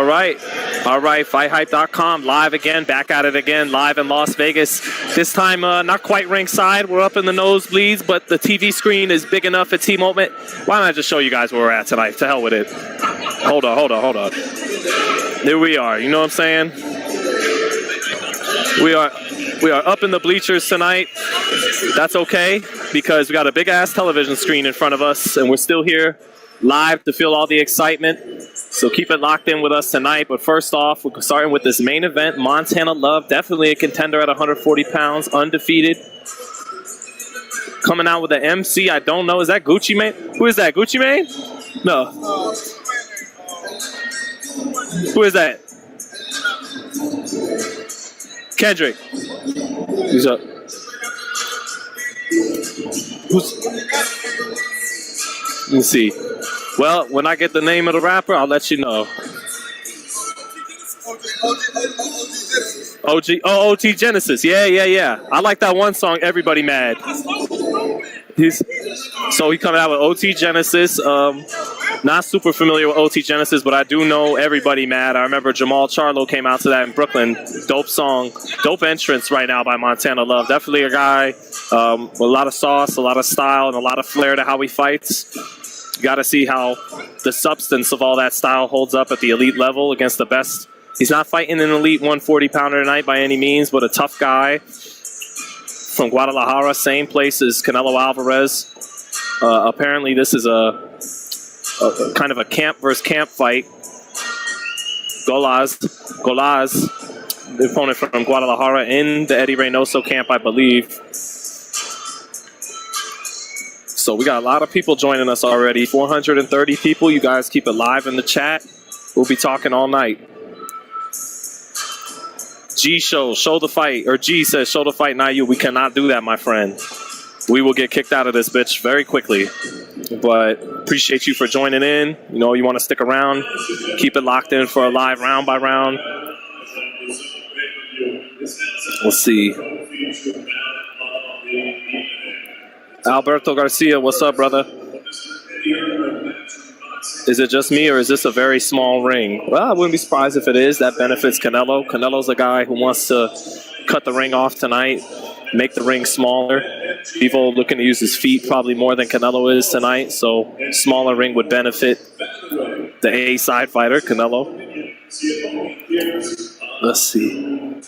right. FightHype.com, live again, back at it again, live in Las Vegas. This time, not quite ringside. We're up in the nosebleeds, but the TV screen is big enough at T-Moment. Why don't I just show you guys where we're at tonight? To hell with it. Hold on. There we are. You know what I'm saying? We are up in the bleachers tonight. That's okay, because we got a big-ass television screen in front of us, and we're still here live to feel all the excitement. So keep it locked in with us tonight. But first off, we're starting with this main event. Montana Love, definitely a contender at 140 pounds, undefeated. Coming out with an MC, I don't know. Is that Gucci Mane? Who is that? Gucci Mane? No. Who is that? Kendrick. Who's up? Let me see. Well, when I get the name of the rapper, I'll let you know. OT Genesis. Yeah. I like that one song, Everybody Mad. So he coming out with OT Genesis. Not super familiar with OT Genesis, but I do know Everybody Mad. I remember Jamal Charlo came out to that in Brooklyn. Dope song. Dope entrance right now by Montana Love. Definitely a guy with a lot of sauce, a lot of style, and a lot of flair to how he fights. You got to see how the substance of all that style holds up at the elite level against the best. He's not fighting an elite 140-pounder tonight by any means, but a tough guy from Guadalajara, same place as Canelo Alvarez. Apparently, this is a kind of a camp versus camp fight. Golaz, the opponent from Guadalajara, in the Eddie Reynoso camp, I believe. So we got a lot of people joining us already. 430 people. You guys keep it live in the chat. We'll be talking all night. G show the fight. Or G says, show the fight, not you. We cannot do that, my friend. We will get kicked out of this bitch very quickly. But appreciate you for joining in. You know, you want to stick around. Keep it locked in for a live round by round. Let's see. Alberto Garcia, what's up, brother? Is it just me, or is this a very small ring? Well, I wouldn't be surprised if it is. That benefits Canelo. Canelo's a guy who wants to cut the ring off tonight, make the ring smaller. Bivol looking to use his feet probably more than Canelo is tonight, so smaller ring would benefit the A-side fighter, Canelo. Let's see.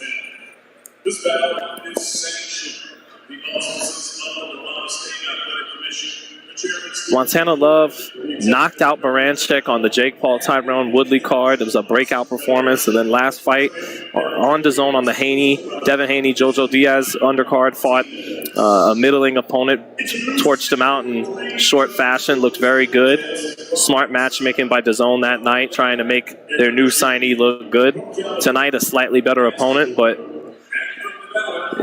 This battle is sanctioned because Montana Love knocked out Baranchik on the Jake Paul Tyrone Woodley card. It was a breakout performance. And then last fight on DAZN on the Devin Haney, Jojo Diaz undercard, fought a middling opponent, torched him out in short fashion, looked very good. Smart matchmaking by DAZN that night, trying to make their new signee look good. Tonight, a slightly better opponent, but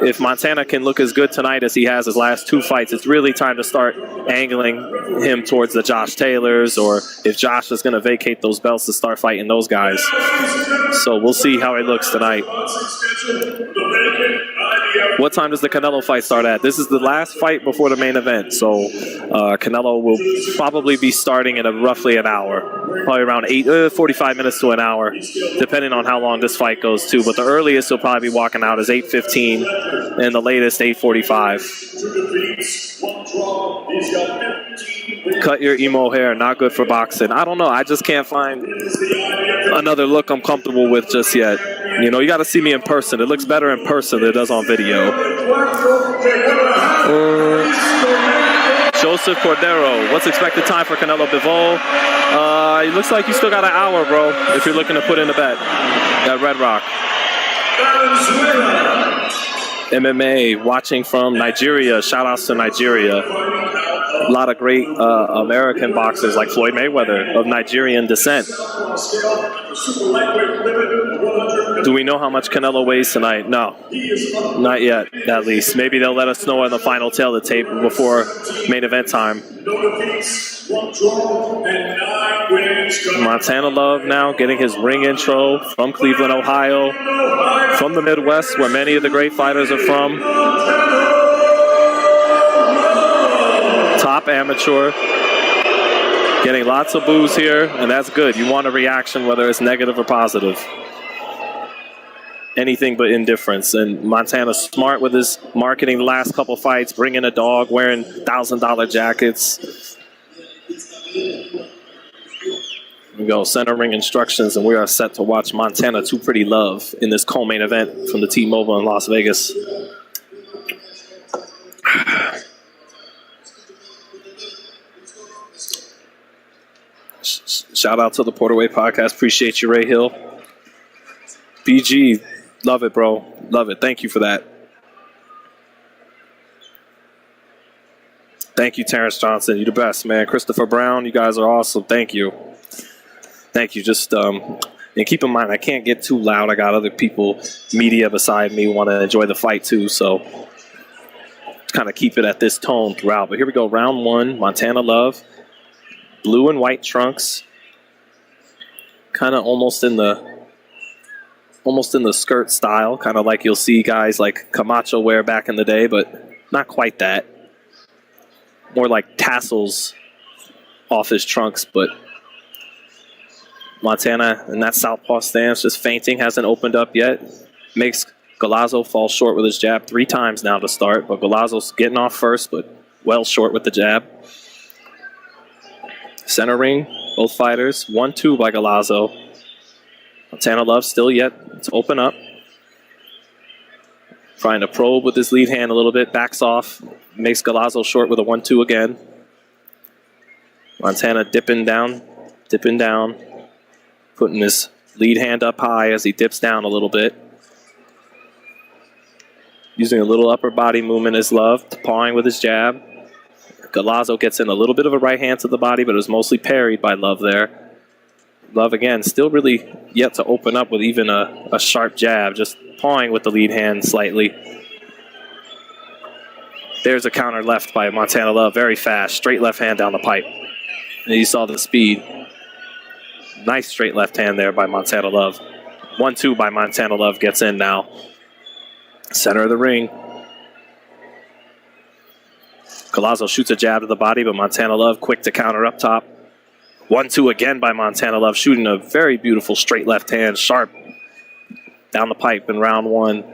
if Montana can look as good tonight as he has his last two fights, it's really time to start angling him towards the Josh Taylors, or if Josh is going to vacate those belts, to start fighting those guys. So we'll see how it looks tonight. What time does the Canelo fight start at? This is the last fight before the main event, so Canelo will probably be starting in roughly an hour, probably around 45 minutes to an hour, depending on how long this fight goes too. But the earliest he'll probably be walking out is 8:15, and the latest 8:45. Cut your emo hair, not good for boxing. I don't know, I just can't find another look I'm comfortable with just yet. You know, you got to see me in person. It looks better in person than it does on video. Joseph Cordero, what's expected time for Canelo Bivol? It looks like you still got an hour, bro, if you're looking to put in a bet at Red Rock. MMA, watching from Nigeria. Shout outs to Nigeria. A lot of great American boxers like Floyd Mayweather of Nigerian descent. Do we know how much Canelo weighs tonight? No, not yet, at least. Maybe they'll let us know on the final tail of the tape before main event time. Montana Love now getting his ring intro from Cleveland, Ohio, from the Midwest, where many of the great fighters are from. Top amateur. Getting lots of boos here, and that's good. You want a reaction, whether it's negative or positive. Anything but indifference. And Montana's smart with his marketing the last couple fights, bringing a dog, wearing $1,000 jackets. Here we go, center ring instructions, and we are set to watch Montana Too Pretty Love in this co-main event from the T-Mobile in Las Vegas. Shout out to the Porterway Podcast. Appreciate you, Ray Hill. BG, love it, bro. Love it. Thank you for that. Thank you, Terrence Johnson. You're the best, man. Christopher Brown, you guys are awesome. Thank you. Thank you. Just and keep in mind, I can't get too loud. I got other people, media beside me, want to enjoy the fight too. So kind of keep it at this tone throughout. But here we go. Round one, Montana Love. Blue and white trunks. Kind of almost in the skirt style, kind of like you'll see guys like Camacho wear back in the day, but not quite that. More like tassels off his trunks, but Montana in that southpaw stance, just feinting, hasn't opened up yet. Makes Galazzo fall short with his jab 3 times now to start, but Galazzo's getting off first, but well short with the jab. Center ring, both fighters. 1-2 by Galazzo. Montana Love still yet to open up. Trying to probe with his lead hand a little bit. Backs off. Makes Galazzo short with a 1-2 again. Montana dipping down. Putting his lead hand up high as he dips down a little bit. Using a little upper body movement as Love. Pawing with his jab. Galazzo gets in a little bit of a right hand to the body, but it was mostly parried by Love there. Love, again, still really yet to open up with even a sharp jab, just pawing with the lead hand slightly. There's a counter left by Montana Love, very fast, straight left hand down the pipe. And you saw the speed. Nice straight left hand there by Montana Love. 1-2 by Montana Love gets in now. Center of the ring. Galazzo shoots a jab to the body, but Montana Love quick to counter up top. 1-2 again by Montana Love, shooting a very beautiful straight left hand, sharp down the pipe in round one.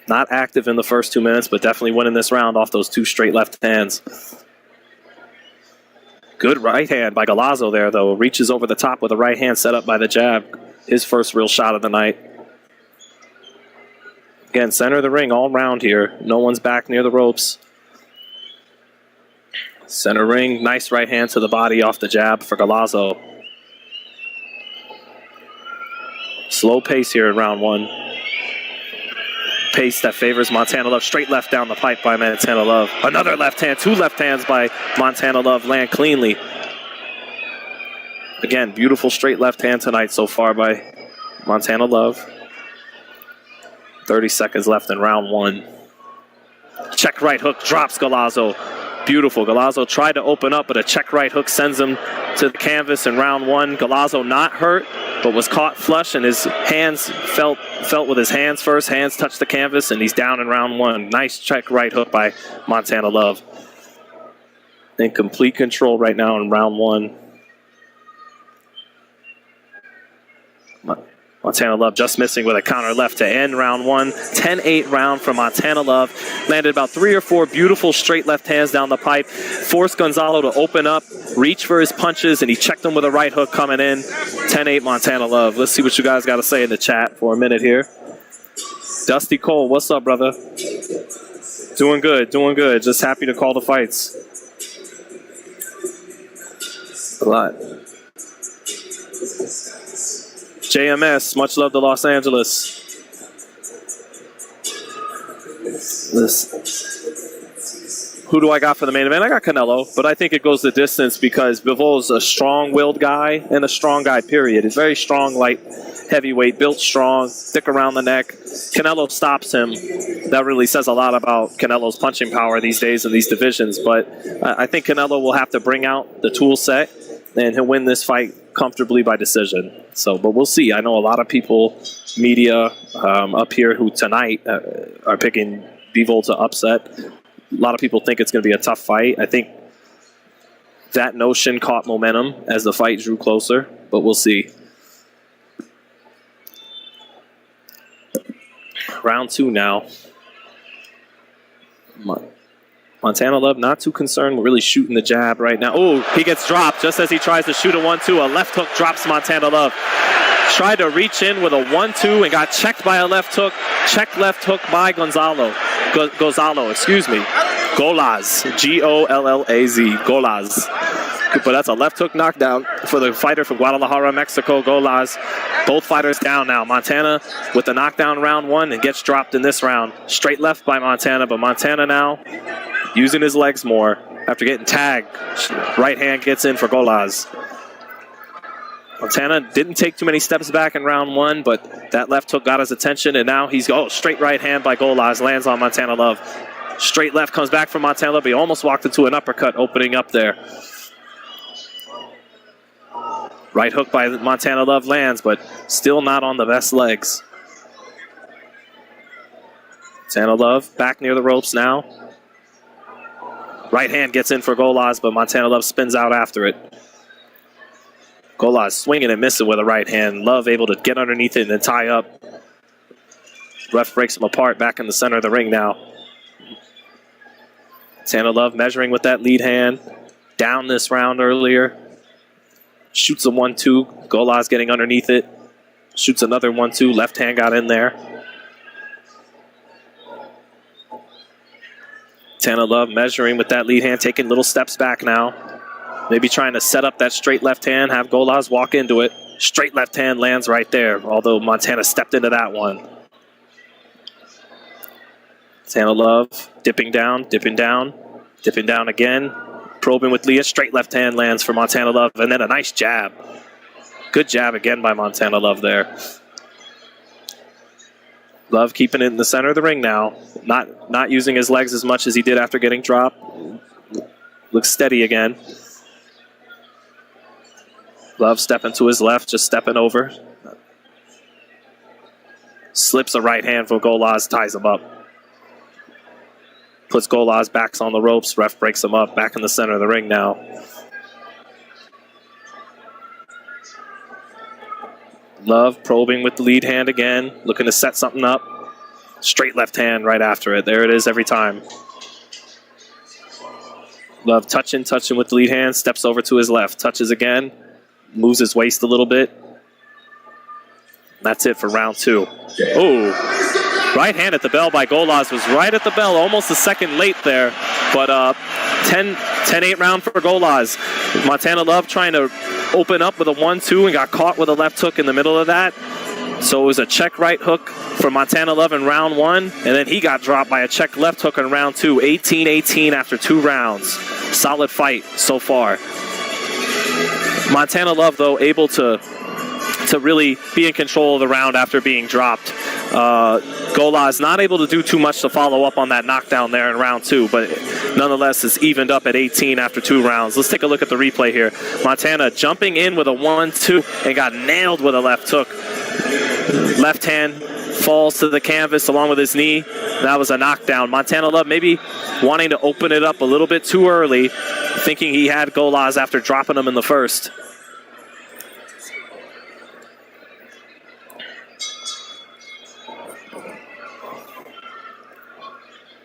Not active in the first 2 minutes, but definitely winning this round off those 2 straight left hands. Good right hand by Galazzo there, though. Reaches over the top with a right hand set up by the jab. His first real shot of the night. Again, center of the ring all round here. No one's back near the ropes. Center ring, nice right hand to the body off the jab for Galazzo. Slow pace here in round one. Pace that favors Montana Love. Straight left down the pipe by Montana Love. Another left hand, 2 left hands by Montana Love land cleanly. Again, beautiful straight left hand tonight so far by Montana Love. 30 seconds left in round one. Check right hook drops Galazzo. Beautiful. Galazzo tried to open up, but a check right hook sends him to the canvas in round one. Galazzo not hurt, but was caught flush, and his hands felt with his hands first. Hands touched the canvas, and he's down in round one. Nice check right hook by Montana Love. In complete control right now in round one. Montana Love just missing with a counter left to end round one. 10-8 round from Montana Love. Landed about 3 or 4 beautiful straight left hands down the pipe. Forced Gonzalo to open up, reach for his punches, and he checked him with a right hook coming in. 10-8 Montana Love. Let's see what you guys got to say in the chat for a minute here. Dusty Cole, what's up, brother? Doing good, doing good. Just happy to call the fights. A lot. JMS, much love to Los Angeles. Who do I got for the main event? I got Canelo, but I think it goes the distance because Bivol's a strong-willed guy and a strong guy, period. He's very strong, light, heavyweight, built strong, thick around the neck. Canelo stops him. That really says a lot about Canelo's punching power these days in these divisions, but I think Canelo will have to bring out the tool set, and he'll win this fight comfortably by decision. So, but we'll see. I know a lot of people, media up here who tonight are picking Bivol to upset. A lot of people think it's going to be a tough fight. I think that notion caught momentum as the fight drew closer, but we'll see. Round 2 now. Montana Love not too concerned with really shooting the jab right now. Oh, he gets dropped just as he tries to shoot a 1-2. A left hook drops Montana Love. Tried to reach in with a 1-2 and got checked by a left hook. Checked left hook by Gonzalo, excuse me. Golaz, G-O-L-L-A-Z, Golaz. But that's a left hook knockdown for the fighter from Guadalajara, Mexico, Golaz. Both fighters down now. Montana with the knockdown round 1 and gets dropped in this round. Straight left by Montana, but Montana now using his legs more after getting tagged. Right hand gets in for Golaz. Montana didn't take too many steps back in round 1, but that left hook got his attention, and now he's, straight right hand by Golaz, lands on Montana Love. Straight left comes back from Montana Love. He almost walked into an uppercut opening up there. Right hook by Montana Love lands, but still not on the best legs. Montana Love back near the ropes now. Right hand gets in for Golaz, but Montana Love spins out after it. Golaz swinging and missing with a right hand. Love able to get underneath it and then tie up. Ref breaks him apart back in the center of the ring now. Montana Love measuring with that lead hand. Down this round earlier. Shoots a 1-2. Golaz getting underneath it. Shoots another 1-2. Left hand got in there. Montana Love measuring with that lead hand, taking little steps back now. Maybe trying to set up that straight left hand, have Golaz walk into it. Straight left hand lands right there, although Montana stepped into that one. Montana Love dipping down again. Probing with Leah, straight left hand lands for Montana Love, and then a nice jab. Good jab again by Montana Love there. Love keeping it in the center of the ring now. Not using his legs as much as he did after getting dropped. Looks steady again. Love stepping to his left, just stepping over. Slips a right hand for Golaz, ties him up. Puts Golaz back on the ropes. Ref breaks him up. Back in the center of the ring now. Love probing with the lead hand again. Looking to set something up. Straight left hand right after it. There it is every time. Love touching with the lead hand. Steps over to his left. Touches again. Moves his waist a little bit. That's it for round 2. Oh, right hand at the bell by Golaz was right at the bell, almost a second late there. But 10-8 round for Golaz. Montana Love trying to open up with a 1-2 and got caught with a left hook in the middle of that. So it was a check right hook for Montana Love in round 1, and then he got dropped by a check left hook in round 2. 18-18 after 2 rounds. Solid fight so far. Montana Love, though, able to really be in control of the round after being dropped. Golaz not able to do too much to follow up on that knockdown there in round 2, but nonetheless is evened up at 18 after 2 rounds. Let's take a look at the replay here. Montana jumping in with a 1-2 and got nailed with a left hook. Left hand falls to the canvas along with his knee. That was a knockdown. Montana Love maybe wanting to open it up a little bit too early, thinking he had Golaz after dropping him in the first.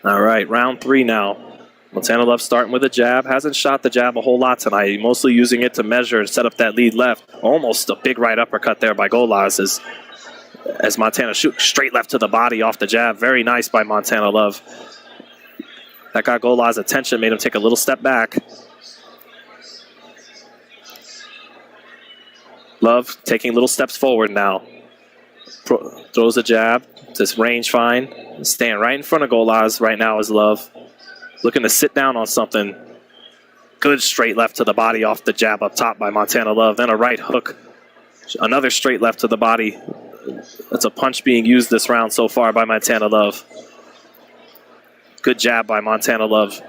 All right, round 3 now. Montana Love starting with a jab. Hasn't shot the jab a whole lot tonight. Mostly using it to measure and set up that lead left. Almost a big right uppercut there by Golaz as Montana shoots straight left to the body off the jab. Very nice by Montana Love. That got Golaz's attention, made him take a little step back. Love taking little steps forward now. Throws a jab. Just range fine. Staying right in front of Golaz right now is Love. Looking to sit down on something. Good straight left to the body off the jab up top by Montana Love. Then a right hook. Another straight left to the body. That's a punch being used this round so far by Montana Love. Good jab by Montana Love.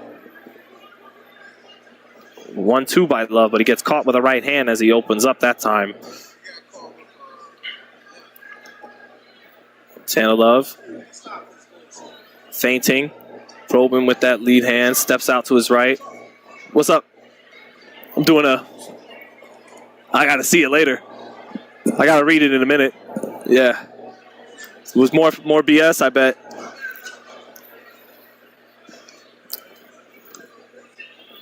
1-2 by Love, but he gets caught with a right hand as he opens up that time. Montana Love feinting, probing with that lead hand, steps out to his right. What's up? I'm doing a... I got to see it later. I got to read it in a minute. Yeah. It was more BS, I bet.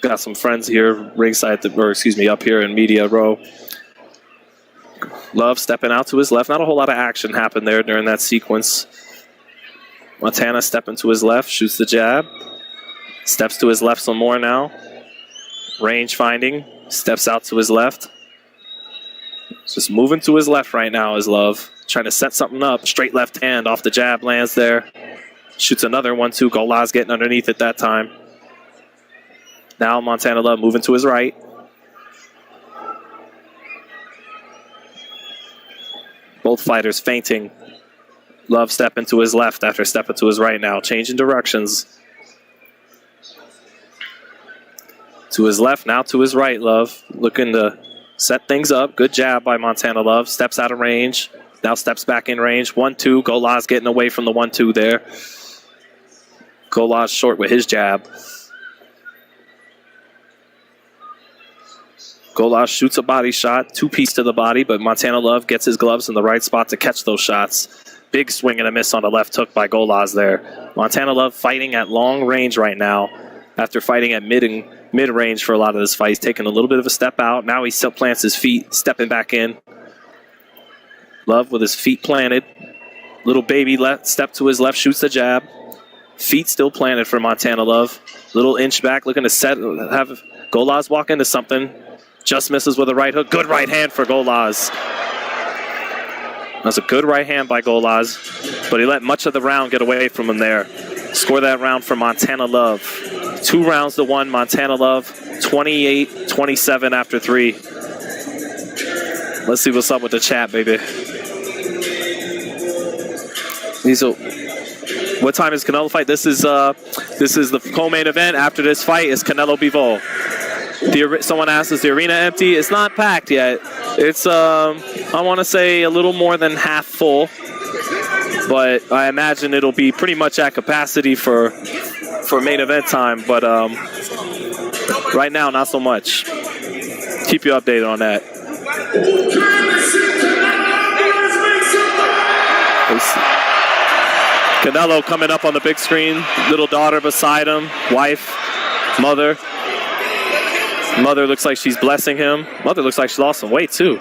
Got some friends here ringside, up here in media row. Love stepping out to his left. Not a whole lot of action happened there during that sequence. Montana stepping to his left, shoots the jab. Steps to his left some more now. Range finding, steps out to his left. Just moving to his left right now is Love. Trying to set something up. Straight left hand off the jab, lands there. Shoots another 1-2. Golaz getting underneath it that time. Now Montana Love moving to his right. Both fighters feinting. Love stepping to his left after stepping to his right now. Changing directions. To his left, now to his right, Love. Looking to set things up. Good jab by Montana Love. Steps out of range. Now steps back in range. 1-2. Golaz getting away from the 1-2 there. Golaz short with his jab. Golaz shoots a body shot, two-piece to the body, but Montana Love gets his gloves in the right spot to catch those shots. Big swing and a miss on the left hook by Golaz there. Montana Love fighting at long range right now after fighting at mid-range for a lot of this fight. He's taking a little bit of a step out. Now he still plants his feet, stepping back in. Love with his feet planted. Little baby left step to his left, shoots the jab. Feet still planted for Montana Love. Little inch back, looking to have Golaz walk into something. Just misses with a right hook. Good right hand for Golaz. That's a good right hand by Golaz, but he let much of the round get away from him there. Score that round for Montana Love. 2 rounds to 1, Montana Love. 28-27 after 3. Let's see what's up with the chat, baby. What time is Canelo fight? This is the co-main event. After this fight is Canelo Bivol. Someone asked, is the arena empty? It's not packed yet. It's, I want to say a little more than half full. But I imagine it'll be pretty much at capacity for main event time. But right now, not so much. Keep you updated on that. Canelo coming up on the big screen. Little daughter beside him. Wife. Mother. Mother looks like she's blessing him. Mother looks like she lost some weight, too.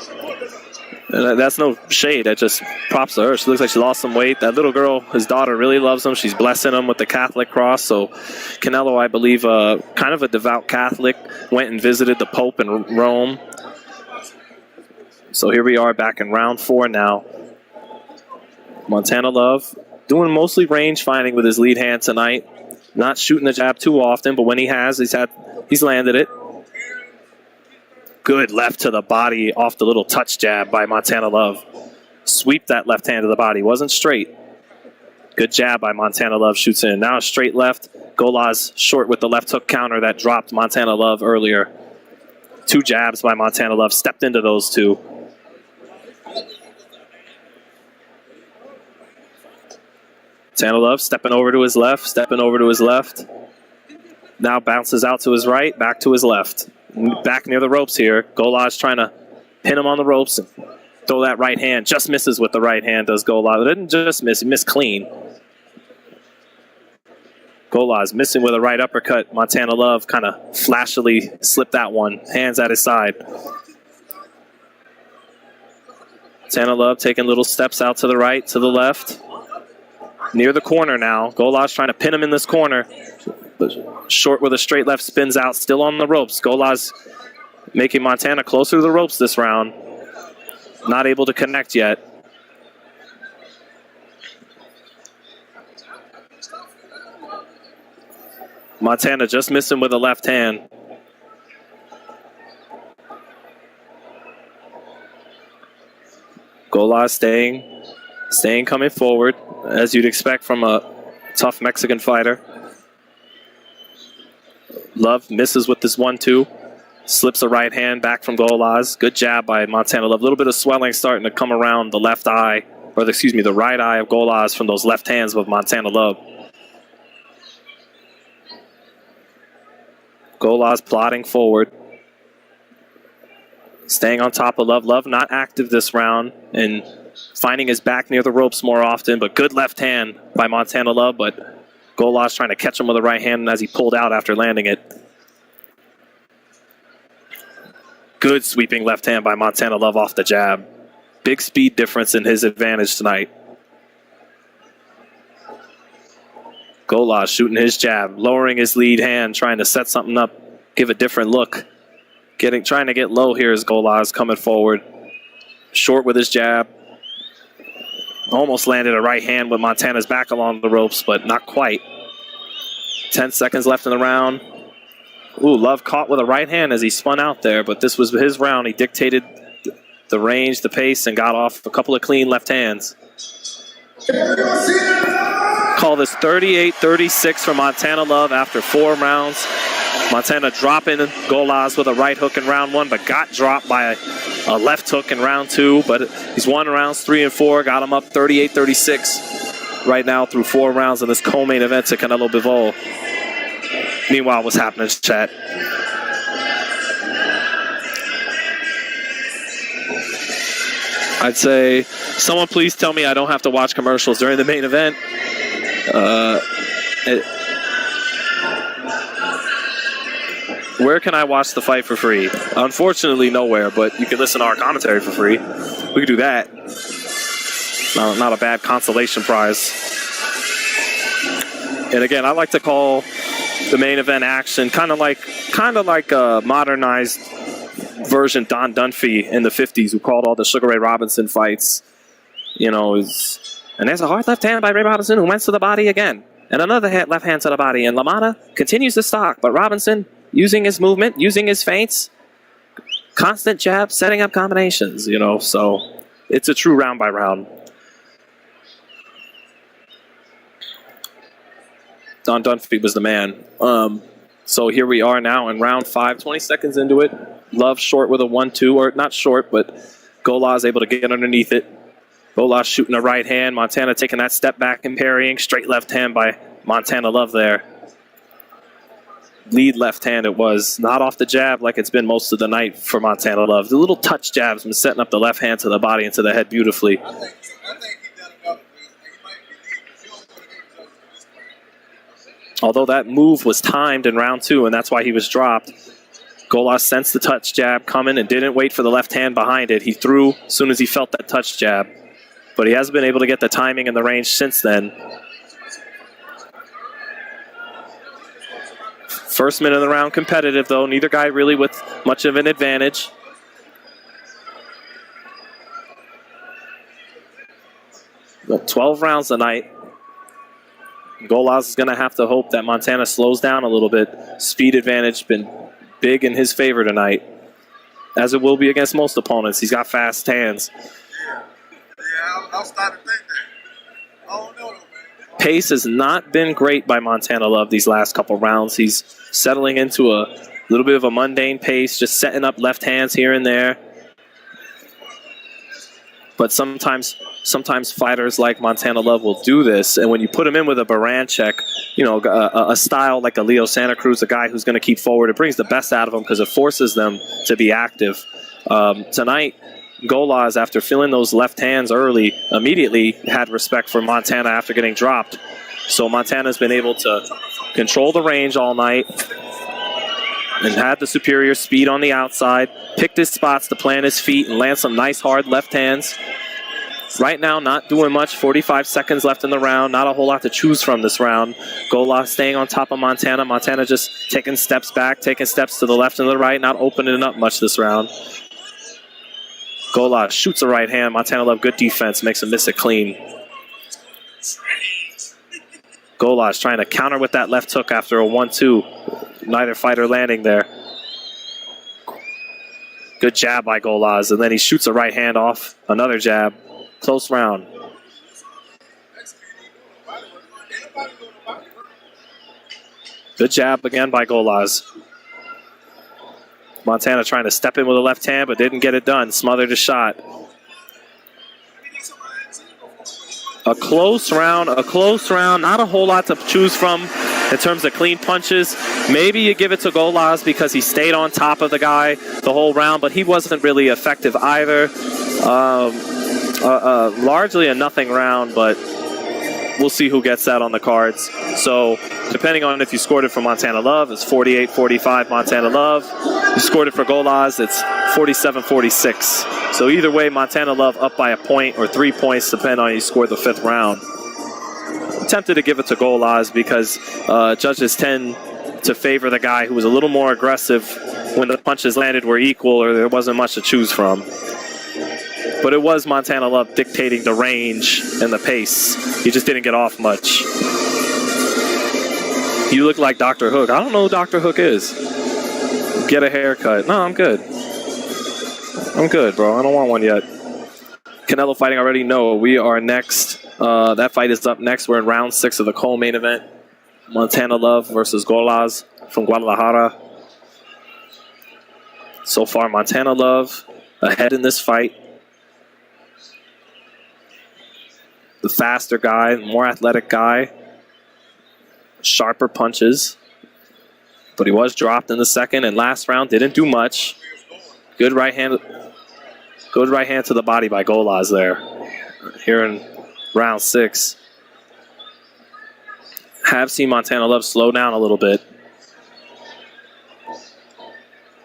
And that's no shade. That just props to her. She looks like she lost some weight. That little girl, his daughter, really loves him. She's blessing him with the Catholic cross. So Canelo, I believe, kind of a devout Catholic, went and visited the Pope in Rome. So here we are back in round 4 now. Montana Love doing mostly range finding with his lead hand tonight. Not shooting the jab too often, but when he has, he's landed it. Good left to the body off the little touch jab by Montana Love. Sweep that left hand to the body. Wasn't straight. Good jab by Montana Love. Shoots in. Now straight left. Golaz short with the left hook counter that dropped Montana Love earlier. 2 jabs by Montana Love. Stepped into those 2. Montana Love stepping over to his left. Stepping over to his left. Now bounces out to his right. Back to his left. Back near the ropes here. Golaz trying to pin him on the ropes and throw that right hand. Just misses with the right hand, does Golaz. It didn't just miss, he missed clean. Golaz missing with a right uppercut. Montana Love kind of flashily slipped that one. Hands at his side. Montana Love taking little steps out to the right, to the left. Near the corner now. Golaz trying to pin him in this corner. Short with a straight left, spins out, still on the ropes. Golaz making Montana closer to the ropes this round. Not able to connect yet. Montana just missing with a left hand. Golaz staying coming forward, as you'd expect from a tough Mexican fighter. Love misses with this 1-2. Slips a right hand back from Golaz. Good jab by Montana Love. A little bit of swelling starting to come around the left eye, or the right eye of Golaz from those left hands of Montana Love. Golaz plodding forward. staying on top of Love. Love not active this round and finding his back near the ropes more often, but good left hand by Montana Love, but Golas trying to catch him with the right hand as he pulled out after landing it. Good sweeping left hand by Montana Love off the jab. Big speed difference in his advantage tonight. Golas shooting his jab, lowering his lead hand, trying to set something up, give a different look. Trying to get low here is Golas coming forward. Short with his jab. Almost landed a right hand with Montana's back along the ropes, but not quite. 10 seconds left in the round. Ooh, Love caught with a right hand as he spun out there, but this was his round. He dictated the range, the pace, and got off a couple of clean left hands. Call this 38-36 for Montana Love after 4 rounds. Montana dropping Golas with a right hook in round 1, but got dropped by a left hook in round 2. But he's won rounds 3 and 4, got him up 38-36 right now through 4 rounds in this co-main event to Canelo Bivol. Meanwhile, what's happening, chat? I'd say, someone please tell me I don't have to watch commercials during the main event. Where can I watch the fight for free? Unfortunately, nowhere, but you can listen to our commentary for free. We could do that. Not a bad consolation prize. And again, I like to call the main event action kind of like a modernized version Don Dunphy in the 50s who called all the Sugar Ray Robinson fights. You know, and there's a hard left hand by Ray Robinson who went to the body again. And another left hand to the body. And LaMotta continues to stalk, but Robinson using his movement, using his feints, constant jab, setting up combinations, you know. So it's a true round by round. Don Dunphy was the man. So here we are now in round 5, 20 seconds into it. Love short with a 1-2, or not short, but Golas able to get underneath it. Golas shooting a right hand. Montana taking that step back and parrying. Straight left hand by Montana Love there. Lead left hand it was. Not off the jab like it's been most of the night for Montana Love. The little touch jabs been setting up the left hand to the body and to the head beautifully. Although that move was timed in round 2, and that's why he was dropped. Golas sensed the touch jab coming and didn't wait for the left hand behind it. He threw as soon as he felt that touch jab. But he hasn't been able to get the timing and the range since then. First minute of the round competitive, though. Neither guy really with much of an advantage. But 12 rounds tonight. Golas is going to have to hope that Montana slows down a little bit. Speed advantage been big in his favor tonight, as it will be against most opponents. He's got fast hands. I'll start to think that. I don't know, man. Pace has not been great by Montana Love these last couple rounds. He's settling into a little bit of a mundane pace, just setting up left hands here and there. But sometimes fighters like Montana Love will do this, and when you put him in with a Baranchek, you know, a style like a Leo Santa Cruz, a guy who's going to keep forward, it brings the best out of them because it forces them to be active. Tonight, Golas, after feeling those left hands early, immediately had respect for Montana after getting dropped. So Montana's been able to control the range all night and had the superior speed on the outside, picked his spots to plant his feet and land some nice hard left hands. Right now, not doing much. 45 seconds left in the round. Not a whole lot to choose from this round. Golas staying on top of Montana. Montana just taking steps back, taking steps to the left and the right, not opening up much this round. Golas shoots a right hand. Montana Love, good defense, makes him miss it clean. Golas trying to counter with that left hook after a 1-2. Neither fighter landing there. Good jab by Golas, and then he shoots a right hand off. Another jab. Close round. Good jab again by Golas. Montana trying to step in with a left hand, but didn't get it done. Smothered a shot. A close round, not a whole lot to choose from. In terms of clean punches, maybe you give it to Golaz because he stayed on top of the guy the whole round, but he wasn't really effective either. Largely a nothing round, but we'll see who gets that on the cards. So depending on if you scored it for Montana Love, it's 48-45 Montana Love. If you scored it for Golaz, it's 47-46. So either way, Montana Love up by a point or 3 points, depending on you scored the 5th round. Tempted to give it to Golaz because judges tend to favor the guy who was a little more aggressive when the punches landed were equal or there wasn't much to choose from. But it was Montana Love dictating the range and the pace. He just didn't get off much. You look like Dr. Hook. I don't know who Dr. Hook is. Get a haircut. No, I'm good. I'm good, bro. I don't want one yet. Canelo fighting already? No, we are next. That fight is up next. We're in round 6 of the co-main event. Montana Love versus Golaz from Guadalajara. So far, Montana Love ahead in this fight. The faster guy, more athletic guy. Sharper punches. But he was dropped in the second and last round. Didn't do much. Good right hand to the body by Golaz there. Here in round 6. Have seen Montana Love slow down a little bit.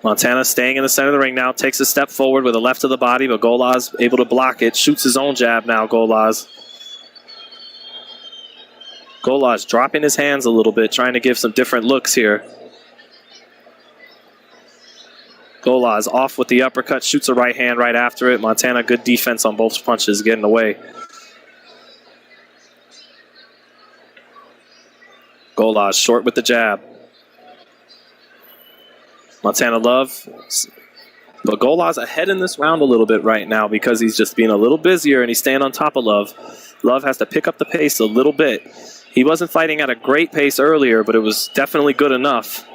Montana staying in the center of the ring now. Takes a step forward with a left to the body, but Golaz able to block it. Shoots his own jab now, Golaz. Golaz dropping his hands a little bit, trying to give some different looks here. Golaz off with the uppercut, shoots a right hand right after it. Montana, good defense on both punches, getting away. Golaz short with the jab. Montana Love. But Golaz ahead in this round a little bit right now because he's just being a little busier and he's staying on top of Love. Love has to pick up the pace a little bit. He wasn't fighting at a great pace earlier, but it was definitely good enough.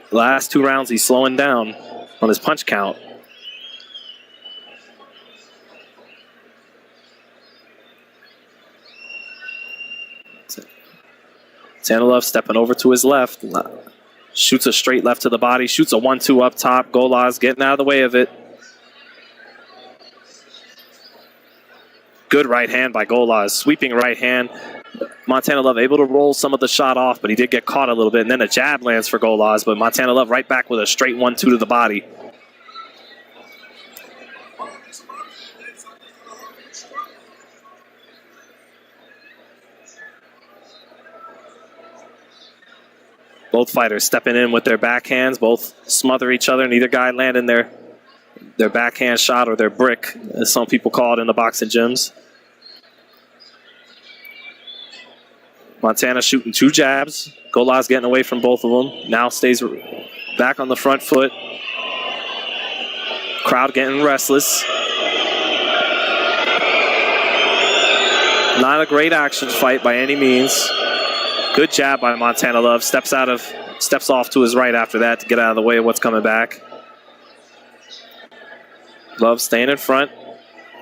The last 2 rounds, he's slowing down on his punch count. Montana Love stepping over to his left. Shoots a straight left to the body. Shoots a 1-2 up top. Golaz getting out of the way of it. Good right hand by Golaz. Sweeping right hand. Montana Love able to roll some of the shot off, but he did get caught a little bit. And then a jab lands for Golaz, but Montana Love right back with a straight 1-2 to the body. Both fighters stepping in with their backhands. Both smother each other. Neither guy landing their backhand shot or their brick, as some people call it in the boxing gyms. Montana shooting 2 jabs. Golaz getting away from both of them. Now stays back on the front foot. Crowd getting restless. Not a great action fight by any means. Good jab by Montana Love. Steps off to his right after that to get out of the way of what's coming back. Love staying in front.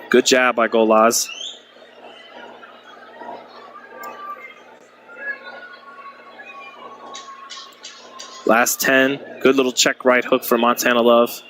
Good jab by Golaz. Last 10. Good little check right hook for Montana Love.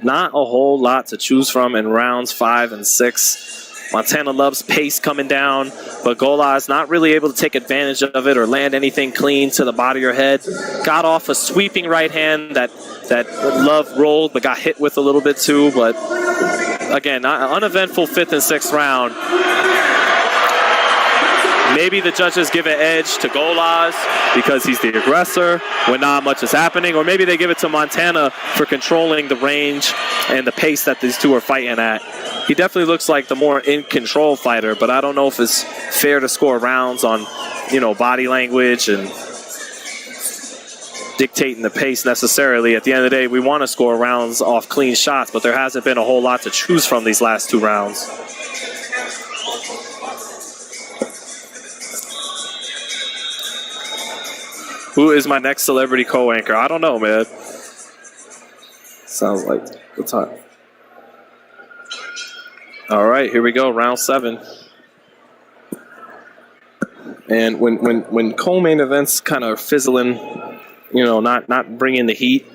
Not a whole lot to choose from in rounds 5 and 6. Montana Love's pace coming down, but Golaz not really able to take advantage of it or land anything clean to the body or head. Got off a sweeping right hand that Love rolled, but got hit with a little bit too. But again, uneventful 5th and 6th round. Maybe the judges give an edge to Golaz because he's the aggressor when not much is happening, or maybe they give it to Montana for controlling the range and the pace that these two are fighting at. He definitely looks like the more in-control fighter, but I don't know if it's fair to score rounds on, body language and dictating the pace necessarily. At the end of the day, we want to score rounds off clean shots, but there hasn't been a whole lot to choose from these last 2 rounds. Who is my next celebrity co-anchor? I don't know, man. Sounds like the time. All right, here we go, round 7. And when co-main events kind of fizzling, you know, not bringing the heat,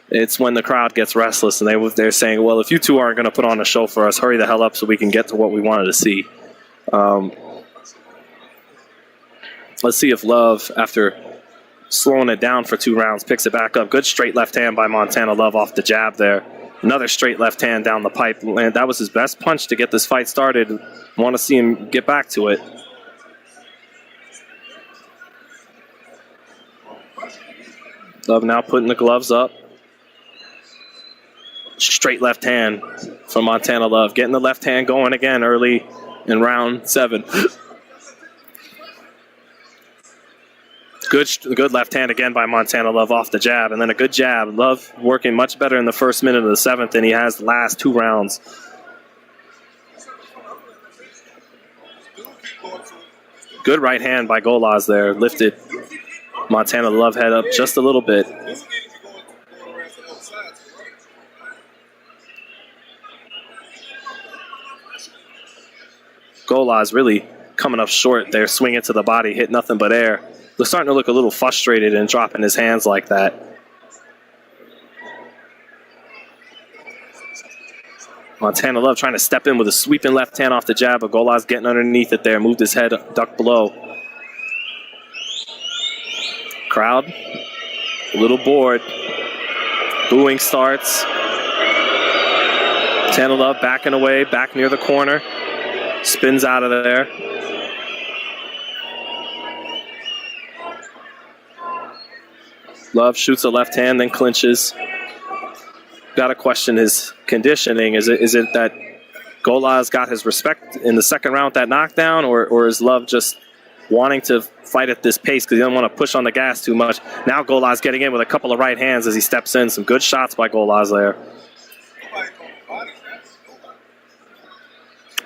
it's when the crowd gets restless and they're saying, well, if you two aren't going to put on a show for us, hurry the hell up so we can get to what we wanted to see. Let's see if Love, after slowing it down for 2 rounds, picks it back up. Good straight left hand by Montana Love off the jab there. Another straight left hand down the pipe. And that was his best punch to get this fight started. Want to see him get back to it. Love now putting the gloves up. Straight left hand from Montana Love. Getting the left hand going again early in round 7. Good left hand again by Montana Love off the jab. And then a good jab. Love working much better in the first minute of the 7th than he has the last 2 rounds. Good right hand by Golaz there. Lifted Montana Love head up just a little bit. Golaz really coming up short there, swinging to the body, hit nothing but air. They're starting to look a little frustrated and dropping his hands like that. Montana Love trying to step in with a sweeping left hand off the jab, but Golaz getting underneath it there, moved his head, ducked below. Crowd, a little bored. Booing starts. Montana Love backing away, back near the corner. Spins out of there. Love shoots a left hand, then clinches. Got to question his conditioning. Is it that Golaz got his respect in the second round with that knockdown, or is Love just wanting to fight at this pace because he doesn't want to push on the gas too much? Now Golaz getting in with a couple of right hands as he steps in. Some good shots by Golaz there.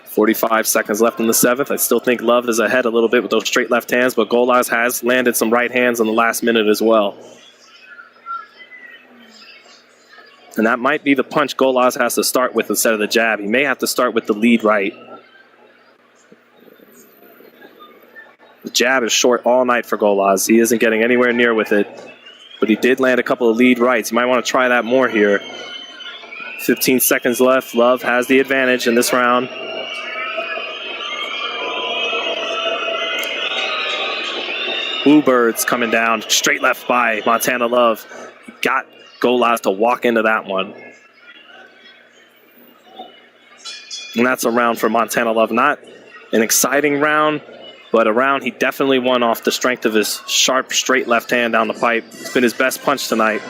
45 seconds left in the 7th. I still think Love is ahead a little bit with those straight left hands, but Golaz has landed some right hands in the last minute as well. And that might be the punch Golaz has to start with instead of the jab. He may have to start with the lead right. The jab is short all night for Golaz. He isn't getting anywhere near with it, but he did land a couple of lead rights. You might want to try that more here. 15 seconds left. Love has the advantage in this round. Bluebirds coming down. Straight left by Montana Love. Got Golaz to walk into that one. And that's a round for Montana Love. Not an exciting round, but a round he definitely won off the strength of his sharp, straight left hand down the pipe. It's been his best punch tonight.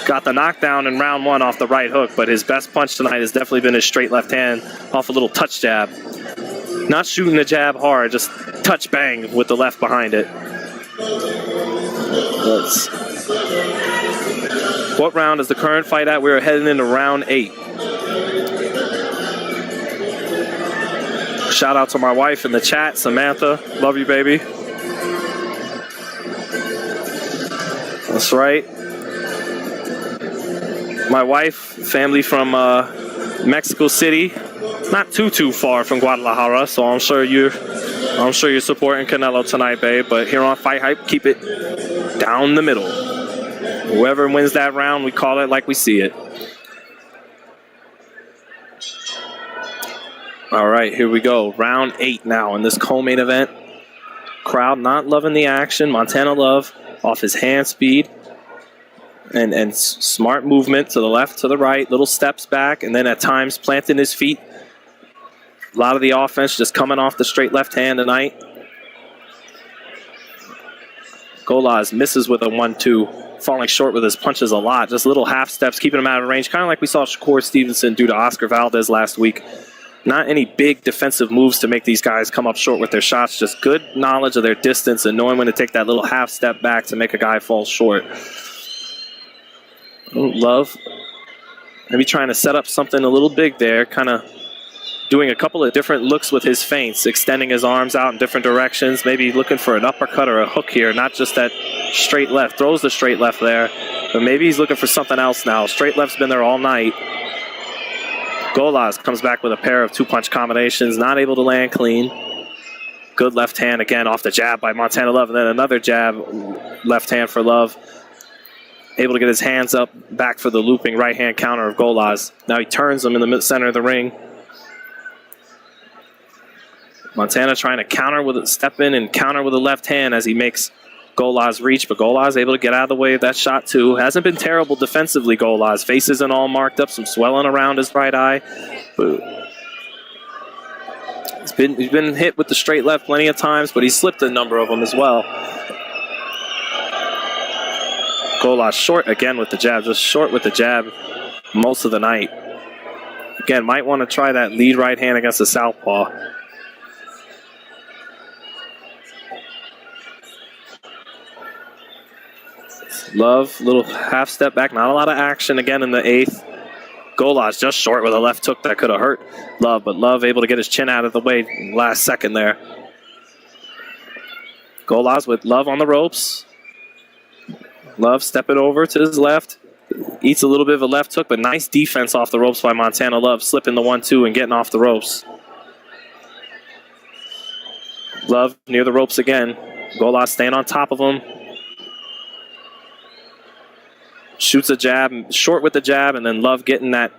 Got the knockdown in round 1 off the right hook, but his best punch tonight has definitely been his straight left hand off a little touch jab. Not shooting the jab hard, just touch bang with the left behind it. What round is the current fight at? We're heading into round 8. Shout out to my wife in the chat, Samantha. Love you, baby. That's right. My wife, family from Mexico City, not too far from Guadalajara, so I'm sure you're supporting Canelo tonight, babe. But here on FightHype, keep it down the middle. Whoever wins that round, we call it like we see it. All right, here we go. Round 8 now in this co-main event. Crowd not loving the action. Montana Love off his hand speed and smart movement to the left, to the right, little steps back, and then at times planting his feet. A lot of the offense just coming off the straight left hand tonight. Golaz misses with a 1-2, falling short with his punches a lot. Just little half steps, keeping him out of range, kind of like we saw Shakur Stevenson do to Oscar Valdez last week. Not any big defensive moves to make these guys come up short with their shots, just good knowledge of their distance and knowing when to take that little half step back to make a guy fall short. Love maybe trying to set up something a little big there, kind of doing a couple of different looks with his feints, extending his arms out in different directions, maybe looking for an uppercut or a hook here, not just that straight left. Throws the straight left there, but maybe he's looking for something else now. Straight left's been there all night. Golaz comes back with a pair of 2-punch combinations, not able to land clean. Good left hand again off the jab by Montana Love, and then another jab, left hand for Love. Able to get his hands up, back for the looping right hand counter of Golaz. Now he turns him in the center of the ring. Montana trying to counter with step in and counter with a left hand as he makes Golaz reach, but Golaz able to get out of the way of that shot too. Hasn't been terrible defensively, Golaz. Face isn't all marked up, some swelling around his right eye. But he's been hit with the straight left plenty of times, but he slipped a number of them as well. Golaz short again with the jab, just short with the jab most of the night. Again, might want to try that lead right hand against the southpaw. Love, little half step back, not a lot of action again in the 8th. Golaz just short with a left hook that could have hurt Love, but Love able to get his chin out of the way last second there. Golaz with Love on the ropes. Love stepping over to his left. Eats a little bit of a left hook, but nice defense off the ropes by Montana Love, slipping the 1-2 and getting off the ropes. Love near the ropes again. Golaz staying on top of him. Shoots a jab, short with the jab, and then Love getting that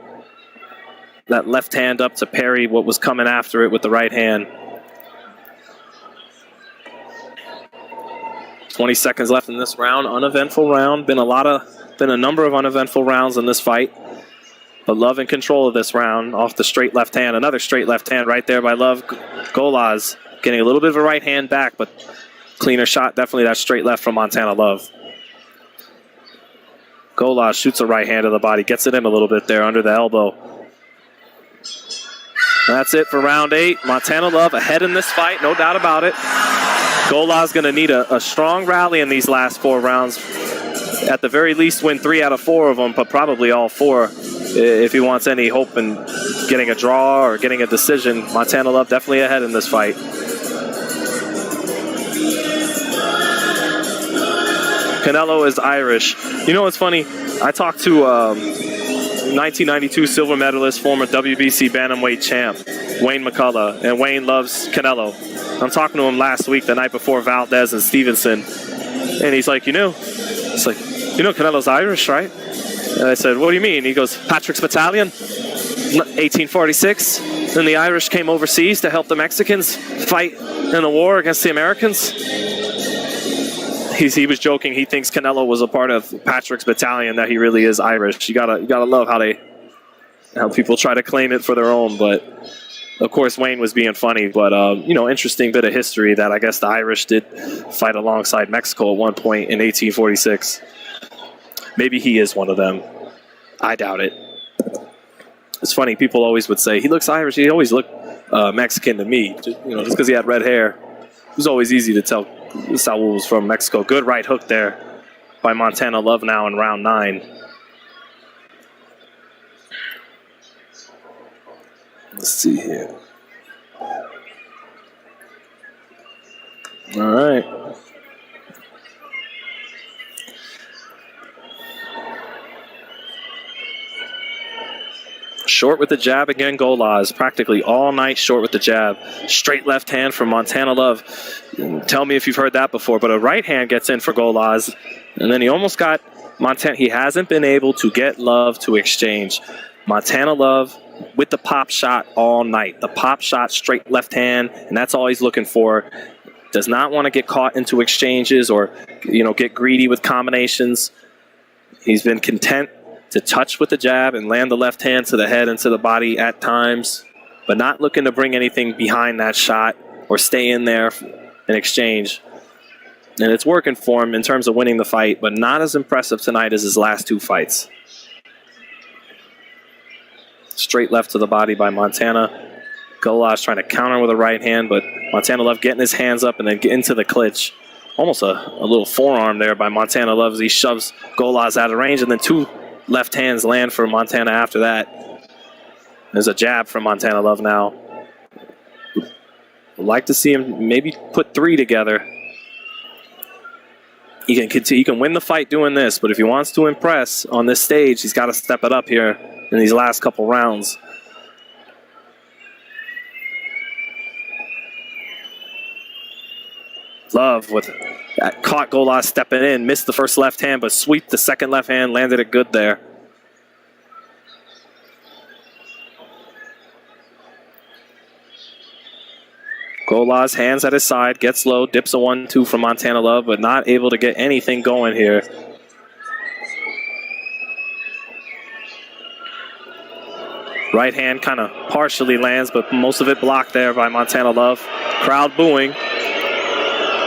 left hand up to parry what was coming after it with the right hand. 20 seconds left in this round. Uneventful round. Been a number of uneventful rounds in this fight. But Love in control of this round off the straight left hand. Another straight left hand right there by Love. Golaz getting a little bit of a right hand back, but cleaner shot. Definitely that straight left from Montana Love. Golaz shoots a right hand to the body, gets it in a little bit there under the elbow. That's it for round 8. Montana Love ahead in this fight, no doubt about it. Golaz going to need a strong rally in these last 4 rounds. At the very least, win 3 out of 4 of them, but probably all 4 if he wants any hope in getting a draw or getting a decision. Montana Love definitely ahead in this fight. Canelo is Irish. You know what's funny? I talked to 1992 silver medalist, former WBC bantamweight champ, Wayne McCullough, and Wayne loves Canelo. I'm talking to him last week, the night before Valdez and Stevenson, and he's like, Canelo's Irish, right? And I said, what do you mean? He goes, Patrick's Battalion, 1846. Then the Irish came overseas to help the Mexicans fight in the war against the Americans. He was joking. He thinks Canelo was a part of Patrick's Battalion, that he really is Irish. You gotta love how people try to claim it for their own. But of course, Wayne was being funny. But interesting bit of history that I guess the Irish did fight alongside Mexico at one point in 1846. Maybe he is one of them. I doubt it. It's funny. People always would say he looks Irish. He always looked Mexican to me. Just because he had red hair. It was always easy to tell Saul was from Mexico. Good right hook there by Montana Love now in round 9. Let's see here. All right. Short with the jab again, Golaz. Practically all night short with the jab. Straight left hand from Montana Love. Tell me if you've heard that before, but a right hand gets in for Golaz. And then he almost got Montana. He hasn't been able to get Love to exchange. Montana Love with the pop shot all night. The pop shot, straight left hand, and that's all he's looking for. Does not want to get caught into exchanges or, get greedy with combinations. He's been content to touch with the jab and land the left hand to the head and to the body at times, but not looking to bring anything behind that shot or stay in there in exchange. And it's working for him in terms of winning the fight, but not as impressive tonight as his last 2 fights. Straight left to the body by Montana. Golaz trying to counter with a right hand, but Montana Love getting his hands up and then get into the clinch. Almost a little forearm there by Montana Love as he shoves Golaz out of range, and then 2 left hands land for Montana after that. There's a jab from Montana Love now. I'd like to see him maybe put 3 together. He can continue, he can win the fight doing this, but if he wants to impress on this stage, he's got to step it up here in these last couple rounds. Love with caught Golaz stepping in, missed the first left hand, but sweeped the second left hand, landed it good there. Golaz, hands at his side, gets low, dips a 1-2 from Montana Love, but not able to get anything going here. Right hand kind of partially lands, but most of it blocked there by Montana Love. Crowd booing.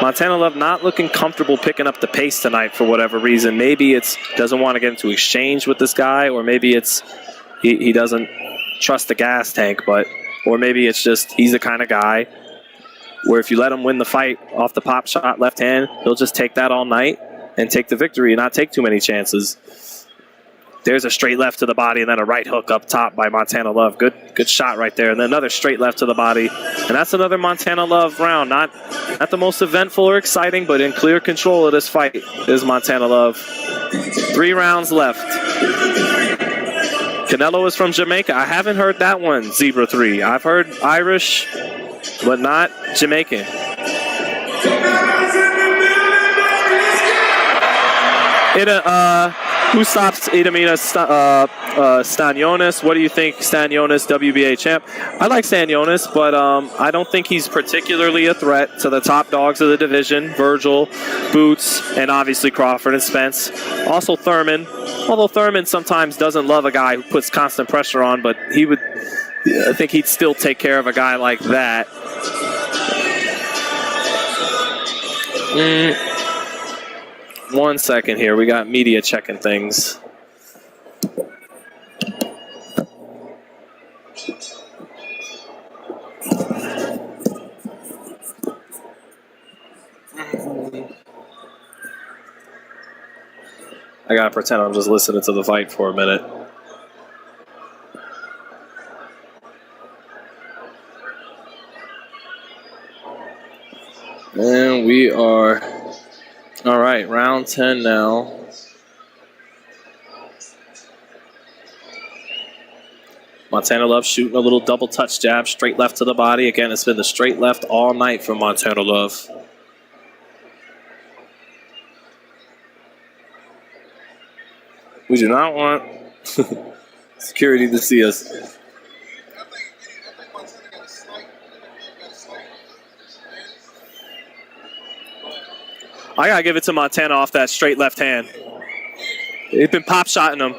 Montana Love not looking comfortable picking up the pace tonight for whatever reason. Maybe it's doesn't want to get into exchange with this guy, or maybe it's he doesn't trust the gas tank, or maybe it's just he's the kind of guy where if you let him win the fight off the pop shot left hand, he'll just take that all night and take the victory and not take too many chances. There's a straight left to the body and then a right hook up top by Montana Love. Good shot right there. And then another straight left to the body. And that's another Montana Love round. Not the most eventful or exciting, but in clear control of this fight is Montana Love. 3 rounds left. Canelo is from Jamaica. I haven't heard that one, Zebra 3. I've heard Irish, but not Jamaican. Who stops Idamina Stanionis? What do you think, Stanionis, WBA champ? I like Stanionis, but I don't think he's particularly a threat to the top dogs of the division, Virgil, Boots, and obviously Crawford and Spence. Also Thurman, although Thurman sometimes doesn't love a guy who puts constant pressure on, but I think he'd still take care of a guy like that. 1 second here. We got media checking things. I gotta pretend I'm just listening to the fight for a minute. And we are... All right, round 10 now. Montana Love shooting a little double touch jab, straight left to the body. Again, it's been the straight left all night from Montana Love. We do not want security to see us. I gotta give it to Montana off that straight left hand. He's been pop shotting him.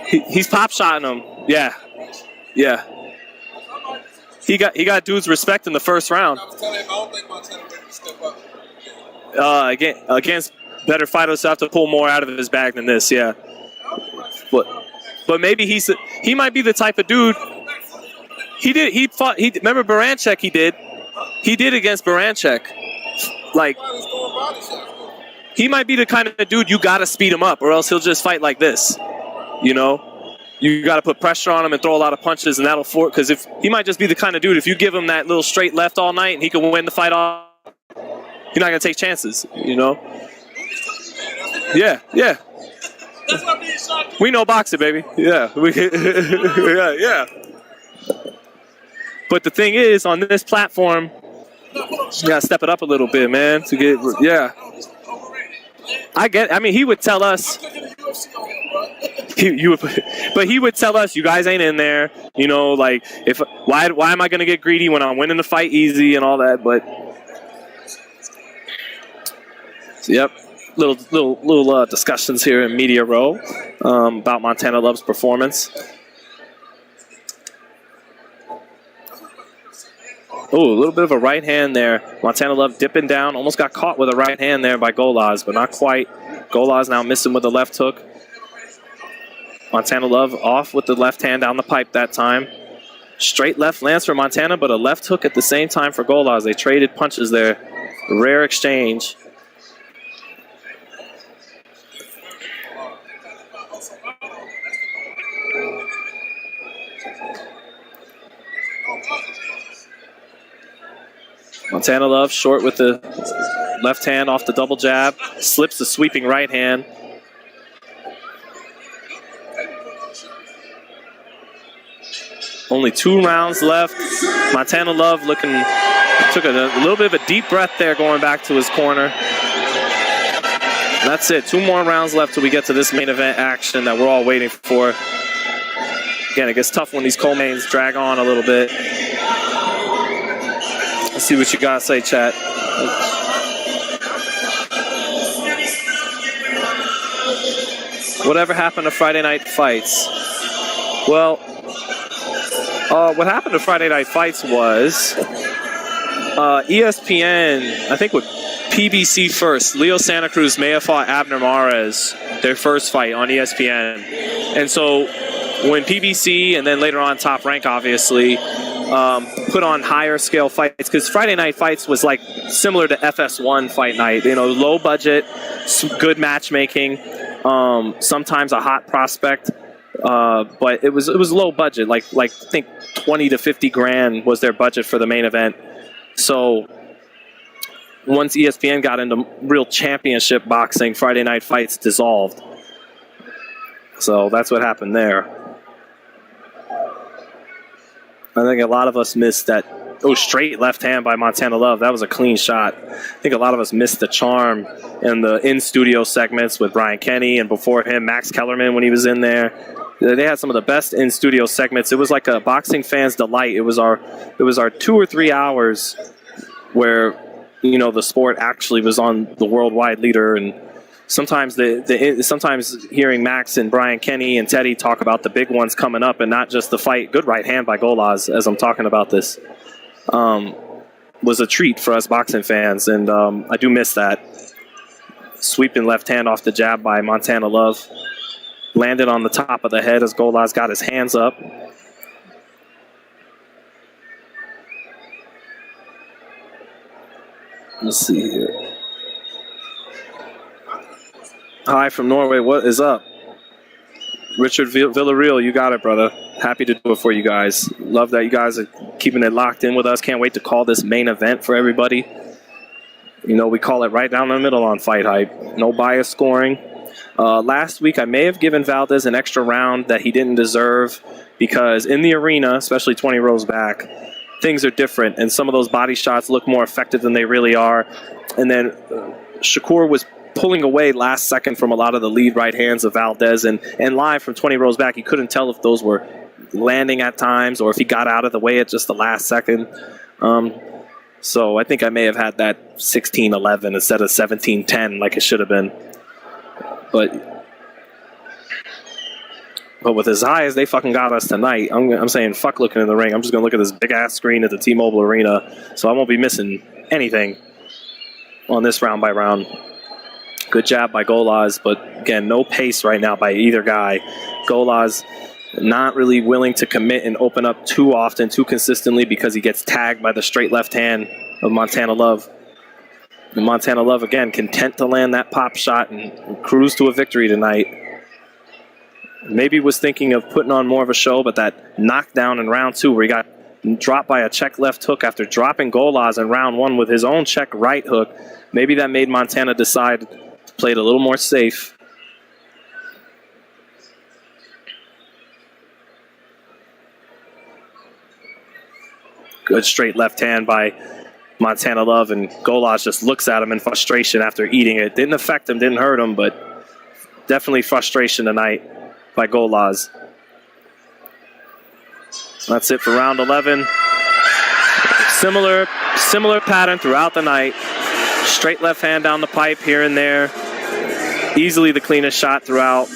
He's pop shotting him. Yeah. He got dudes respect in the first round. Against better fighters, have to pull more out of his bag than this. Yeah. But maybe he might be the type of dude. Remember Baranchek? He did against Baranchek. Like, he might be the kind of dude you got to speed him up or else he'll just fight like this. You know? You got to put pressure on him and throw a lot of punches, and that'll force. Because if he might just be the kind of dude, if you give him that little straight left all night and he can win the fight off, you're not going to take chances, you know? Yeah. We know boxing, baby. Yeah. yeah. But the thing is, on this platform, you gotta step it up a little bit, man. To get, yeah. I mean, he would tell us. But he would tell us, you guys ain't in there. You know, like why am I gonna get greedy when I'm winning the fight easy and all that? But yep, little discussions here in media row about Montana Love's performance. Oh, a little bit of a right hand there. Montana Love dipping down. Almost got caught with a right hand there by Golaz, but not quite. Golaz now missing with the left hook. Montana Love off with the left hand down the pipe that time. Straight left lands for Montana, but a left hook at the same time for Golaz. They traded punches there. Rare exchange. Montana Love short with the left hand off the double jab. Slips the sweeping right hand. Only 2 rounds left. Montana Love looking Took a little bit of a deep breath there going back to his corner. That's it. 2 more rounds left till we get to this main event action that we're all waiting for. Again, it gets tough when these co-mains drag on a little bit. Let's see what you guys say, chat. Whatever happened to Friday Night Fights? Well, what happened to Friday Night Fights was ESPN, I think with PBC first, Leo Santa Cruz may have fought Abner Mares, their first fight on ESPN. And so when PBC and then later on Top Rank, obviously, put on higher scale fights, because Friday Night Fights was like similar to FS1 Fight Night, you know, low budget, good matchmaking, sometimes a hot prospect, but it was low budget, like I think 20 to 50 grand was their budget for the main event. So once ESPN got into real championship boxing, Friday Night Fights dissolved. So that's what happened there. I think a lot of us missed that. Oh, straight left hand by Montana Love. That was a clean shot. I think a lot of us missed the charm in the in-studio segments with Brian Kenny, and before him, Max Kellerman when he was in there. They had some of the best in-studio segments. It was like a boxing fan's delight. It was our 2 or 3 hours where, you know, the sport actually was on the worldwide leader. And sometimes sometimes hearing Max and Brian Kenny and Teddy talk about the big ones coming up and not just the fight. Good right hand by Golaz as I'm talking about this. Was a treat for us boxing fans, and I do miss that. Sweeping left hand off the jab by Montana Love. Landed on the top of the head as Golaz got his hands up. Let's see here. Hi from Norway, what is up? Richard Villarreal, you got it, brother. Happy to do it for you guys. Love that you guys are keeping it locked in with us. Can't wait to call this main event for everybody. You know, we call it right down the middle on Fight Hype. No bias scoring. Last week, I may have given Valdez an extra round that he didn't deserve because in the arena, especially 20 rows back, things are different, and some of those body shots look more effective than they really are. And then Shakur was pulling away last second from a lot of the lead right hands of Valdez, and live from 20 rows back, you couldn't tell if those were landing at times or if he got out of the way at just the last second. So I think I may have had that 16-11 instead of 17-10 like it should have been. But with as high as they fucking got us tonight, I'm saying fuck looking in the ring. I'm just going to look at this big-ass screen at the T-Mobile Arena, so I won't be missing anything on this round by round. Good jab by Golaz, but again, no pace right now by either guy. Golaz not really willing to commit and open up too often, too consistently, because he gets tagged by the straight left hand of Montana Love. And Montana Love, again, content to land that pop shot and cruise to a victory tonight. Maybe was thinking of putting on more of a show, but that knockdown in round 2 where he got dropped by a check left hook after dropping Golaz in round 1 with his own check right hook, maybe that made Montana decide to play it a little more safe. Good straight left hand by Montana Love, and Golaz just looks at him in frustration after eating it. Didn't affect him, didn't hurt him, but definitely frustration tonight by Golaz. That's it for round 11. Similar pattern throughout the night. Straight left hand down the pipe here and there. Easily the cleanest shot throughout.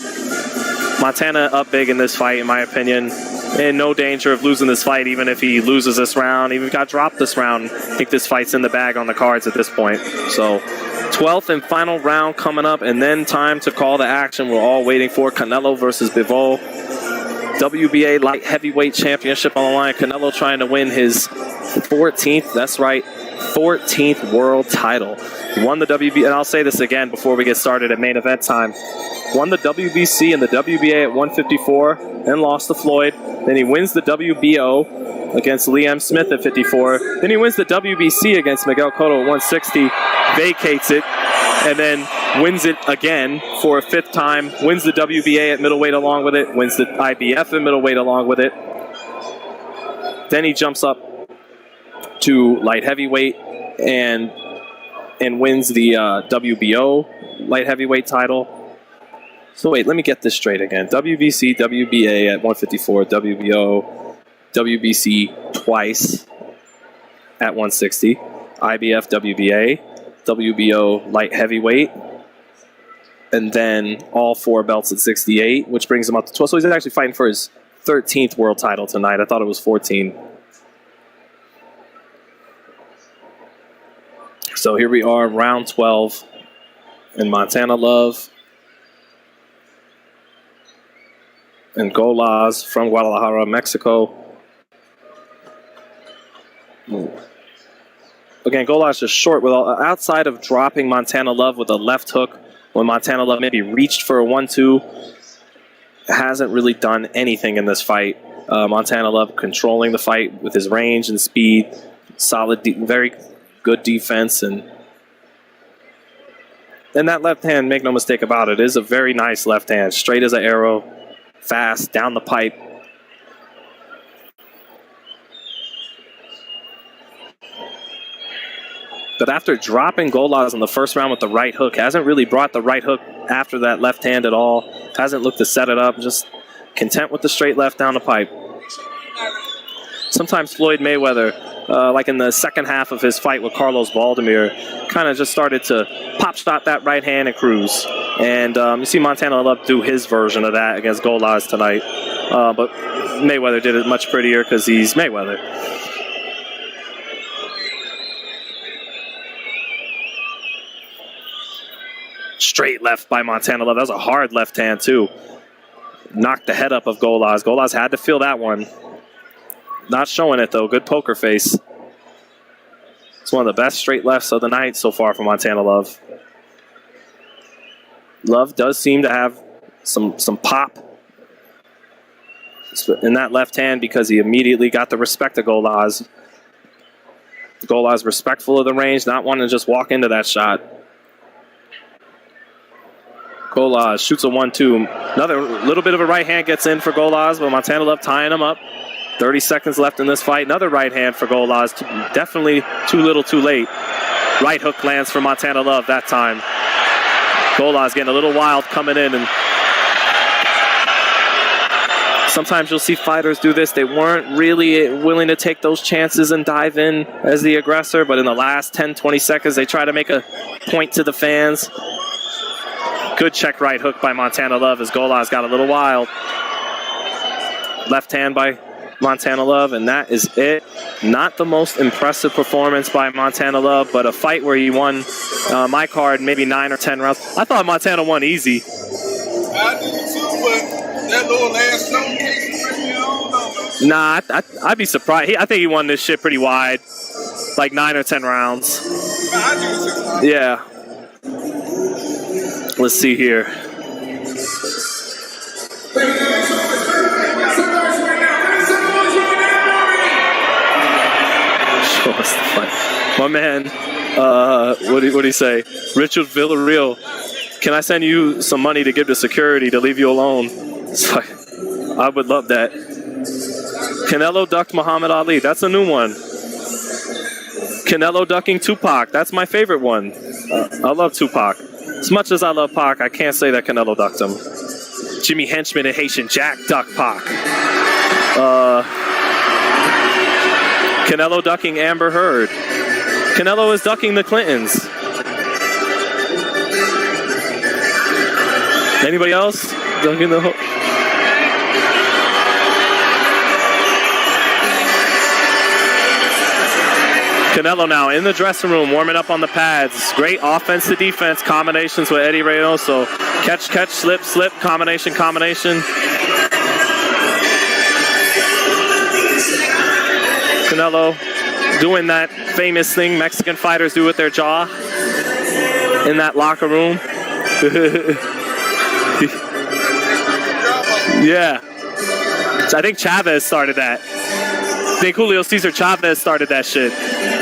Montana up big in this fight, in my opinion. In no danger of losing this fight, even if he loses this round. Even got dropped this round. I think this fight's in the bag on the cards at this point. So, 12th and final round coming up, and then time to call the action we're all waiting for. Canelo versus Bivol. WBA light heavyweight championship on the line. Canelo trying to win his 14th, that's right, 14th world title. Won the WBA, and I'll say this again before we get started at main event time. Won the WBC and the WBA at 154, then lost to Floyd. Then he wins the WBO against Liam Smith at 54. Then he wins the WBC against Miguel Cotto at 160, vacates it, and then wins it again for a 5th time. Wins the WBA at middleweight along with it. Wins the IBF at middleweight along with it. Then he jumps up to light heavyweight and wins the WBO light heavyweight title. So wait, let me get this straight again. WBC, WBA at 154, WBO, WBC twice at 160, IBF, WBA, WBO light heavyweight, and then all 4 belts at 68, which brings him up to 12. So he's actually fighting for his 13th world title tonight. I thought it was 14. So here we are, round 12 in Montana Love and Golaz from Guadalajara, Mexico. Again, Golaz just short with outside of dropping Montana Love with a left hook when Montana Love maybe reached for a 1-2. Hasn't really done anything in this fight. Montana Love controlling the fight with his range and speed, solid, very good defense, and that left hand, make no mistake about it, is a very nice left hand, straight as an arrow, fast, down the pipe. But after dropping Golaz in the first round with the right hook, hasn't really brought the right hook after that left hand at all. Hasn't looked to set it up, just content with the straight left down the pipe. Sometimes Floyd Mayweather, like in the second half of his fight with Carlos Valdemir, kind of just started to pop shot that right hand and cruise. And you see Montana Love do his version of that against Golaz tonight. But Mayweather did it much prettier because he's Mayweather. Straight left by Montana Love. That was a hard left hand, too. Knocked the head up of Golaz. Golaz had to feel that one. Not showing it, though. Good poker face. It's one of the best straight lefts of the night so far for Montana Love. Love does seem to have some pop in that left hand because he immediately got the respect of Golaz. Golaz respectful of the range, not wanting to just walk into that shot. Golaz shoots a 1-2. Another little bit of a right hand gets in for Golaz, but Montana Love tying him up. 30 seconds left in this fight. Another right hand for Golaz. Definitely too little, too late. Right hook lands for Montana Love that time. Golaz getting a little wild coming in. And sometimes you'll see fighters do this. They weren't really willing to take those chances and dive in as the aggressor, but in the last 10, 20 seconds, they try to make a point to the fans. Good check right hook by Montana Love as Golaz got a little wild. Left hand by Montana Love, and that is it. Not the most impressive performance by Montana Love, but a fight where he won my card maybe 9 or 10 rounds. I thought Montana won easy. I did too, but that little last showcase, I don't know. Nah, I'd be surprised. I think he won this shit pretty wide, like 9 or 10 rounds. I did too. Yeah. Let's see here. Show us the fight. My man, what do you say? Richard Villarreal, can I send you some money to give to security to leave you alone? It's like, I would love that. Canelo ducked Muhammad Ali. That's a new one. Canelo ducking Tupac. That's my favorite one. I love Tupac. As much as I love Pac, I can't say that Canelo ducked him. Jimmy Henchman and Haitian Jack ducked Pac. Canelo ducking Amber Heard. Canelo is ducking the Clintons. Anybody else ducking the Canelo now in the dressing room, warming up on the pads. Great offense to defense combinations with Eddie Reynoso. Catch, catch, slip, slip, combination. Canelo doing that famous thing Mexican fighters do with their jaw in that locker room. Yeah. I think Chavez started that. I think Julio Cesar Chavez started that shit.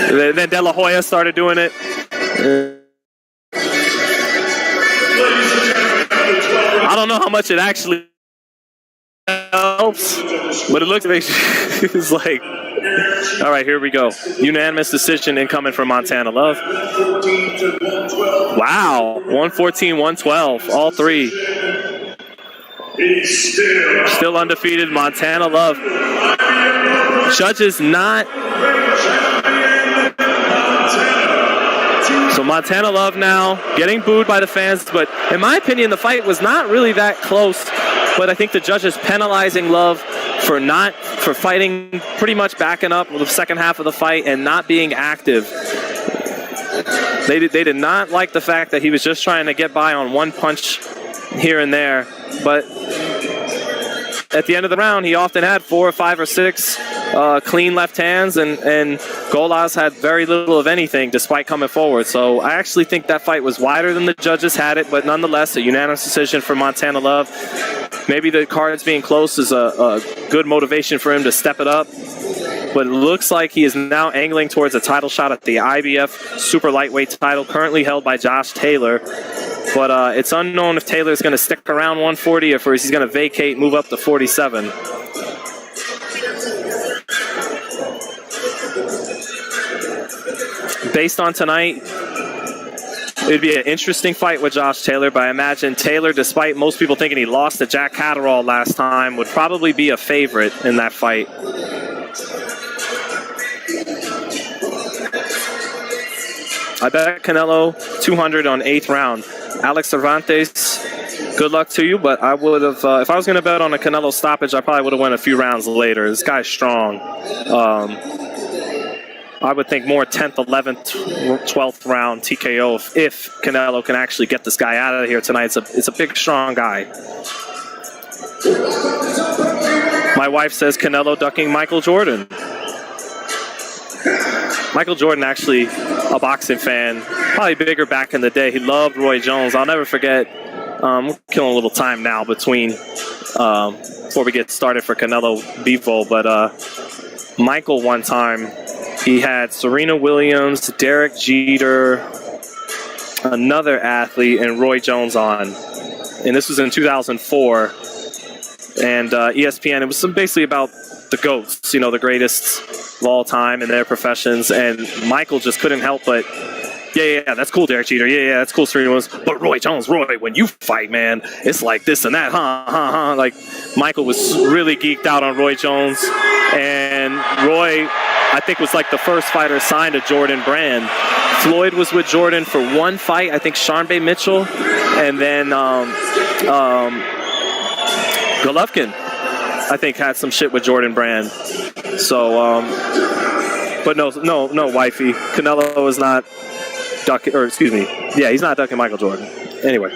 Then De La Hoya started doing it. I don't know how much it actually helps, but it looks like it's like, all right, here we go. Unanimous decision incoming from Montana Love. Wow, 114, 112, all three. Still undefeated, Montana Love. Judges not. So Montana Love now getting booed by the fans, but in my opinion, the fight was not really that close. But I think the judges penalizing Love for fighting pretty much backing up the second half of the fight and not being active. They did not like the fact that he was just trying to get by on one punch here and there. But at the end of the round, he often had 4 or 5 or 6 clean left hands, and Golas had very little of anything despite coming forward. So I actually think that fight was wider than the judges had it, but nonetheless, a unanimous decision for Montana Love. Maybe the cards being close is a good motivation for him to step it up. But it looks like he is now angling towards a title shot at the IBF super lightweight title, currently held by Josh Taylor. But it's unknown if Taylor is going to stick around 140 or if he's going to vacate, move up to 47. Based on tonight, it would be an interesting fight with Josh Taylor, but I imagine Taylor, despite most people thinking he lost to Jack Catterall last time, would probably be a favorite in that fight. I bet Canelo 200 on 8th round. Alex Cervantes, good luck to you, but I would have, if I was going to bet on a Canelo stoppage, I probably would have went a few rounds later. This guy's strong. I would think more 10th, 11th, 12th round TKO if Canelo can actually get this guy out of here tonight. It's a big, strong guy. My wife says Canelo ducking Michael Jordan. Michael Jordan, actually a boxing fan, probably bigger back in the day. He loved Roy Jones. I'll never forget, we're killing a little time now between, before we get started for Canelo Bivol, but Michael one time, he had Serena Williams, Derek Jeter, another athlete, and Roy Jones on. And this was in 2004. And ESPN, it was basically about the GOATs, the greatest of all time in their professions. And Michael just couldn't help but, yeah, that's cool, Derek Jeter. Yeah, that's cool, Serena Williams. But Roy Jones, when you fight, man, it's like this and that, huh. Like, Michael was really geeked out on Roy Jones. And Roy, I think, was like the first fighter signed to Jordan Brand. Floyd was with Jordan for one fight, I think Sharmba Mitchell, and then Golovkin, I think, had some shit with Jordan Brand. So, but no, wifey, Canelo is not ducking, or excuse me, yeah, he's not ducking Michael Jordan. Anyway,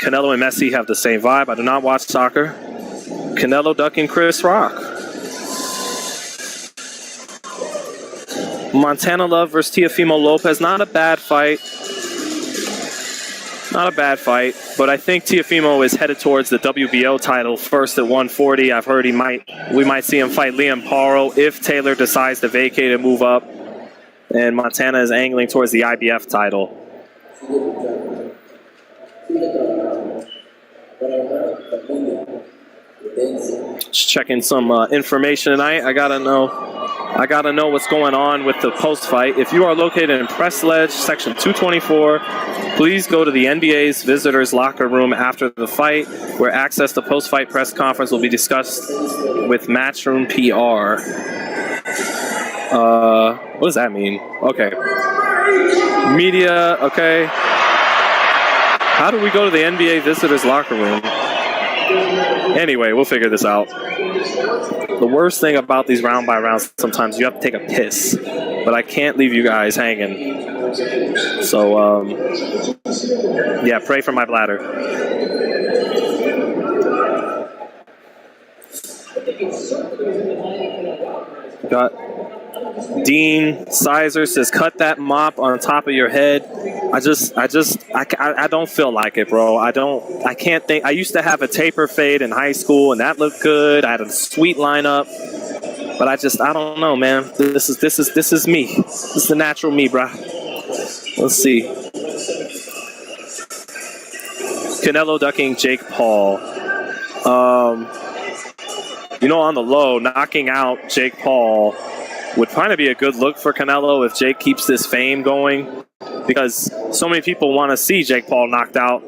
Canelo and Messi have the same vibe. I do not watch soccer. Canelo ducking Chris Rock. Montana Love versus Teofimo Lopez. Not a bad fight. But I think Teofimo is headed towards the WBO title first at 140. I've heard we might see him fight Liam Paro if Taylor decides to vacate and move up. And Montana is angling towards the IBF title. Just checking some information tonight. I gotta know what's going on with the post-fight. If you are located in Press Ledge, section 224, please go to the NBA's visitors locker room after the fight, where access to post-fight press conference will be discussed with Matchroom PR. What does that mean? Okay. Media, okay. How do we go to the NBA visitors locker room? Anyway, we'll figure this out. The worst thing about these round by rounds, sometimes you have to take a piss, but I can't leave you guys hanging. So, yeah, pray for my bladder. Got Dean Sizer says, cut that mop on top of your head. I don't feel like it, bro. I can't think. I used to have a taper fade in high school, and that looked good. I had a sweet lineup, but I don't know, man. This is me. This is the natural me, bro. Let's see. Canelo ducking Jake Paul. On the low, knocking out Jake Paul would kind of be a good look for Canelo if Jake keeps this fame going, because so many people want to see Jake Paul knocked out.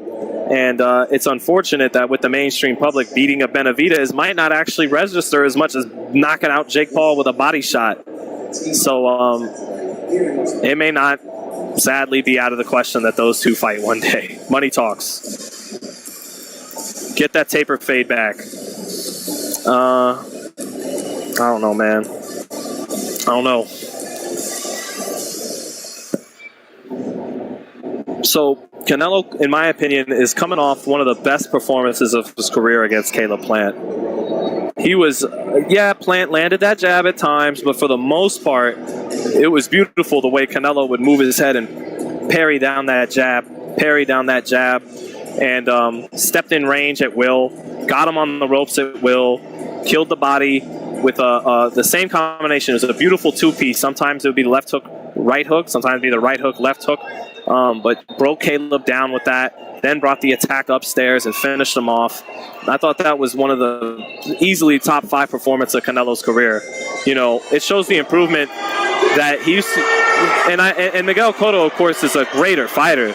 And it's unfortunate that with the mainstream public, beating a Benavidez might not actually register as much as knocking out Jake Paul with a body shot. So it may not, sadly, be out of the question that those two fight one day. Money talks. Get that taper fade back. I don't know, man. I don't know. So Canelo, in my opinion, is coming off one of the best performances of his career against Caleb Plant. He was, Plant landed that jab at times, but for the most part, it was beautiful the way Canelo would move his head and parry down that jab, and stepped in range at will, got him on the ropes at will, killed the body with the same combination. It was a beautiful two-piece. Sometimes it would be left hook, right hook. Sometimes it would be the right hook, left hook. But broke Caleb down with that, then brought the attack upstairs and finished him off. I thought that was one of the easily top 5 performances of Canelo's career. It shows the improvement that he used to, and Miguel Cotto, of course, is a greater fighter,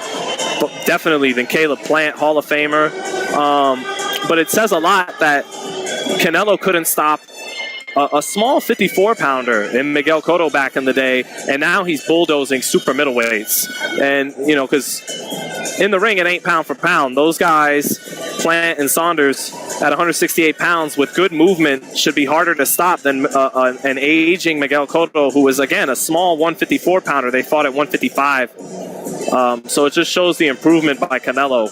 definitely, than Caleb Plant, Hall of Famer. But it says a lot that Canelo couldn't stop a small 54-pounder in Miguel Cotto back in the day, and now he's bulldozing super middleweights. And, because in the ring it ain't pound for pound. Those guys, Plant and Saunders, at 168 pounds with good movement, should be harder to stop than an aging Miguel Cotto, who was, again, a small 154-pounder. They fought at 155. So it just shows the improvement by Canelo.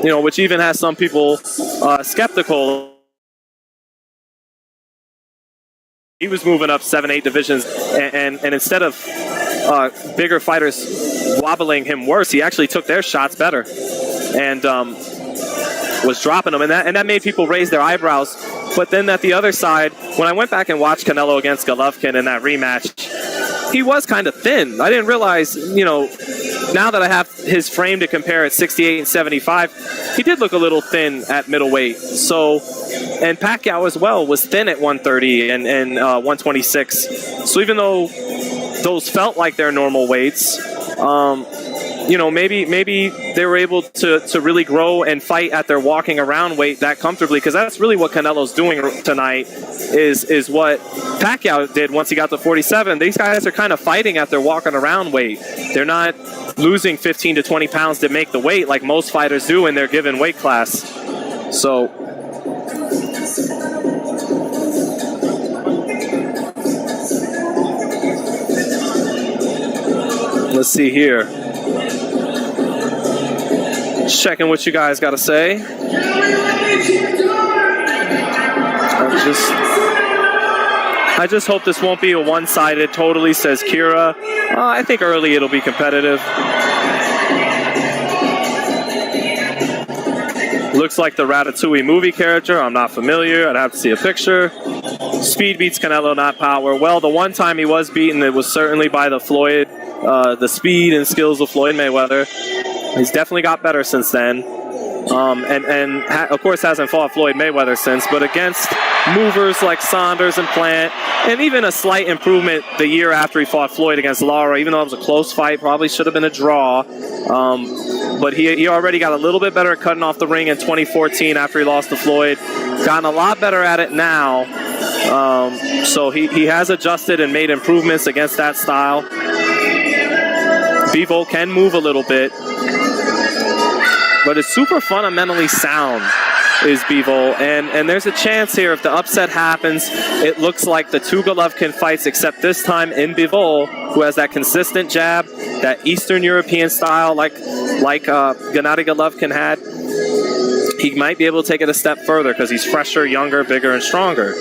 Which even has some people skeptical. He was moving up 7-8 divisions, and instead of bigger fighters wobbling him worse, he actually took their shots better and was dropping them, and that made people raise their eyebrows. But then at the other side, when I went back and watched Canelo against Golovkin in that rematch, he was kind of thin. I didn't realize, now that I have his frame to compare at 68 and 75, he did look a little thin at middleweight. So, and Pacquiao as well was thin at 130 and 126. So even though those felt like their normal weights, maybe they were able to really grow and fight at their walking around weight that comfortably, because that's really what Canelo's doing tonight is what Pacquiao did once he got to 47. These guys are kind of fighting at their walking around weight. They're not losing 15 to 20 pounds to make the weight like most fighters do in their given weight class. So let's see here. Checking what you guys got to say. I just hope this won't be a one-sided totally, says Kira. I think early it'll be competitive. Looks like the Ratatouille movie character. I'm not familiar. I'd have to see a picture. Speed beats Canelo, not power. Well, the one time he was beaten, it was certainly by the speed and skills of Floyd Mayweather. He's definitely got better since then. Of course hasn't fought Floyd Mayweather since, but against movers like Saunders and Plant, and even a slight improvement the year after he fought Floyd against Lara, even though it was a close fight, probably should have been a draw. But he already got a little bit better at cutting off the ring in 2014 after he lost to Floyd. Gotten a lot better at it now. So he has adjusted and made improvements against that style. Bivol can move a little bit, but it's super fundamentally sound is Bivol, and there's a chance here if the upset happens. It looks like the two Golovkin fights, except this time in Bivol, who has that consistent jab, that Eastern European style like Gennady Golovkin had. He might be able to take it a step further because he's fresher, younger, bigger, and stronger.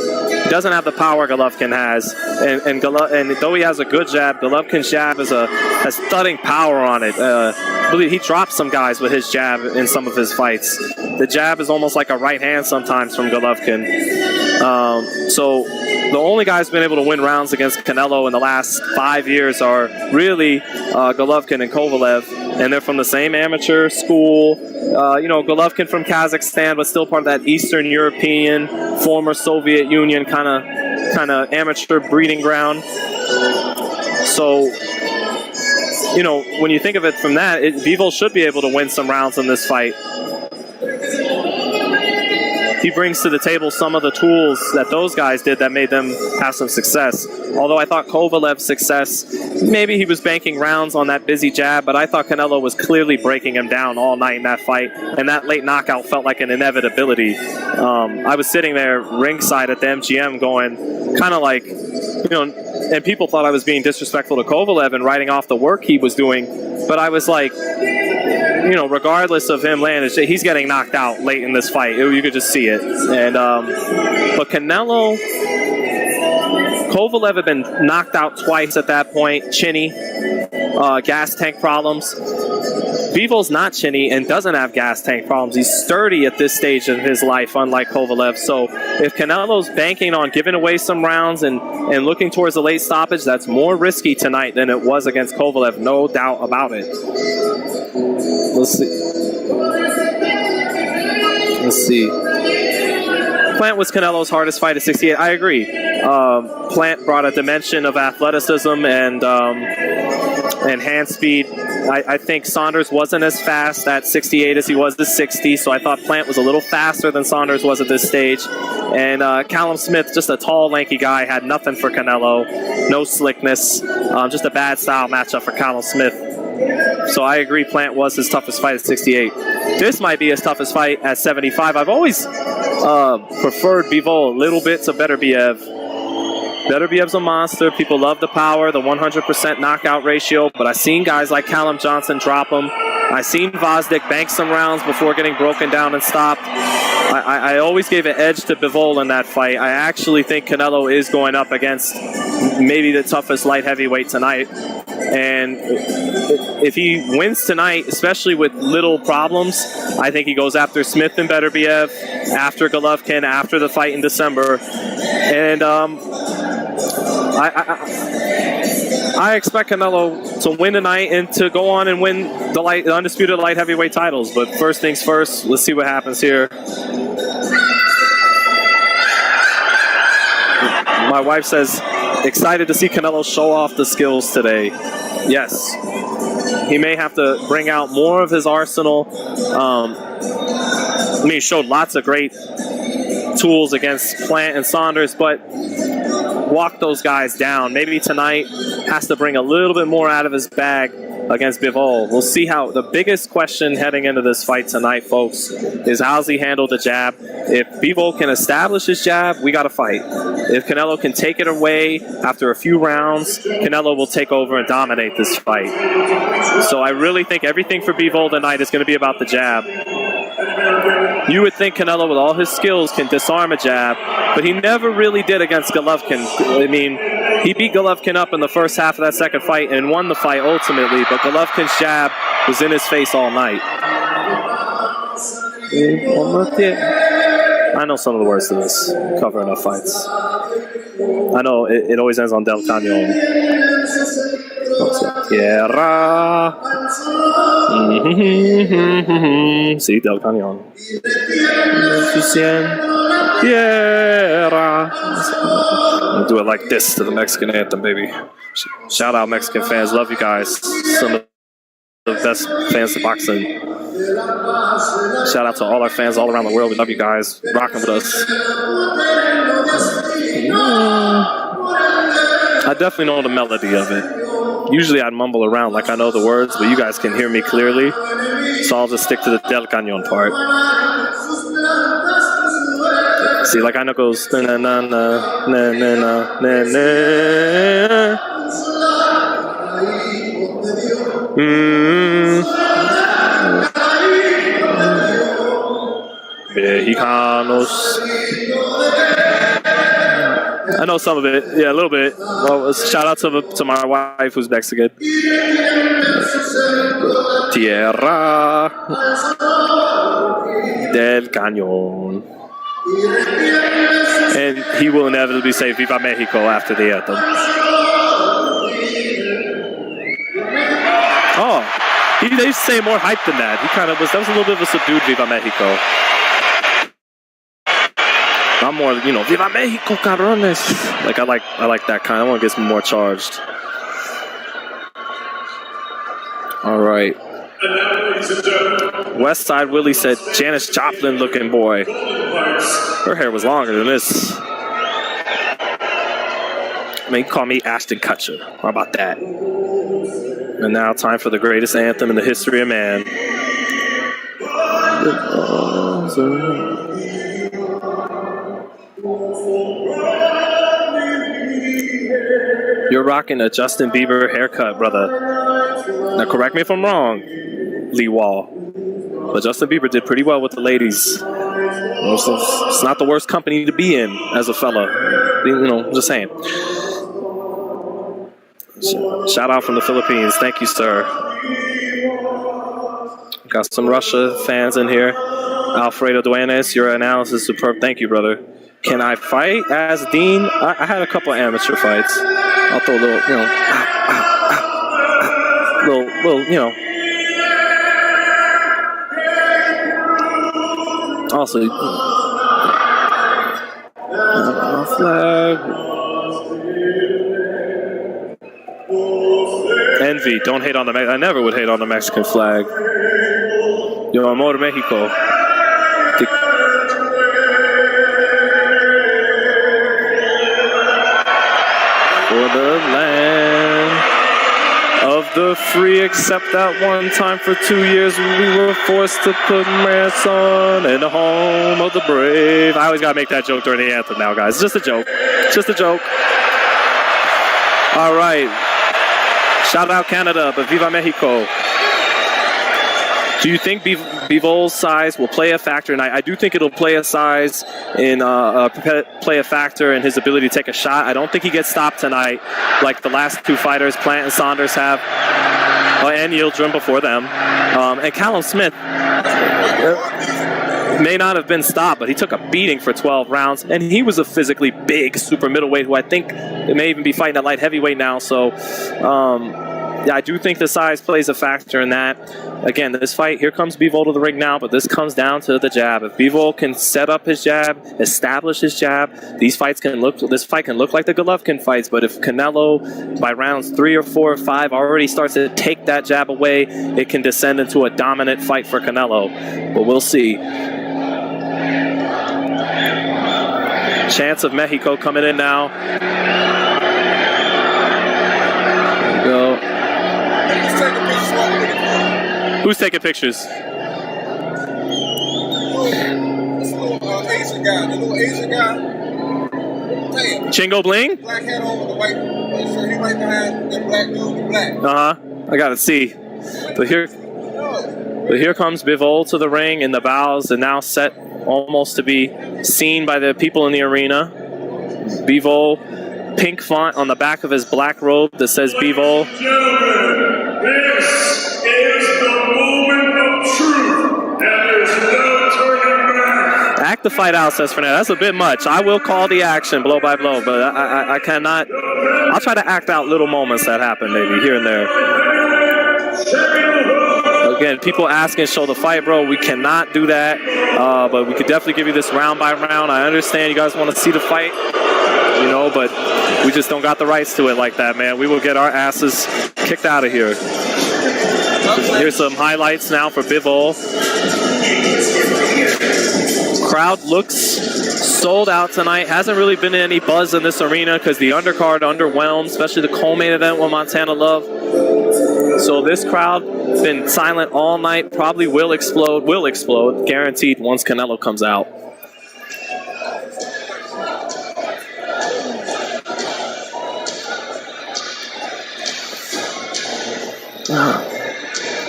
He doesn't have the power Golovkin has, and though he has a good jab, Golovkin's jab has thudding power on it. I believe he dropped some guys with his jab in some of his fights. The jab is almost like a right hand sometimes from Golovkin. So the only guys who've been able to win rounds against Canelo in the last 5 years are really Golovkin and Kovalev, and they're from the same amateur school. Golovkin from Kazakhstan, but still part of that Eastern European, former Soviet Union kind of amateur breeding ground. So, when you think of it from that, Bivol should be able to win some rounds in this fight. He brings to the table some of the tools that those guys did that made them have some success. Although I thought Kovalev's success, maybe he was banking rounds on that busy jab, but I thought Canelo was clearly breaking him down all night in that fight, and that late knockout felt like an inevitability. I was sitting there ringside at the MGM going, kind of like, and people thought I was being disrespectful to Kovalev and writing off the work he was doing, but I was like, regardless of him landing, he's getting knocked out late in this fight. You could just see it. And but Kovalev had been knocked out twice at that point. Chinny, gas tank problems. Bivol's not chinny and doesn't have gas tank problems. He's sturdy at this stage in his life, unlike Kovalev. So if Canelo's banking on giving away some rounds and looking towards the late stoppage, that's more risky tonight than it was against Kovalev, no doubt about it. Let's see. Plant was Canelo's hardest fight at 68. I agree. Plant brought a dimension of athleticism and hand speed. I think Saunders wasn't as fast at 68 as he was at 60, so I thought Plant was a little faster than Saunders was at this stage. And Callum Smith, just a tall, lanky guy, had nothing for Canelo. No slickness. Just a bad style matchup for Callum Smith. So I agree Plant was his toughest fight at 68. This might be his toughest fight at 75. I've always preferred Bivol a little bit to Beterbiev. Beterbiev's a monster. People love the power, the 100% knockout ratio, but I've seen guys like Callum Johnson drop him. I've seen Vosdick bank some rounds before getting broken down and stopped. I always gave an edge to Bivol in that fight. I actually think Canelo is going up against maybe the toughest light heavyweight tonight. And if he wins tonight, especially with little problems, I think he goes after Smith and Beterbiev, after Golovkin, after the fight in December. And I expect Canelo to win tonight and to go on and win the undisputed light heavyweight titles. But first things first, let's see what happens here. My wife says, excited to see Canelo show off the skills today. Yes. He may have to bring out more of his arsenal. He showed lots of great tools against Plant and Saunders, but walk those guys down. Maybe tonight has to bring a little bit more out of his bag against Bivol. We'll see how. The biggest question heading into this fight tonight, folks, is how's he handle the jab. If Bivol can establish his jab, we got to fight. If Canelo can take it away after a few rounds, Canelo will take over and dominate this fight. So I really think everything for Bivol tonight is going to be about the jab. You would think Canelo, with all his skills, can disarm a jab, but he never really did against Golovkin. I mean, he beat Golovkin up in the first half of that second fight and won the fight ultimately, but Golovkin's jab was in his face all night. I know some of the words to this. Cover enough fights. I know it always ends on Del Cañon. Tierra. See, Del Cañon. Tierra. I'll do it like this to the Mexican anthem, baby. Shout out Mexican fans. Love you guys. Some of the best fans of boxing. Shout out to all our fans all around the world. We love you guys. Rocking with us. I definitely know the melody of it. Usually I'd mumble around like I know the words, but you guys can hear me clearly. So I'll just stick to the Del Cañon part. See, like I know it goes na na na na na na na na. Mexicanos. I know some of it. Yeah, a little bit. Well, shout out to my wife who's Mexican. Tierra del Cañón. And he will inevitably say Viva Mexico after the anthem. Oh, they used to say more hype than that. That was a little bit of a subdued Viva Mexico. I'm more, Viva Mexico, cabrones. Like I like that kind. I want to get some more charged. All right. West Side Willie said, Janis Joplin looking boy. Her hair was longer than this. I mean, call me Ashton Kutcher. How about that? And now time for the greatest anthem in the history of man. You're rocking a Justin Bieber haircut, brother. Now, correct me if I'm wrong, Lee Wall, but Justin Bieber did pretty well with the ladies. It's not the worst company to be in as a fella. Just saying. Shout out from the Philippines. Thank you, sir. Got some Russia fans in here. Alfredo Duenes, your analysis is superb. Thank you, brother. Can I fight as Dean? I had a couple of amateur fights. I'll throw a little, little, Also, flag. Envy, don't hate on the I never would hate on the Mexican flag. Yo amor Mexico. For the land of the free, except that one time for 2 years we were forced to put Marathon in the home of the brave. I always gotta make that joke during the anthem now, guys. It's just a joke. Just a joke. All right. Shout out Canada, but Viva Mexico. Do you think Bivol's size will play a factor? And I do think it'll play a factor in his ability to take a shot. I don't think he gets stopped tonight like the last two fighters, Plant and Saunders, have, and Yildirim before them. And Callum Smith may not have been stopped, but he took a beating for 12 rounds, and he was a physically big super middleweight who I think may even be fighting at light heavyweight now. So, yeah, I do think the size plays a factor in that. Again, this fight, here comes Bivol to the ring now, but this comes down to the jab. If Bivol can set up his jab, establish his jab, this fight can look like the Golovkin fights, but if Canelo, by rounds 3 or 4 or 5, already starts to take that jab away, it can descend into a dominant fight for Canelo. But we'll see. Chance of Mexico coming in now. There we go. Who's taking pictures? This little Asian guy. The little Asian guy. Damn. Chingo Bling? Black hat on with the white shirt. He right behind that black dude in black. I gotta see. But here comes Bivol to the ring in the bows and now set almost to be seen by the people in the arena. Bivol, pink font on the back of his black robe that says Bivol. This is the moment of truth, and there's no turning back. Act the fight out, says Fernando. That's a bit much. I will call the action blow by blow, but I cannot. I'll try to act out little moments that happen maybe here and there. Again, people asking, show the fight, bro. We cannot do that, but we could definitely give you this round by round. I understand you guys want to see the fight, but we just don't got the rights to it like that, man. We will get our asses kicked out of here. Here's some highlights now for Bivol. Crowd looks sold out tonight. Hasn't really been any buzz in this arena because the undercard underwhelmed, especially the co-main event with Montana Love. So this crowd been silent all night. Probably will explode, guaranteed once Canelo comes out.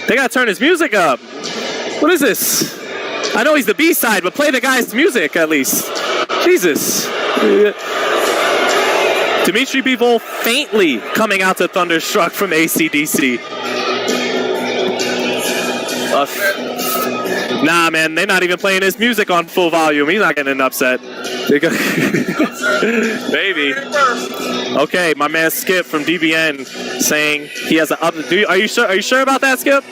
They gotta turn his music up. What is this? I know he's the B-side, but play the guy's music at least. Jesus. Dmitry Bivol faintly coming out to Thunderstruck from AC/DC. Nah, man, they're not even playing his music on full volume. He's not getting an upset. Maybe. Okay, my man Skip from DBN saying he has an upset. Are you sure? Are you sure about that, Skip?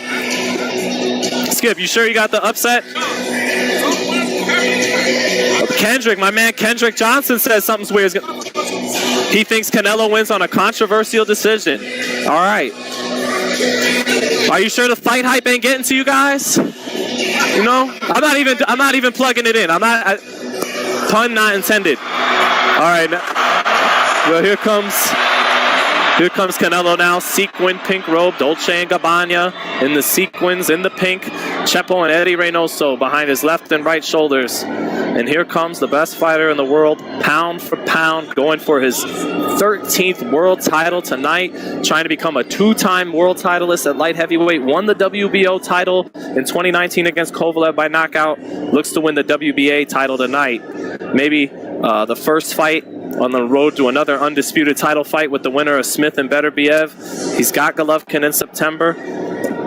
Skip, you sure you got the upset? Kendrick, my man Kendrick Johnson says something's weird. He thinks Canelo wins on a controversial decision. All right. Are you sure the fight hype ain't getting to you guys? You know, I'm not even plugging it in. Pun not intended. All right. Well, here comes Canelo now. Sequin, pink robe, Dolce & Gabbana in the sequins, in the pink. Chepo and Eddie Reynoso behind his left and right shoulders. And here comes the best fighter in the world, pound for pound, going for his 13th world title tonight, trying to become a two-time world titleist at light heavyweight, won the WBO title in 2019 against Kovalev by knockout, looks to win the WBA title tonight. Maybe the first fight on the road to another undisputed title fight with the winner of Smith and Beterbiev. He's got Golovkin in September.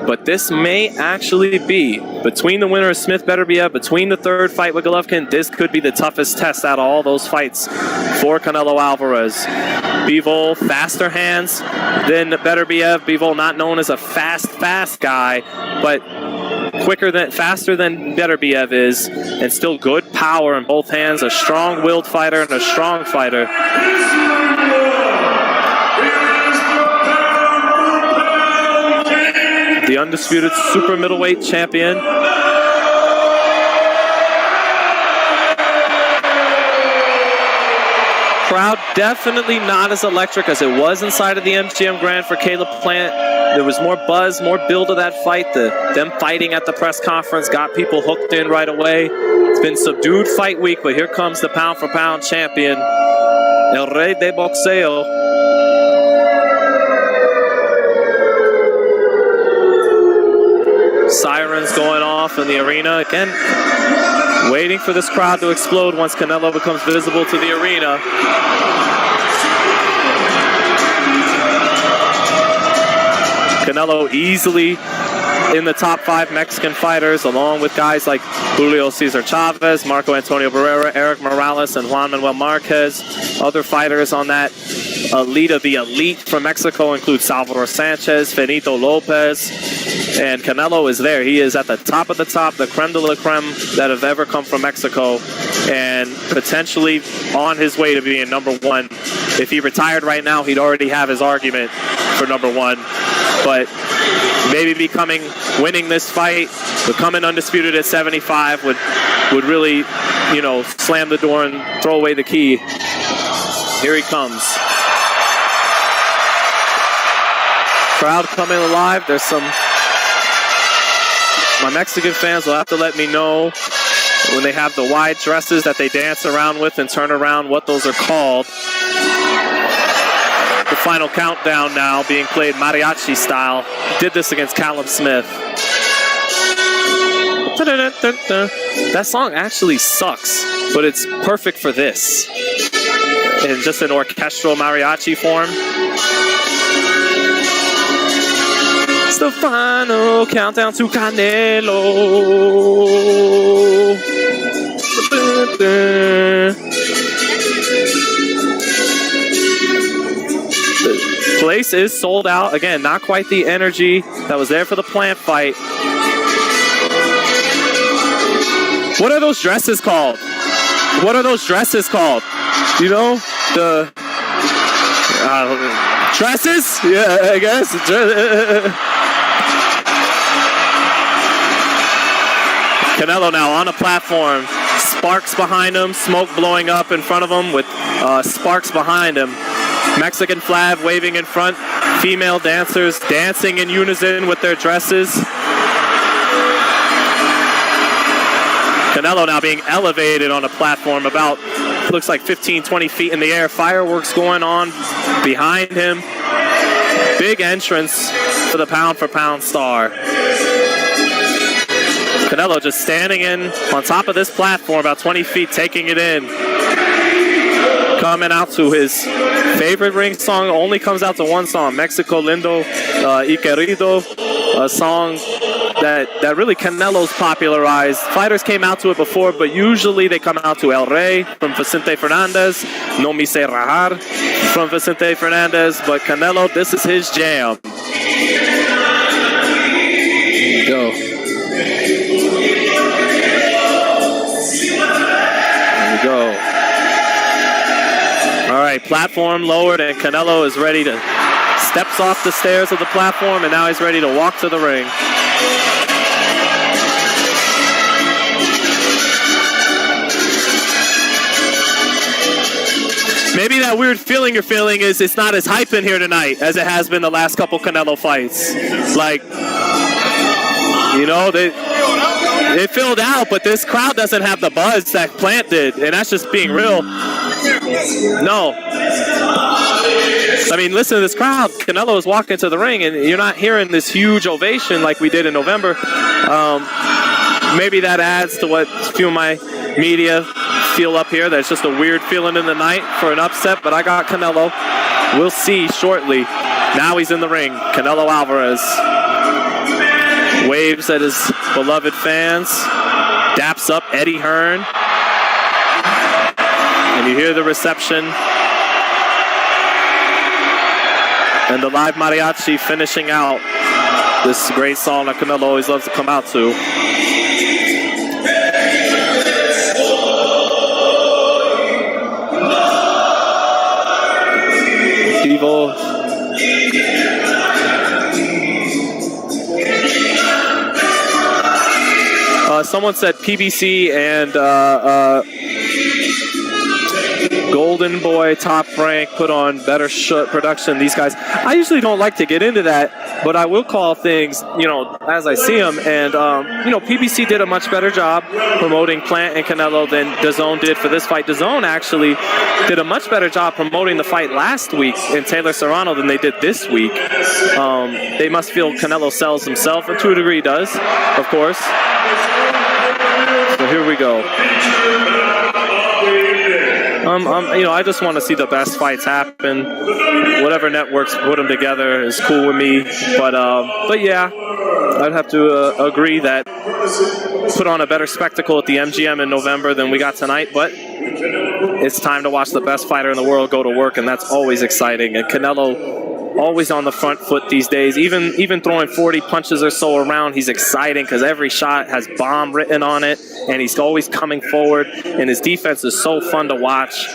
But this may actually be, between the winner of Smith Beterbiev, between the third fight with Golovkin, this could be the toughest test out of all those fights for Canelo Alvarez. Bivol, faster hands than Beterbiev. Bivol not known as a fast guy, but faster than Beterbiev is, and still good power in both hands. A strong-willed fighter and a strong fighter. The undisputed super middleweight champion. Crowd definitely not as electric as it was inside of the MGM Grand for Caleb Plant. There was more buzz, more build of that fight. Them fighting at the press conference got people hooked in right away. It's been subdued fight week, but here comes the pound for pound champion, El Rey de Boxeo. Sirens going off in the arena. Again, waiting for this crowd to explode once Canelo becomes visible to the arena. Canelo easily in the top 5 Mexican fighters, along with guys like Julio Cesar Chavez, Marco Antonio Barrera, Eric Morales, and Juan Manuel Marquez. Other fighters on that elite of the elite from Mexico include Salvador Sanchez, Benito Lopez, and Canelo is there. He is at the top of the top, the creme de la creme that have ever come from Mexico, and potentially on his way to being number 1. If he retired right now, he'd already have his argument for number 1. But maybe winning this fight, becoming undisputed at 75 would really, slam the door and throw away the key. Here he comes. Crowd coming alive. There's my Mexican fans will have to let me know when they have the wide dresses that they dance around with and turn around what those are called. The final countdown now being played mariachi style. Did this against Callum Smith. That song actually sucks, but it's perfect for this. In just an orchestral mariachi form. It's the final countdown to Canelo. The place is sold out. Again, not quite the energy that was there for the Plant fight. What are those dresses called? What are those dresses called? You know, the dresses? Yeah, I guess. Canelo now on a platform. Sparks behind him, smoke blowing up in front of him with sparks behind him. Mexican flag waving in front. Female dancers dancing in unison with their dresses. Canelo now being elevated on a platform about, looks like 15, 20 feet in the air. Fireworks going on behind him. Big entrance for the pound-for-pound star. Canelo just standing on top of this platform, about 20 feet, taking it in. Coming out to his favorite ring song, only comes out to one song, Mexico Lindo y Querido, a song that really Canelo's popularized. Fighters came out to it before, but usually they come out to El Rey from Vicente Fernandez, No Me Se Rajar from Vicente Fernandez, but Canelo, this is his jam. Go. There we go. All right, platform lowered, and Canelo is ready to steps off the stairs of the platform, and now he's ready to walk to the ring. Maybe that weird feeling you're feeling is it's not as hype in here tonight as it has been the last couple Canelo fights. Like, you know, they filled out, but this crowd doesn't have the buzz that Plant did, and that's just being real. No. I mean, listen to this crowd. Canelo is walking to the ring, and you're not hearing this huge ovation like we did in November. Maybe that adds to what a few of my media feel up here. That's just a weird feeling in the night for an upset, but I got Canelo. We'll see shortly. Now he's in the ring. Canelo Alvarez waves at his beloved fans, daps up Eddie Hearn, and you hear the reception. And the live mariachi finishing out this great song that Canelo always loves to come out to. Bivol. Someone said PBC and Golden Boy, Top Rank put on better production. These guys, I usually don't like to get into that, but I will call things, you know, as I see them. And, you know, PBC did a much better job promoting Plant and Canelo than DAZN did for this fight. DAZN actually did a much better job promoting the fight last week in Taylor Serrano than they did this week. They must feel Canelo sells himself, and to a degree does, of course. So here we go. You know, I just want to see the best fights happen. Whatever networks put them together is cool with me. But yeah, I'd have to agree that put on a better spectacle at the MGM in November than we got tonight. But it's time to watch the best fighter in the world go to work, and that's always exciting. And Canelo always on the front foot these days. Even throwing 40 punches or so around, he's exciting because every shot has bomb written on it, and he's always coming forward, and his defense is so fun to watch.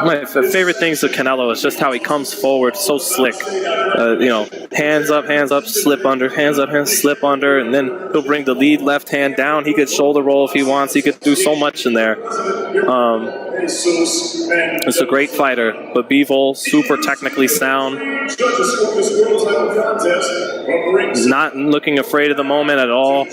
My favorite things with Canelo is just how he comes forward so slick. You know, hands up, slip under, hands up, hands slip under, and then he'll bring the lead left hand down. He could shoulder roll if he wants. He could do so much in there. It's a great fighter, but Bivol, super technically sound. Not looking afraid of the moment at all.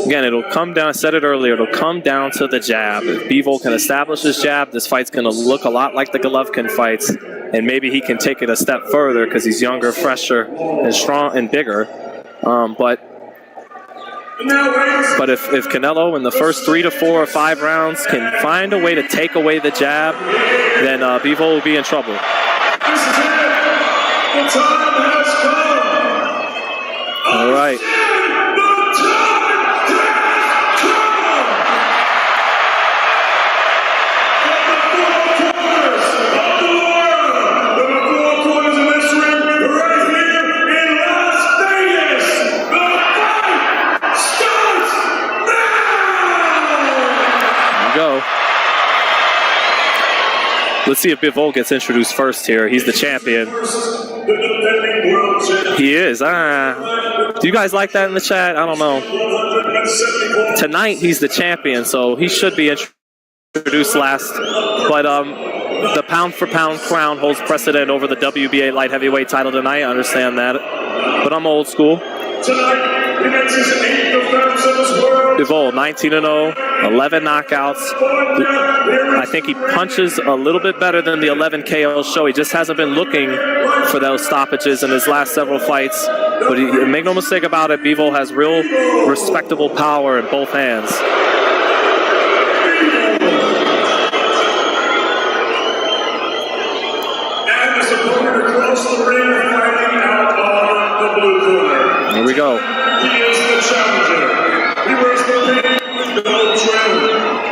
Again, it'll come down, I said it earlier, it'll come down to the jab. If Bivol can establish his jab, this fight's going to look a lot like the Golovkin fights, and maybe he can take it a step further because he's younger, fresher, and strong and bigger. But if Canelo in the first 3 to 4 or 5 rounds can find a way to take away the jab, then Bivol will be in trouble. All right. Go. Let's see if Bivol gets introduced first here. He's the champion. He is. Do you guys like that in the chat? I don't know. Tonight he's the champion, so he should be introduced last. But the pound-for-pound crown holds precedent over the WBA light heavyweight title tonight. I understand that. But I'm old school. Bivol, 19-0, 11 knockouts. I think he punches a little bit better than the 11 KO show. He just hasn't been looking for those stoppages in his last several fights. But make no mistake about it, Bivol has real respectable power in both hands. he is the challenger. He wears the pink with no trim.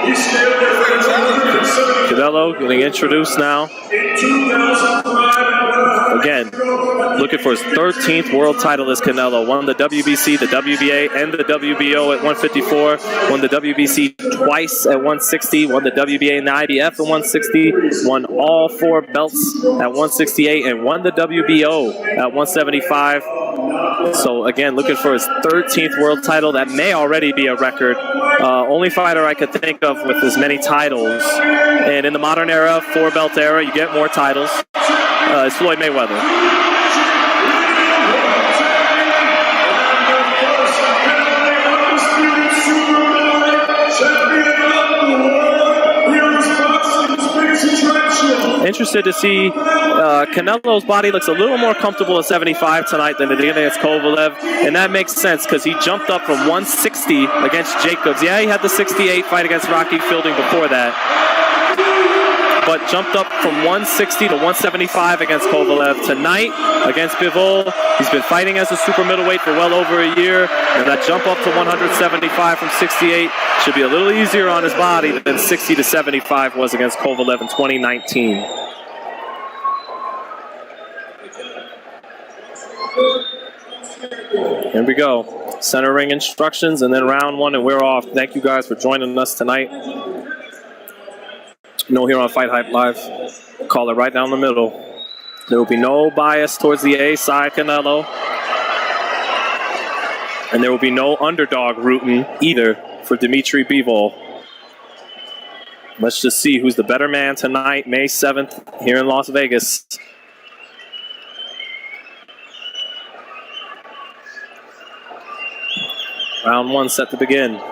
He scaled at 170. Canelo getting introduced now. In 2005, Again, looking for his 13th world title is Canelo. Won the WBC, the WBA, and the WBO at 154. Won the WBC twice at 160. Won the WBA and the IBF at 160. Won all 4 belts at 168 and won the WBO at 175. So again, looking for his 13th world title. That may already be a record. Only fighter I could think of with as many titles. And in the modern era, 4-belt era, you get more titles. It's Floyd Mayweather. Interested to see Canelo's body looks a little more comfortable at 75 tonight than it did against Kovalev, and that makes sense because he jumped up from 160 against Jacobs. Yeah, he had the 68 fight against Rocky Fielding before that, but jumped up from 160 to 175 against Kovalev. Tonight against Bivol, he's been fighting as a super middleweight for well over a year, and that jump up to 175 from 68 should be a little easier on his body than 60 to 75 was against Kovalev in 2019. Here we go. Center ring instructions and then round 1 and we're off. Thank you guys for joining us tonight. No here on FightHype Live. Call it right down the middle. There will be no bias towards the A side Canelo. And there will be no underdog rooting either for Dmitry Bivol. Let's just see who's the better man tonight, May 7th, here in Las Vegas. Round 1 set to begin. Here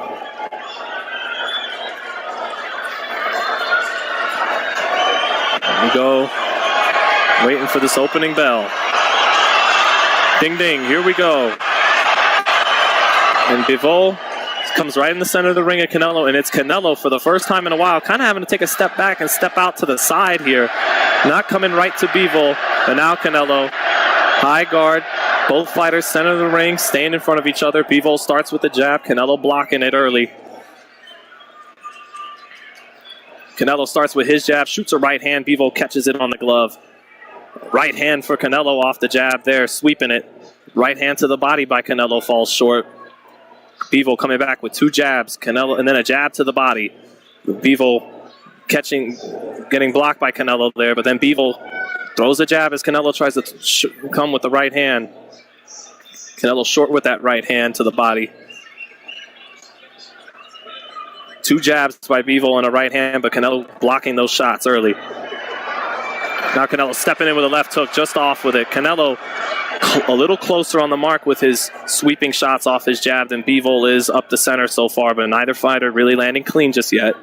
we go. Waiting for this opening bell. Ding, ding, here we go. And Bivol comes right in the center of the ring at Canelo, and it's Canelo for the first time in a while, kind of having to take a step back and step out to the side here. Not coming right to Bivol, but now Canelo. High guard, both fighters center of the ring, staying in front of each other. Bivol starts with the jab, Canelo blocking it early. Canelo starts with his jab, shoots a right hand, Bivol catches it on the glove. Right hand for Canelo off the jab there, sweeping it. Right hand to the body by Canelo falls short. Bivol coming back with 2 jabs, Canelo, and then a jab to the body. Bivol getting blocked by Canelo there, but then Bivol throws a jab as Canelo tries to come with the right hand. Canelo short with that right hand to the body. 2 jabs by Bivol and a right hand, but Canelo blocking those shots early. Now Canelo stepping in with a left hook, just off with it. Canelo a little closer on the mark with his sweeping shots off his jab than Bivol is up the center so far, but neither fighter really landing clean just yet.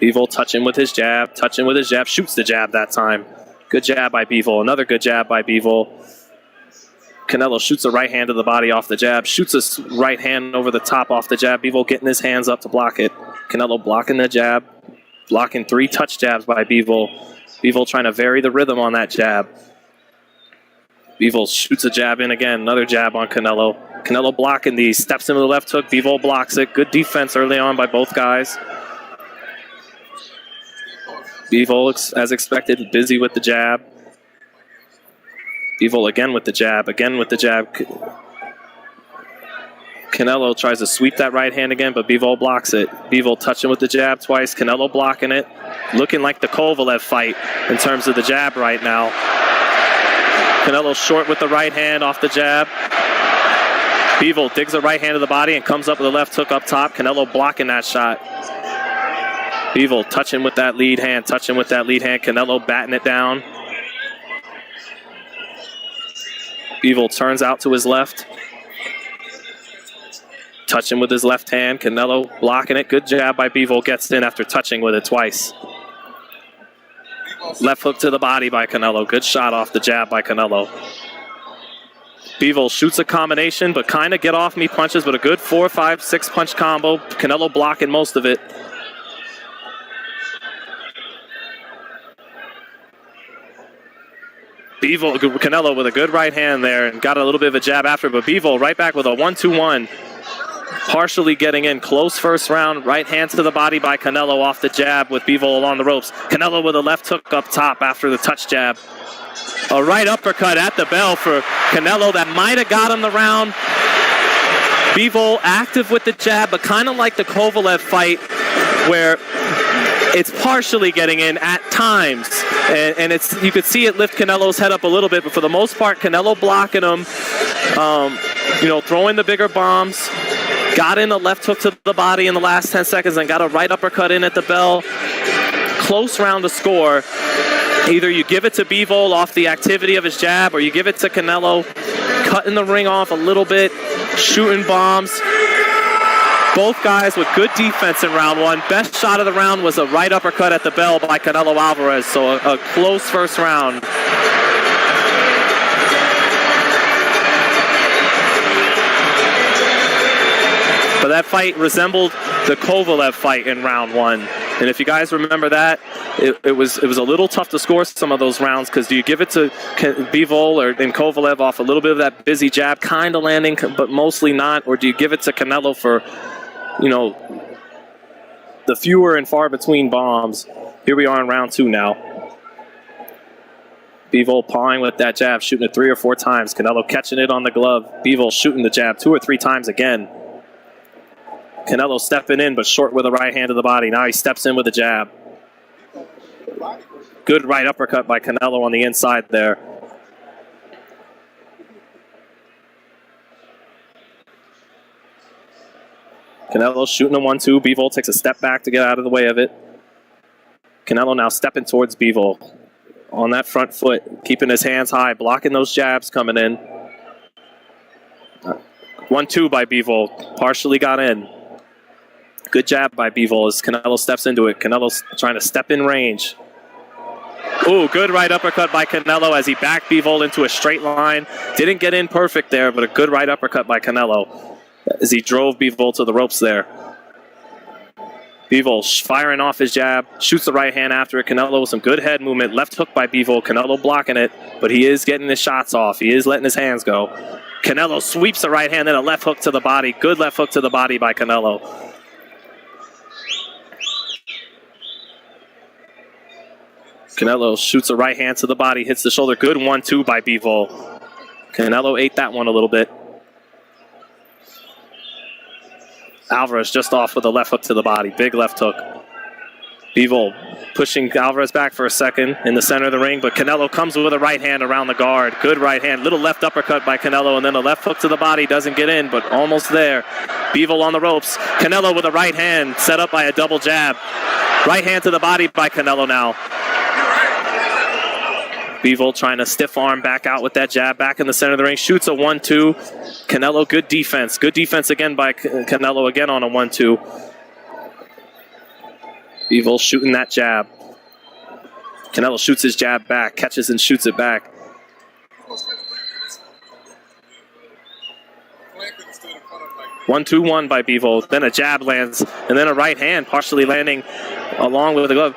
Bivol touching with his jab, shoots the jab that time. Good jab by Bivol, another good jab by Bivol. Canelo shoots a right hand to the body off the jab, shoots a right hand over the top off the jab. Bivol getting his hands up to block it. Canelo blocking the jab, blocking 3 touch jabs by Bivol. Bivol trying to vary the rhythm on that jab. Bivol shoots a jab in again, another jab on Canelo. Canelo blocking these, steps into the left hook, Bivol blocks it. Good defense early on by both guys. Bivol, as expected, busy with the jab. Bivol again with the jab, Canelo tries to sweep that right hand again, but Bivol blocks it. Bivol touching with the jab twice, Canelo blocking it. Looking like the Kovalev fight in terms of the jab right now. Canelo short with the right hand off the jab. Bivol digs a right hand to the body and comes up with a left hook up top. Canelo blocking that shot. Bivol touching with that lead hand, Canelo batting it down. Bivol turns out to his left. Touching with his left hand, Canelo blocking it. Good jab by Bivol, gets in after touching with it twice. Left hook to the body by Canelo. Good shot off the jab by Canelo. Bivol shoots a combination, but kind of get off me punches, but a good 4, 5, 6 punch combo. Canelo blocking most of it. Canelo with a good right hand there and got a little bit of a jab after, but Bivol right back with a 1-2-1. Partially getting in. Close first round. Right hand to the body by Canelo off the jab with Bivol along the ropes. Canelo with a left hook up top after the touch jab. A right uppercut at the bell for Canelo that might have got him the round. Bivol active with the jab, but kind of like the Kovalev fight where it's partially getting in at times. And it's, you could see it lift Canelo's head up a little bit, but for the most part, Canelo blocking him, throwing the bigger bombs. Got in a left hook to the body in the last 10 seconds and got a right uppercut in at the bell. Close round to score. Either you give it to Bivol off the activity of his jab, or you give it to Canelo, cutting the ring off a little bit, shooting bombs. Both guys with good defense in round one. Best shot of the round was a right uppercut at the bell by Canelo Alvarez, so a close first round. But that fight resembled the Kovalev fight in round one. And if you guys remember that, it was a little tough to score some of those rounds, because do you give it to Bivol or Kovalev off a little bit of that busy jab, kind of landing, but mostly not, or do you give it to Canelo for, the fewer and far between bombs? Here we are in round two now. Bivol pawing with that jab, shooting it 3 or 4 times. Canelo catching it on the glove. Bivol shooting the jab 2 or 3 times again. Canelo stepping in, but short with a right hand to the body. Now he steps in with a jab. Good right uppercut by Canelo on the inside there. Canelo shooting a 1-2. Bivol takes a step back to get out of the way of it. Canelo now stepping towards Bivol on that front foot, keeping his hands high, blocking those jabs coming in. 1-2 by Bivol, partially got in. Good jab by Bivol as Canelo steps into it. Canelo's trying to step in range. Ooh, good right uppercut by Canelo as he backed Bivol into a straight line. Didn't get in perfect there, but a good right uppercut by Canelo as he drove Bivol to the ropes there. Bivol firing off his jab, shoots the right hand after it. Canelo with some good head movement. Left hook by Bivol. Canelo blocking it, but he is getting his shots off. He is letting his hands go. Canelo sweeps the right hand, then a left hook to the body. Good left hook to the body by Canelo. Canelo shoots a right hand to the body, hits the shoulder. Good 1-2 by Bivol. Canelo ate that one a little bit. Alvarez just off with a left hook to the body. Big left hook. Bivol pushing Alvarez back for a second in the center of the ring, but Canelo comes with a right hand around the guard. Good right hand. Little left uppercut by Canelo, and then a left hook to the body. Doesn't get in, but almost there. Bivol on the ropes. Canelo with a right hand set up by a double jab. Right hand to the body by Canelo now. Bivol trying to stiff arm back out with that jab back in the center of the ring. Shoots a 1-2. Canelo, good defense. Good defense again by Canelo again on a 1-2. Bivol shooting that jab. Canelo shoots his jab back, catches and shoots it back. One, 2-1 by Bivol. Then a jab lands, and then a right hand partially landing along with the glove.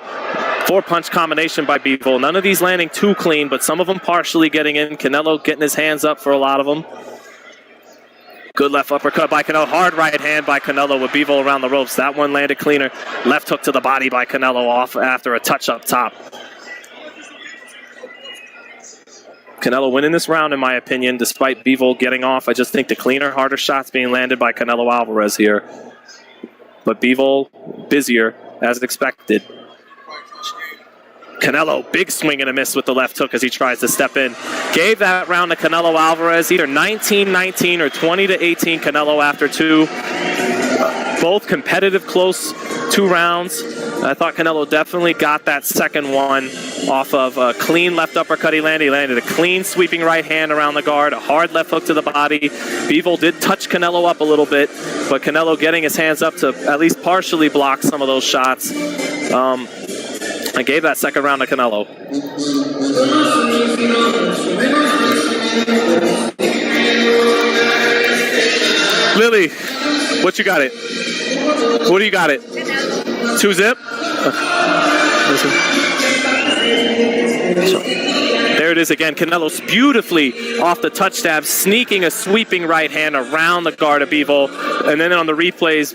4-punch combination by Bivol. None of these landing too clean, but some of them partially getting in. Canelo getting his hands up for a lot of them. Good left uppercut by Canelo. Hard right hand by Canelo with Bivol around the ropes. That one landed cleaner. Left hook to the body by Canelo off after a touch up top. Canelo winning this round, in my opinion, despite Bivol getting off. I just think the cleaner, harder shots being landed by Canelo Alvarez here. But Bivol busier, as expected. Canelo, big swing and a miss with the left hook as he tries to step in. Gave that round to Canelo Alvarez, either 19-19 or 20-18 Canelo after 2. Both competitive, close 2 rounds. I thought Canelo definitely got that second one off of a clean left uppercut he landed. He landed a clean sweeping right hand around the guard, a hard left hook to the body. Bivol did touch Canelo up a little bit, but Canelo getting his hands up to at least partially block some of those shots. I gave that second round to Canelo. Lily, what you got it? What do you got it? 2-zip? There it is again. Canelo's beautifully off the touch stab, sneaking a sweeping right hand around the guard of Bivol. And then on the replays,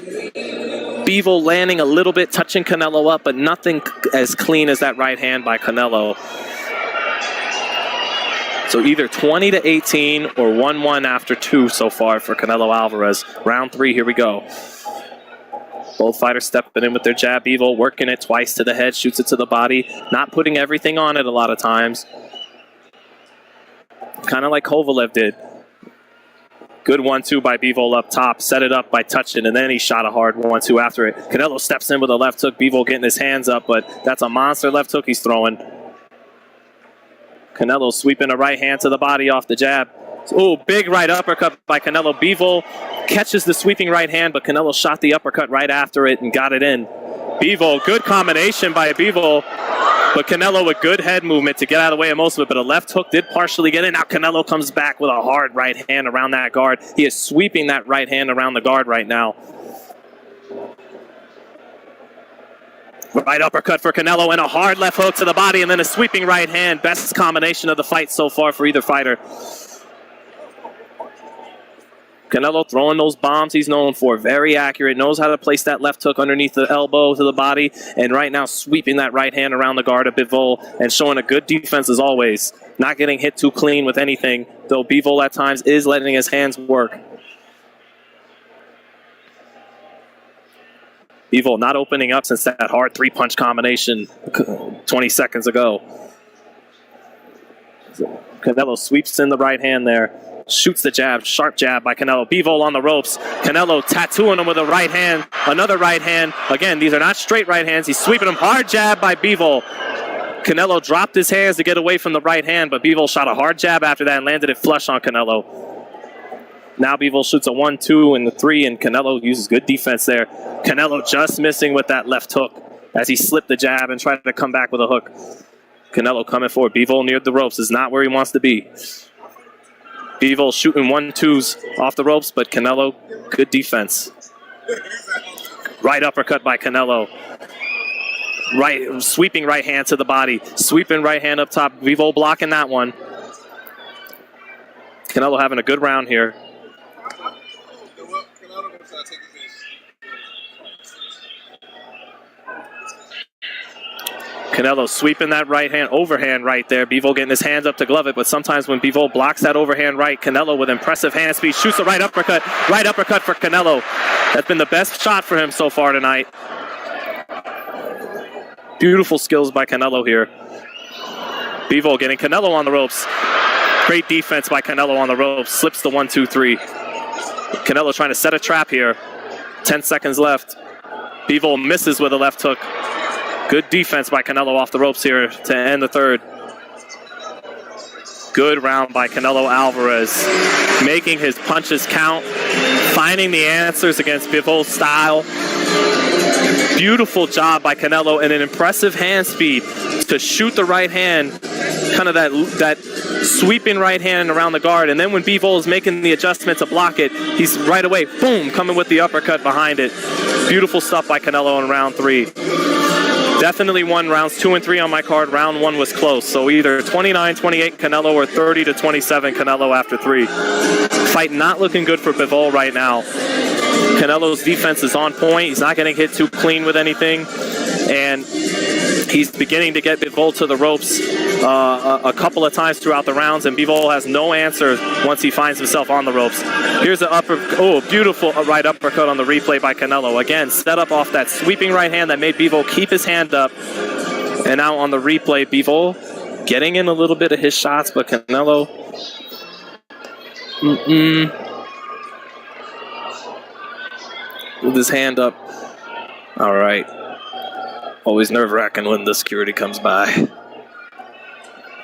Bivol landing a little bit, touching Canelo up, but nothing as clean as that right hand by Canelo. So either 20-18 or 1-1 after 2 so far for Canelo Alvarez. Round 3, here we go. Both fighters stepping in with their jab. Bivol working it twice to the head, shoots it to the body, not putting everything on it a lot of times. Kind of like Kovalev did. Good 1-2 by Bivol up top. Set it up by touching, and then he shot a hard 1-2 after it. Canelo steps in with a left hook. Bivol getting his hands up, but that's a monster left hook he's throwing. Canelo sweeping a right hand to the body off the jab. Oh, big right uppercut by Canelo. Bivol catches the sweeping right hand, but Canelo shot the uppercut right after it and got it in. Bivol, good combination by Bivol, but Canelo with good head movement to get out of the way of most of it, but a left hook did partially get in. Now Canelo comes back with a hard right hand around that guard. He is sweeping that right hand around the guard right now. Right uppercut for Canelo and a hard left hook to the body and then a sweeping right hand. Best combination of the fight so far for either fighter. Canelo throwing those bombs he's known for. Very accurate. Knows how to place that left hook underneath the elbow to the body. And right now sweeping that right hand around the guard of Bivol and showing a good defense as always. Not getting hit too clean with anything, though Bivol at times is letting his hands work. Bivol not opening up since that hard 3-punch combination 20 seconds ago. Canelo sweeps in the right hand there. Shoots the jab, sharp jab by Canelo. Bivol on the ropes. Canelo tattooing him with a right hand. Another right hand. Again, these are not straight right hands. He's sweeping him. Hard jab by Bivol. Canelo dropped his hands to get away from the right hand, but Bivol shot a hard jab after that and landed it flush on Canelo. Now Bivol shoots a 1-2 and the 3, and Canelo uses good defense there. Canelo just missing with that left hook as he slipped the jab and tried to come back with a hook. Canelo coming forward. Bivol near the ropes is not where he wants to be. Bivol shooting 1-2s off the ropes, but Canelo, good defense. Right uppercut by Canelo. Right, sweeping right hand to the body. Sweeping right hand up top. Bivol blocking that one. Canelo having a good round here. Canelo sweeping that right hand, overhand right there. Bivol getting his hands up to glove it, but sometimes when Bivol blocks that overhand right, Canelo with impressive hand speed shoots a right uppercut for Canelo. That's been the best shot for him so far tonight. Beautiful skills by Canelo here. Bivol getting Canelo on the ropes. Great defense by Canelo on the ropes. Slips the 1-2-3. Canelo trying to set a trap here. 10 seconds left. Bivol misses with a left hook. Good defense by Canelo off the ropes here to end the third. Good round by Canelo Alvarez. Making his punches count. Finding the answers against Bivol's style. Beautiful job by Canelo and an impressive hand speed to shoot the right hand. Kind of that sweeping right hand around the guard. And then when Bivol is making the adjustment to block it, he's right away, boom, coming with the uppercut behind it. Beautiful stuff by Canelo in round 3. Definitely won rounds 2 and 3 on my card. Round 1 was close. So either 29-28 Canelo or 30-27 Canelo after 3. Fight not looking good for Bivol right now. Canelo's defense is on point. He's not getting hit too clean with anything. And he's beginning to get Bivol to the ropes a couple of times throughout the rounds, and Bivol has no answer once he finds himself on the ropes. Here's a beautiful right uppercut on the replay by Canelo. Again, set up off that sweeping right hand that made Bivol keep his hand up. And now on the replay, Bivol getting in a little bit of his shots, but Canelo, with his hand up. All right. Always nerve-wracking when the security comes by.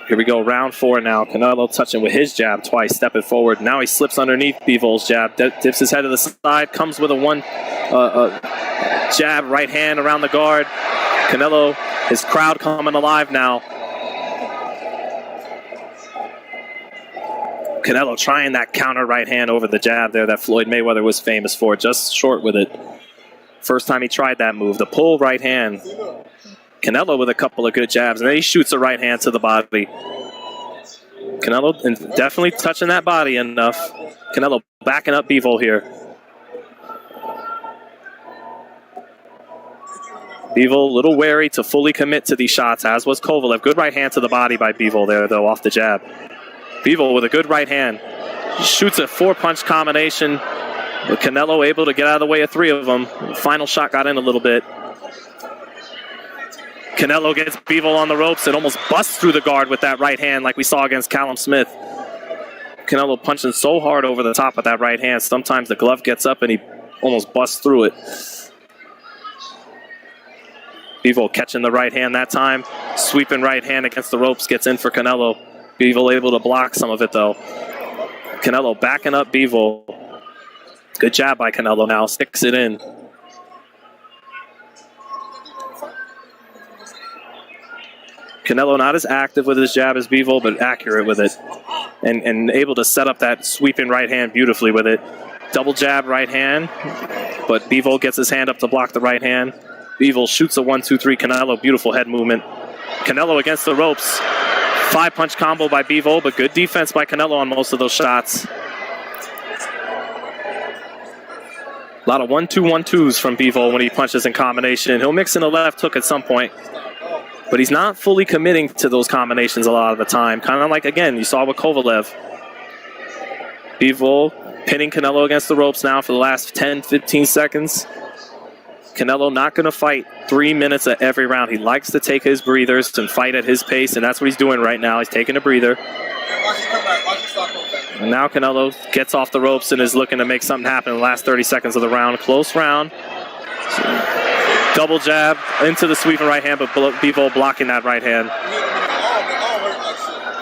Here we go, round 4 now. Canelo touching with his jab twice, stepping forward. Now he slips underneath Bivol's jab, dips his head to the side, comes with a jab, right hand around the guard. Canelo, his crowd coming alive now. Canelo trying that counter right hand over the jab there that Floyd Mayweather was famous for, just short with it. First time he tried that move, the pull right hand. Canelo with a couple of good jabs, and then he shoots a right hand to the body. Canelo definitely touching that body enough. Canelo backing up Bivol here. Bivol a little wary to fully commit to these shots, as was Kovalev. Good right hand to the body by Bivol there, though, off the jab. Bivol with a good right hand. Shoots a 4-punch combination. But Canelo able to get out of the way of 3 of them. Final shot got in a little bit. Canelo gets Bivol on the ropes and almost busts through the guard with that right hand like we saw against Callum Smith. Canelo punching so hard over the top with that right hand. Sometimes the glove gets up and he almost busts through it. Bivol catching the right hand that time. Sweeping right hand against the ropes gets in for Canelo. Bivol able to block some of it though. Canelo backing up Bivol. Good jab by Canelo now. Sticks it in. Canelo not as active with his jab as Bivol, but accurate with it. And able to set up that sweeping right hand beautifully with it. Double jab right hand, but Bivol gets his hand up to block the right hand. Bivol shoots a 1-2-3. Canelo, beautiful head movement. Canelo against the ropes. 5-punch combo by Bivol, but good defense by Canelo on most of those shots. A lot of 1-2-1-2s from Bivol when he punches in combination. He'll mix in a left hook at some point, but he's not fully committing to those combinations a lot of the time. Kind of like, again, you saw with Kovalev. Bivol pinning Canelo against the ropes now for the last 10-15 seconds. Canelo not going to fight 3 minutes at every round. He likes to take his breathers and fight at his pace, and that's what he's doing right now. He's taking a breather. And now Canelo gets off the ropes and is looking to make something happen in the last 30 seconds of the round. Close round. Double jab into the sweeping right hand, but Bivol blocking that right hand.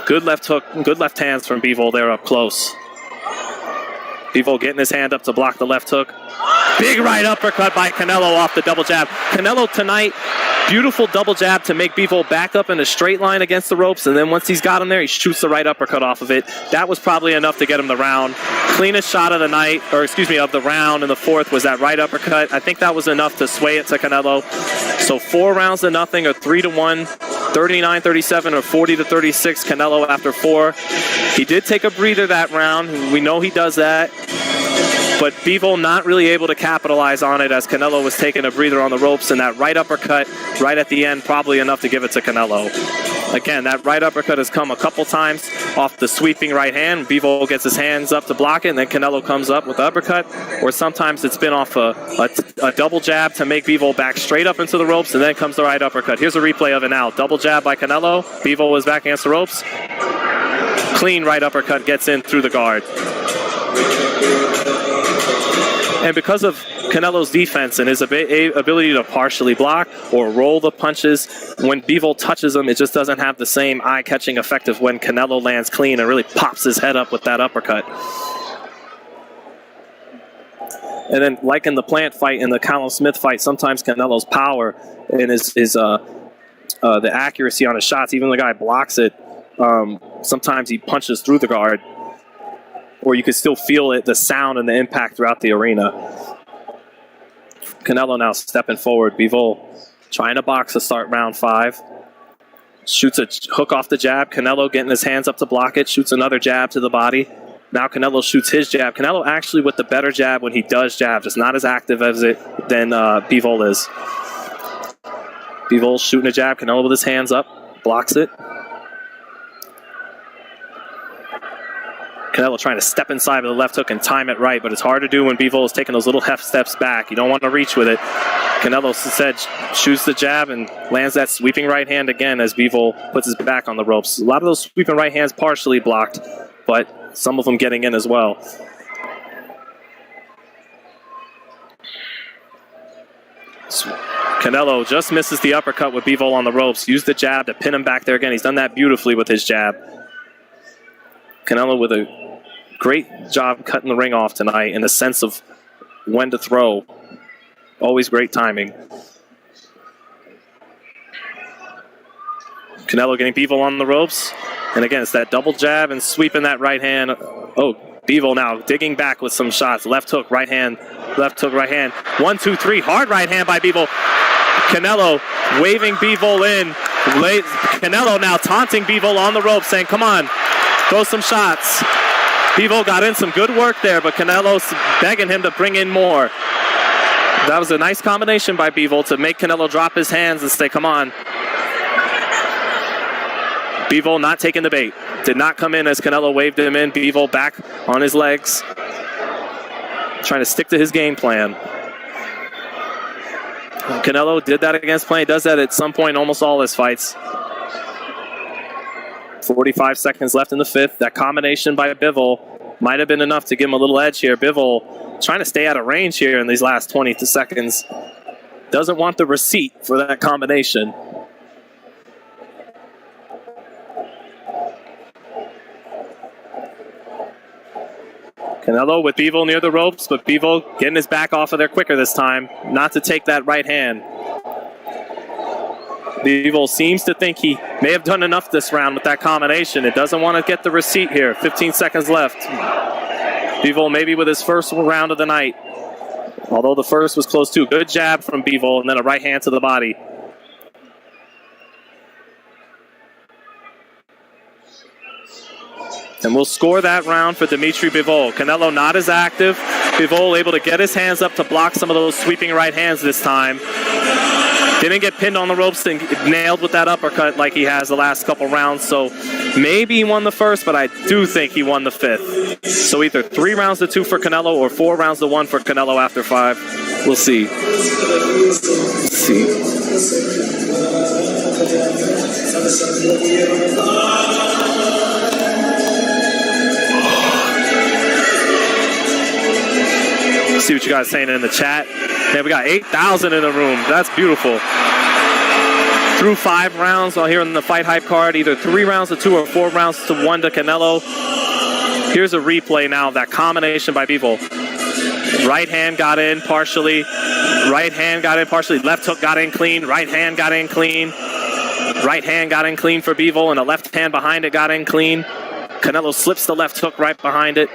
Good left hook, good left hands from Bivol there up close. Bivol getting his hand up to block the left hook. Big right uppercut by Canelo off the double jab. Canelo tonight, beautiful double jab to make Bivol back up in a straight line against the ropes, and then once he's got him there, he shoots the right uppercut off of it. That was probably enough to get him the round. Cleanest shot of the night, or excuse me, of the round in the 4th was that right uppercut. I think that was enough to sway it to Canelo. So 4 rounds to nothing, or 3-1, 39-37, or 40-36, Canelo after 4. He did take a breather that round. We know he does that. But Bivol not really able to capitalize on it as Canelo was taking a breather on the ropes, and that right uppercut right at the end probably enough to give it to Canelo. Again, that right uppercut has come a couple times off the sweeping right hand. Bivol gets his hands up to block it, and then Canelo comes up with the uppercut. Or sometimes it's been off a double jab to make Bivol back straight up into the ropes, and then comes the right uppercut. Here's a replay of it now. Double jab by Canelo. Bivol was back against the ropes. Clean right uppercut gets in through the guard. And because of Canelo's defense and his ability to partially block or roll the punches, when Bivol touches him, it just doesn't have the same eye-catching effect of when Canelo lands clean and really pops his head up with that uppercut. And then, like in the Plant fight and the Callum Smith fight, sometimes Canelo's power and his the accuracy on his shots, even when the guy blocks it, sometimes he punches through the guard. Or you can still feel it, the sound and the impact throughout the arena. Canelo now stepping forward. Bivol trying to box to start round 5. Shoots a hook off the jab. Canelo getting his hands up to block it. Shoots another jab to the body. Now Canelo shoots his jab. Canelo actually with the better jab when he does jab. Just not as active as it than Bivol is. Bivol shooting a jab. Canelo with his hands up. Blocks it. Canelo trying to step inside with the left hook and time it right, but it's hard to do when Bivol is taking those little half steps back. You don't want to reach with it. Canelo said shoots the jab and lands that sweeping right hand again as Bivol puts his back on the ropes. A lot of those sweeping right hands partially blocked, but some of them getting in as well. Canelo just misses the uppercut with Bivol on the ropes. Used the jab to pin him back there again. He's done that beautifully with his jab. Canelo with a great job cutting the ring off tonight in the sense of when to throw. Always great timing. Canelo getting Bivol on the ropes. And again, it's that double jab and sweeping that right hand. Oh, Bivol now digging back with some shots. Left hook, right hand. Left hook, right hand. 1, 2, 3. Hard right hand by Bivol. Canelo waving Bivol in. Canelo now taunting Bivol on the ropes, saying, come on. throws some shots. Bivol got in some good work there, but Canelo's begging him to bring in more. That was a nice combination by Bivol to make Canelo drop his hands and say, come on. Bivol not taking the bait. Did not come in as Canelo waved him in. Bivol back on his legs. Trying to stick to his game plan. Canelo did that against Play. Does that at some point in almost all his fights. 45 seconds left in the fifth. That combination by Bivol might have been enough to give him a little edge here. Bivol trying to stay out of range here in these last 22 seconds. Doesn't want the receipt for that combination. Canelo with Bivol near the ropes, but Bivol getting his back off of there quicker this time, not to take that right hand. Bivol seems to think he may have done enough this round with that combination. It doesn't want to get the receipt here. 15 seconds left. Bivol maybe with his first round of the night, although the first was close too. Good jab from Bivol and then a right hand to the body. And we'll score that round for Dmitry Bivol. Canelo not as active. Bivol able to get his hands up to block some of those sweeping right hands this time. Didn't get pinned on the ropes and nailed with that uppercut like he has the last couple rounds. So maybe he won the first, but I do think he won the fifth. So either 3 rounds to 2 for Canelo or 4 rounds to 1 for Canelo after 5. We'll see. Let's see. See what you guys are saying in the chat. Man, we got 8,000 in the room. That's beautiful. Through 5 rounds while here on the FightHype card. Either 3 rounds to 2 or 4 rounds to 1 to Canelo. Here's a replay now of that combination by Bivol. Right hand got in partially. Right hand got in partially. Left hook got in clean. Right hand got in clean. Right hand got in clean for Bivol, and the left hand behind it got in clean. Canelo slips the left hook right behind it.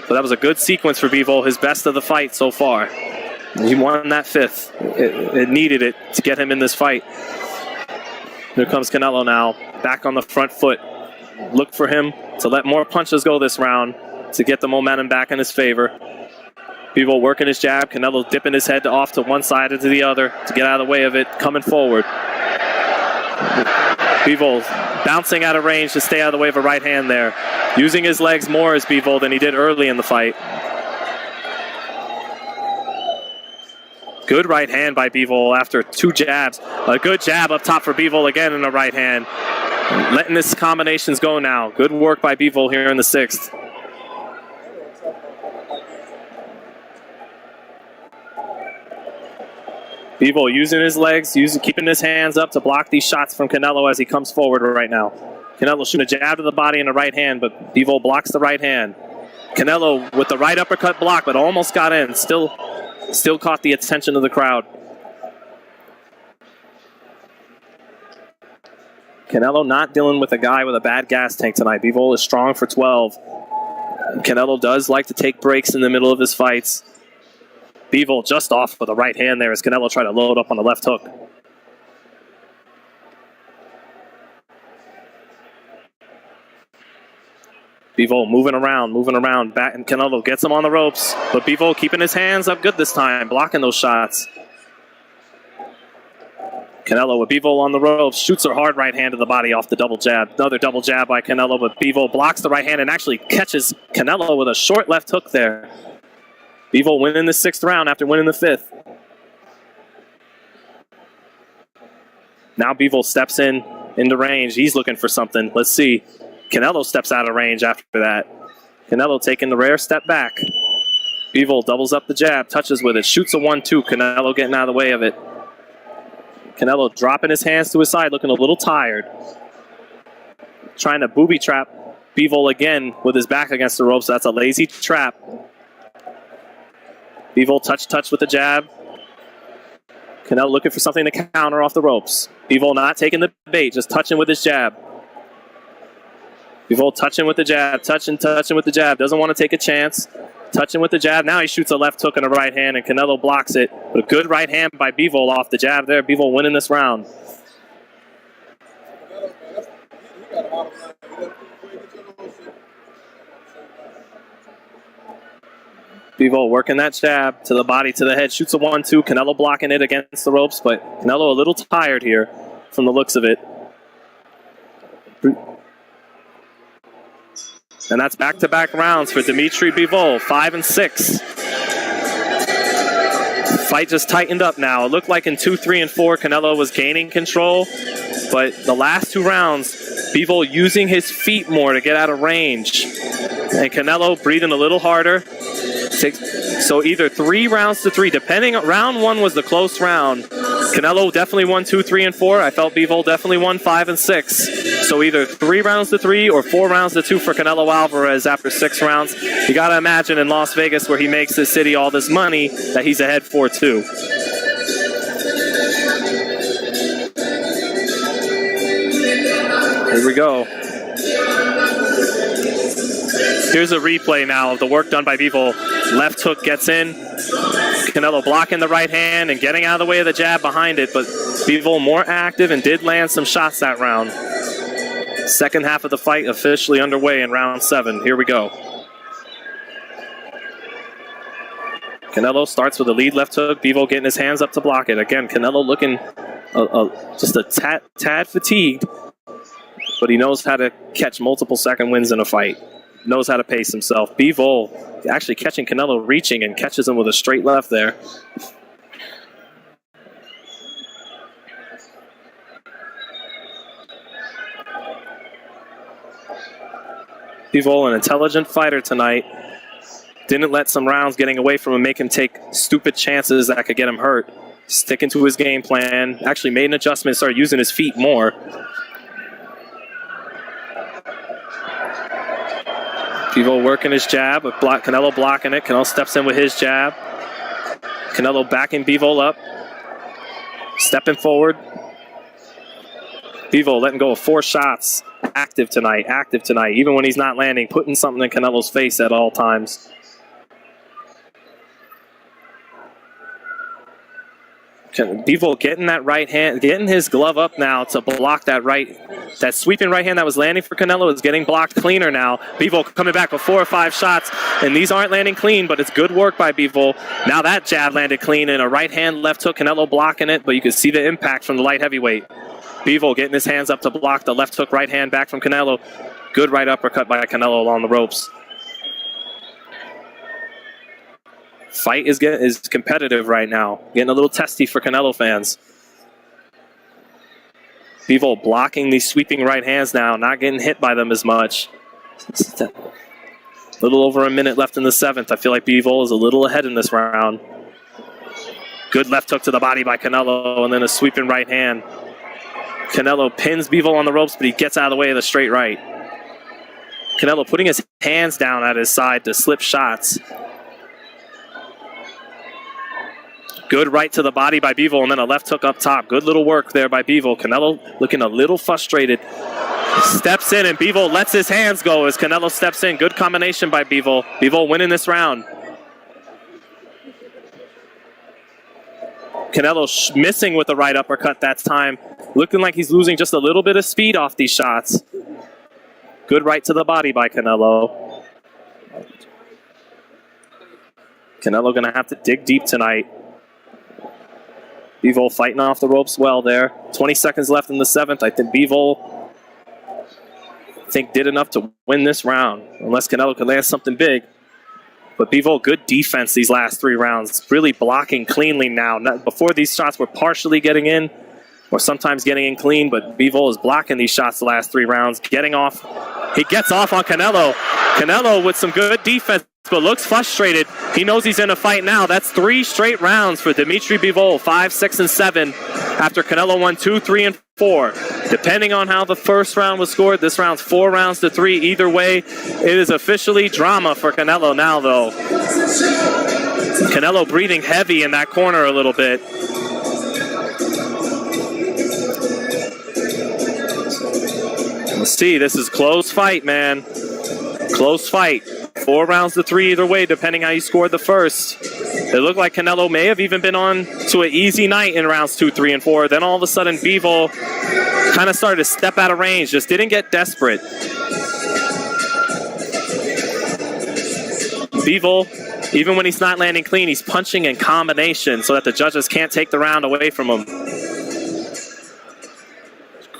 But that was a good sequence for Bivol, his best of the fight so far. He won that fifth. It needed it to get him in this fight. Here comes Canelo now, back on the front foot. Look for him to let more punches go this round to get the momentum back in his favor. Bivol working his jab. Canelo dipping his head off to one side and to the other to get out of the way of it, coming forward. Bivol bouncing out of range to stay out of the way of a right hand there. Using his legs more as Bivol than he did early in the fight. Good right hand by Bivol after 2 jabs. A good jab up top for Bivol again in the right hand. Letting his combinations go now. Good work by Bivol here in the 6th. Bivol using his legs, keeping his hands up to block these shots from Canelo as he comes forward right now. Canelo shooting a jab to the body in the right hand, but Bivol blocks the right hand. Canelo with the right uppercut block, but almost got in. Still caught the attention of the crowd. Canelo not dealing with a guy with a bad gas tank tonight. Bivol is strong for 12. Canelo does like to take breaks in the middle of his fights. Bivol just off with a right hand there as Canelo tried to load up on the left hook. Bivol moving around, back, and Canelo gets him on the ropes. But Bivol keeping his hands up good this time, blocking those shots. Canelo with Bivol on the ropes, shoots a hard right hand to the body off the double jab. Another double jab by Canelo, but Bivol blocks the right hand and actually catches Canelo with a short left hook there. Bivol winning the 6th round after winning the 5th. Now Bivol steps into range. He's looking for something. Let's see. Canelo steps out of range after that. Canelo taking the rare step back. Bivol doubles up the jab, touches with it, shoots a 1-2. Canelo getting out of the way of it. Canelo dropping his hands to his side, looking a little tired. Trying to booby trap Bivol again with his back against the ropes. That's a lazy trap. Bivol touch with the jab. Canelo looking for something to counter off the ropes. Bivol not taking the bait, just touching with his jab. Bivol touching with the jab, touching with the jab. Doesn't want to take a chance. Touching with the jab. Now he shoots a left hook and a right hand, and Canelo blocks it. But a good right hand by Bivol off the jab there. Bivol winning this round. Bivol working that jab to the body, to the head, shoots a 1-2. Canelo blocking it against the ropes, but Canelo a little tired here from the looks of it. And that's back-to-back rounds for Dmitry Bivol, 5 and 6. Fight just tightened up now. It looked like in 2, 3, and 4, Canelo was gaining control, but the last 2 rounds, Bivol using his feet more to get out of range. And Canelo breathing a little harder. So either 3 rounds to 3, depending on round 1 was the close round. Canelo definitely won 2, 3, and 4. I felt Bivol definitely won 5 and 6. So either 3 rounds to 3 or 4 rounds to 2 for Canelo Alvarez after 6 rounds. You got to imagine in Las Vegas, where he makes the city all this money, that he's ahead 4-2. Here we go. Here's a replay now of the work done by Bivol. Left hook gets in. Canelo blocking the right hand and getting out of the way of the jab behind it, but Bivol more active and did land some shots that round. Second half of the fight officially underway in round 7. Here we go. Canelo starts with a lead left hook. Bivol getting his hands up to block it. Again, Canelo looking just a tad fatigued, but he knows how to catch multiple second wins in a fight. Knows how to pace himself. Bivol actually catching Canelo reaching and catches him with a straight left there. Bivol, an intelligent fighter tonight. Didn't let some rounds getting away from him make him take stupid chances that could get him hurt. Sticking to his game plan. Actually made an adjustment, started using his feet more. Bivol working his jab, with Canelo blocking it. Canelo steps in with his jab. Canelo backing Bivol up. Stepping forward. Bivol letting go of 4 shots. Active tonight, even when he's not landing, putting something in Canelo's face at all times. Bivol getting that right hand, getting his glove up now to block that sweeping right hand that was landing for Canelo is getting blocked cleaner now. Bivol coming back with 4 or 5 shots, and these aren't landing clean, but it's good work by Bivol. Now that jab landed clean, and a right hand left hook, Canelo blocking it, but you can see the impact from the light heavyweight. Bivol getting his hands up to block the left hook right hand back from Canelo. Good right uppercut by Canelo along the ropes. Fight is competitive right now. Getting a little testy for Canelo fans. Bivol blocking these sweeping right hands now, not getting hit by them as much. A little over a minute left in the 7th. I feel like Bivol is a little ahead in this round. Good left hook to the body by Canelo, and then a sweeping right hand. Canelo pins Bivol on the ropes, but he gets out of the way of the straight right. Canelo putting his hands down at his side to slip shots. Good right to the body by Bivol, and then a left hook up top. Good little work there by Bivol. Canelo looking a little frustrated. Steps in, and Bivol lets his hands go as Canelo steps in. Good combination by Bivol. Bivol winning this round. Canelo missing with the right uppercut that time. Looking like he's losing just a little bit of speed off these shots. Good right to the body by Canelo. Canelo going to have to dig deep tonight. Bivol fighting off the ropes well there. 20 seconds left in the 7th. I think Bivol did enough to win this round, unless Canelo could land something big. But Bivol, good defense these last 3 rounds. Really blocking cleanly now. Before, these shots were partially getting in, or sometimes getting in clean, but Bivol is blocking these shots the last 3 rounds. Getting off. He gets off on Canelo. Canelo with some good defense, but looks frustrated. He knows he's in a fight now. That's 3 straight rounds for Dmitry Bivol, 5, 6, and 7, after Canelo won 2, 3, and 4. Depending on how the first round was scored, this round's 4 rounds to 3. Either way, it is officially drama for Canelo now, though. Canelo breathing heavy in that corner a little bit. Let's see, this is close fight, man. Close fight. 4 rounds to 3 either way, depending how you scored the first. It looked like Canelo may have even been on to an easy night in rounds 2, 3, and 4. Then all of a sudden, Bivol kind of started to step out of range, just didn't get desperate. Bivol Even when he's not landing clean, he's punching in combination so that the judges can't take the round away from him.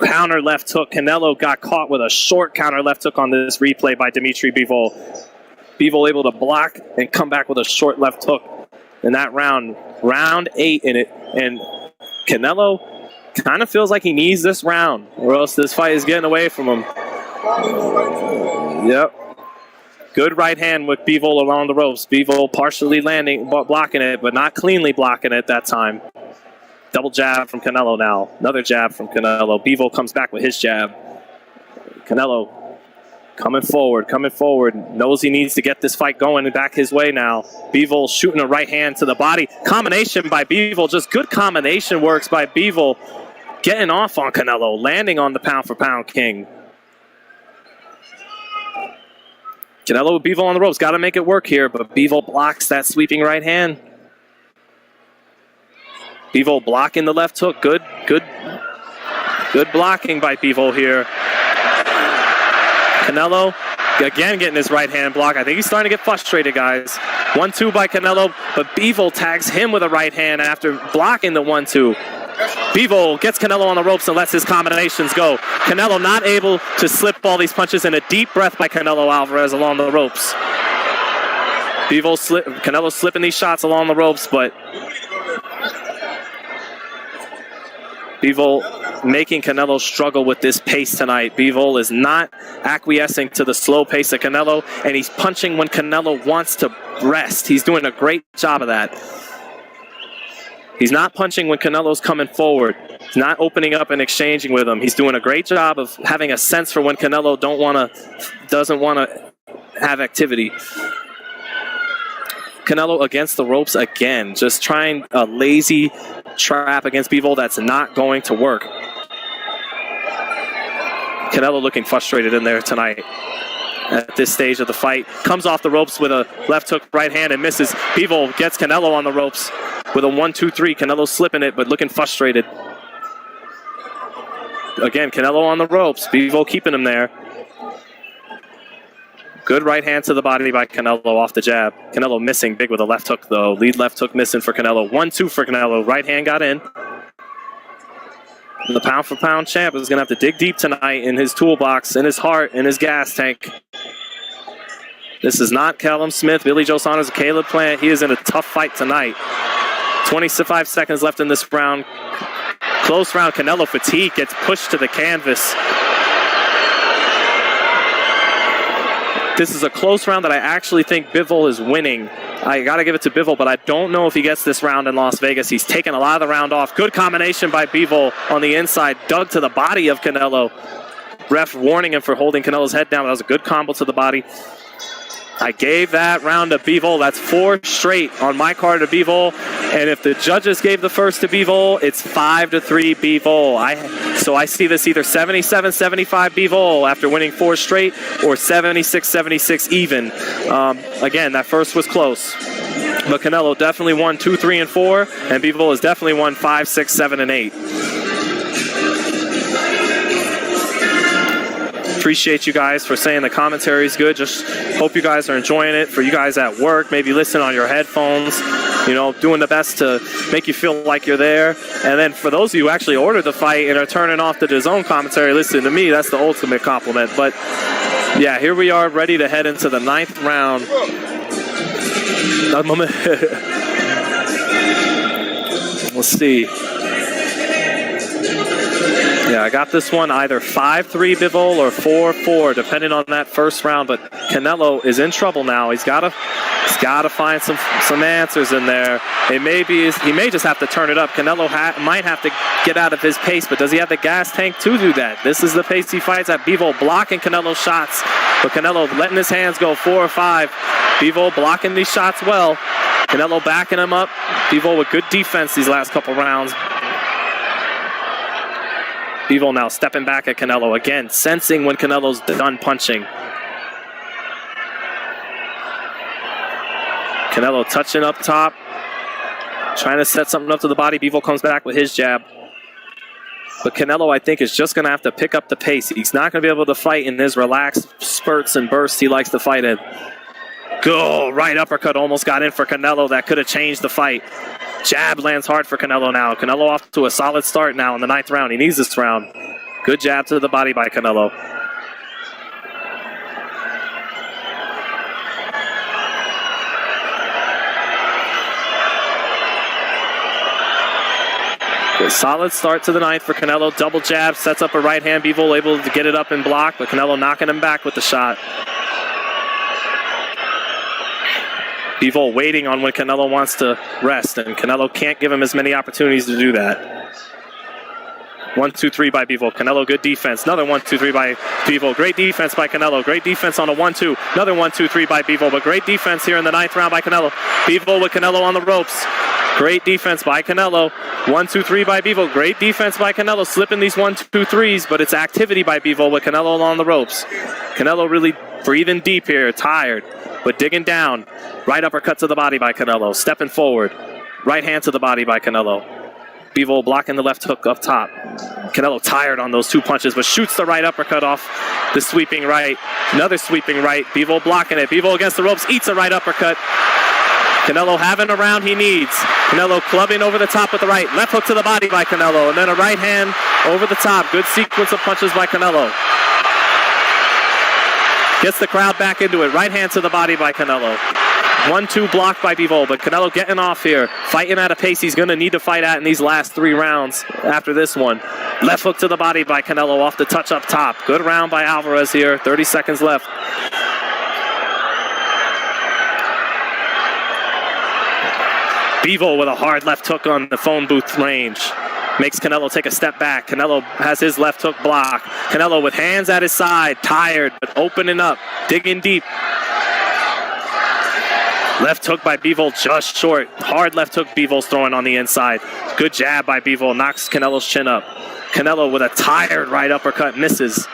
Counter left hook. Canelo got caught with a short counter left hook on this replay by Dmitry Bivol. Bivol able to block and come back with a short left hook in that round. Round 8 in it. And Canelo kind of feels like he needs this round or else this fight is getting away from him. Yep. Good right hand with Bivol along the ropes. Bivol partially landing, blocking it, but not cleanly blocking it that time. Double jab from Canelo now. Another jab from Canelo. Bivol comes back with his jab. Canelo coming forward. Knows he needs to get this fight going and back his way now. Bivol shooting a right hand to the body. Combination by Bivol. Just good combination works by Bivol. Getting off on Canelo. Landing on the pound-for-pound king. Canelo with Bivol on the ropes. Got to make it work here, but Bivol blocks that sweeping right hand. Bivol blocking the left hook. Good blocking by Bivol here. Canelo again getting his right hand block. I think he's starting to get frustrated, guys. 1-2 by Canelo, but Bivol tags him with a right hand after blocking the 1-2. Bivol gets Canelo on the ropes and lets his combinations go. Canelo not able to slip all these punches, and a deep breath by Canelo Alvarez along the ropes. Canelo slipping these shots along the ropes, but Bivol making Canelo struggle with this pace tonight. Bivol is not acquiescing to the slow pace of Canelo, and he's punching when Canelo wants to rest. He's doing a great job of that. He's not punching when Canelo's coming forward. He's not opening up and exchanging with him. He's doing a great job of having a sense for when Canelo doesn't want to have activity. Canelo against the ropes again, just trying a lazy trap against Bivol that's not going to work. Canelo looking frustrated in there tonight at this stage of the fight. Comes off the ropes with a left hook right hand and misses. Bivol gets Canelo on the ropes with a 1-2-3. Canelo slipping it, but looking frustrated. Again, Canelo on the ropes. Bivol keeping him there. Good right hand to the body by Canelo off the jab. Canelo missing big with a left hook, though. Lead left hook missing for Canelo. 1-2 for Canelo. Right hand got in. The pound-for-pound champ is going to have to dig deep tonight in his toolbox, in his heart, in his gas tank. This is not Callum Smith, Billy Joe Saunders, Caleb Plant. He is in a tough fight tonight. 25 seconds left in this round. Close round. Canelo fatigue gets pushed to the canvas. This is a close round that I actually think Bivol is winning. I got to give it to Bivol, but I don't know if he gets this round in Las Vegas. He's taken a lot of the round off. Good combination by Bivol on the inside. Dug to the body of Canelo. Ref warning him for holding Canelo's head down. That was a good combo to the body. I gave that round to Bivol. That's 4 straight on my card to Bivol. And if the judges gave the first to Bivol, it's 5-3 Bivol. So I see this either 77-75 Bivol after winning 4 straight, or 76-76 even. Again, that first was close. But Canelo definitely won 2, 3, and 4, and Bivol has definitely won 5, 6, 7, and 8. Appreciate you guys for saying the commentary is good. Just hope you guys are enjoying it. For you guys at work, maybe listen on your headphones, doing the best to make you feel like you're there. And then for those of you who actually ordered the fight and are turning off the DAZN commentary, listen to me, that's the ultimate compliment. But yeah, here we are ready to head into the 9th round. Let's see. Yeah, I got this one either 5-3 Bivol or 4-4, depending on that first round. But Canelo is in trouble now. He's got to find some answers in there. He may just have to turn it up. Canelo might have to get out of his pace, but does he have the gas tank to do that? This is the pace he fights at. Bivol blocking Canelo's shots, but Canelo letting his hands go 4 or 5. Bivol blocking these shots well. Canelo backing him up. Bivol with good defense these last couple rounds. Bivol now stepping back at Canelo again, sensing when Canelo's done punching. Canelo touching up top, trying to set something up to the body. Bivol comes back with his jab. But Canelo, I think, is just going to have to pick up the pace. He's not going to be able to fight in his relaxed spurts and bursts he likes to fight in. Go, right uppercut almost got in for Canelo. That could have changed the fight. Jab lands hard for Canelo now. Canelo off to a solid start now in the 9th round. He needs this round. Good jab to the body by Canelo. Good solid start to the 9th for Canelo. Double jab, sets up a right hand. Bivol able to get it up and block, but Canelo knocking him back with the shot. Bivol waiting on when Canelo wants to rest, and Canelo can't give him as many opportunities to do that. 1-2-3 by Bivol. Canelo, good defense. Another 1-2-3 by Bivol. Great defense by Canelo. Great defense on a 1-2. Another 1-2-3 by Bivol, but great defense here in the 9th round by Canelo. Bivol with Canelo on the ropes. Great defense by Canelo. 1-2-3 by Bivol. Great defense by Canelo. Slipping these 1-2-3s, but it's activity by Bivol with Canelo on the ropes. Canelo really breathing deep here, tired, but digging down. Right uppercut to the body by Canelo. Stepping forward. Right hand to the body by Canelo. Bivol blocking the left hook up top. Canelo tired on those 2 punches, but shoots the right uppercut off the sweeping right. Another sweeping right. Bivol blocking it. Bivol against the ropes, eats a right uppercut. Canelo having a round he needs. Canelo clubbing over the top with the right. Left hook to the body by Canelo, and then a right hand over the top. Good sequence of punches by Canelo. Gets the crowd back into it. Right hand to the body by Canelo. 1-2 blocked by Bivol, but Canelo getting off here. Fighting at a pace he's going to need to fight at in these last 3 rounds after this one. Left hook to the body by Canelo off the touch up top. Good round by Alvarez here. 30 seconds left. Bivol with a hard left hook on the phone booth range. Makes Canelo take a step back. Canelo has his left hook blocked. Canelo with hands at his side, tired, but opening up, digging deep. Left hook by Bivol just short. Hard left hook Bivol's throwing on the inside. Good jab by Bivol, knocks Canelo's chin up. Canelo with a tired right uppercut, misses.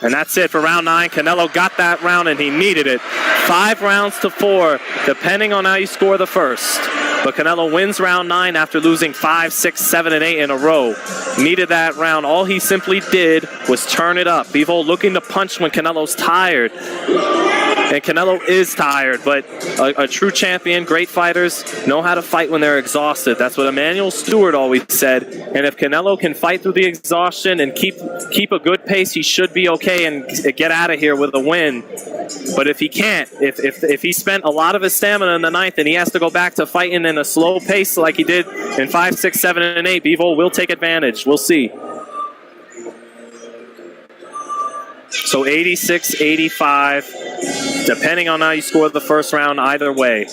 And that's it for round 9. Canelo got that round and he needed it. 5 rounds to 4, depending on how you score the first. But Canelo wins round 9 after losing 5, 6, 7, and 8 in a row. Needed that round. All he simply did was turn it up. Bivol looking to punch when Canelo's tired. And Canelo is tired, but a true champion, great fighters, know how to fight when they're exhausted. That's what Emmanuel Stewart always said. And if Canelo can fight through the exhaustion and keep a good pace, he should be okay and get out of here with a win. But if he can't, if he spent a lot of his stamina in the 9th and he has to go back to fighting in a slow pace like he did in 5, 6, 7, and 8, Bivol will take advantage. We'll see. So 86-85, depending on how you score the first round, either way.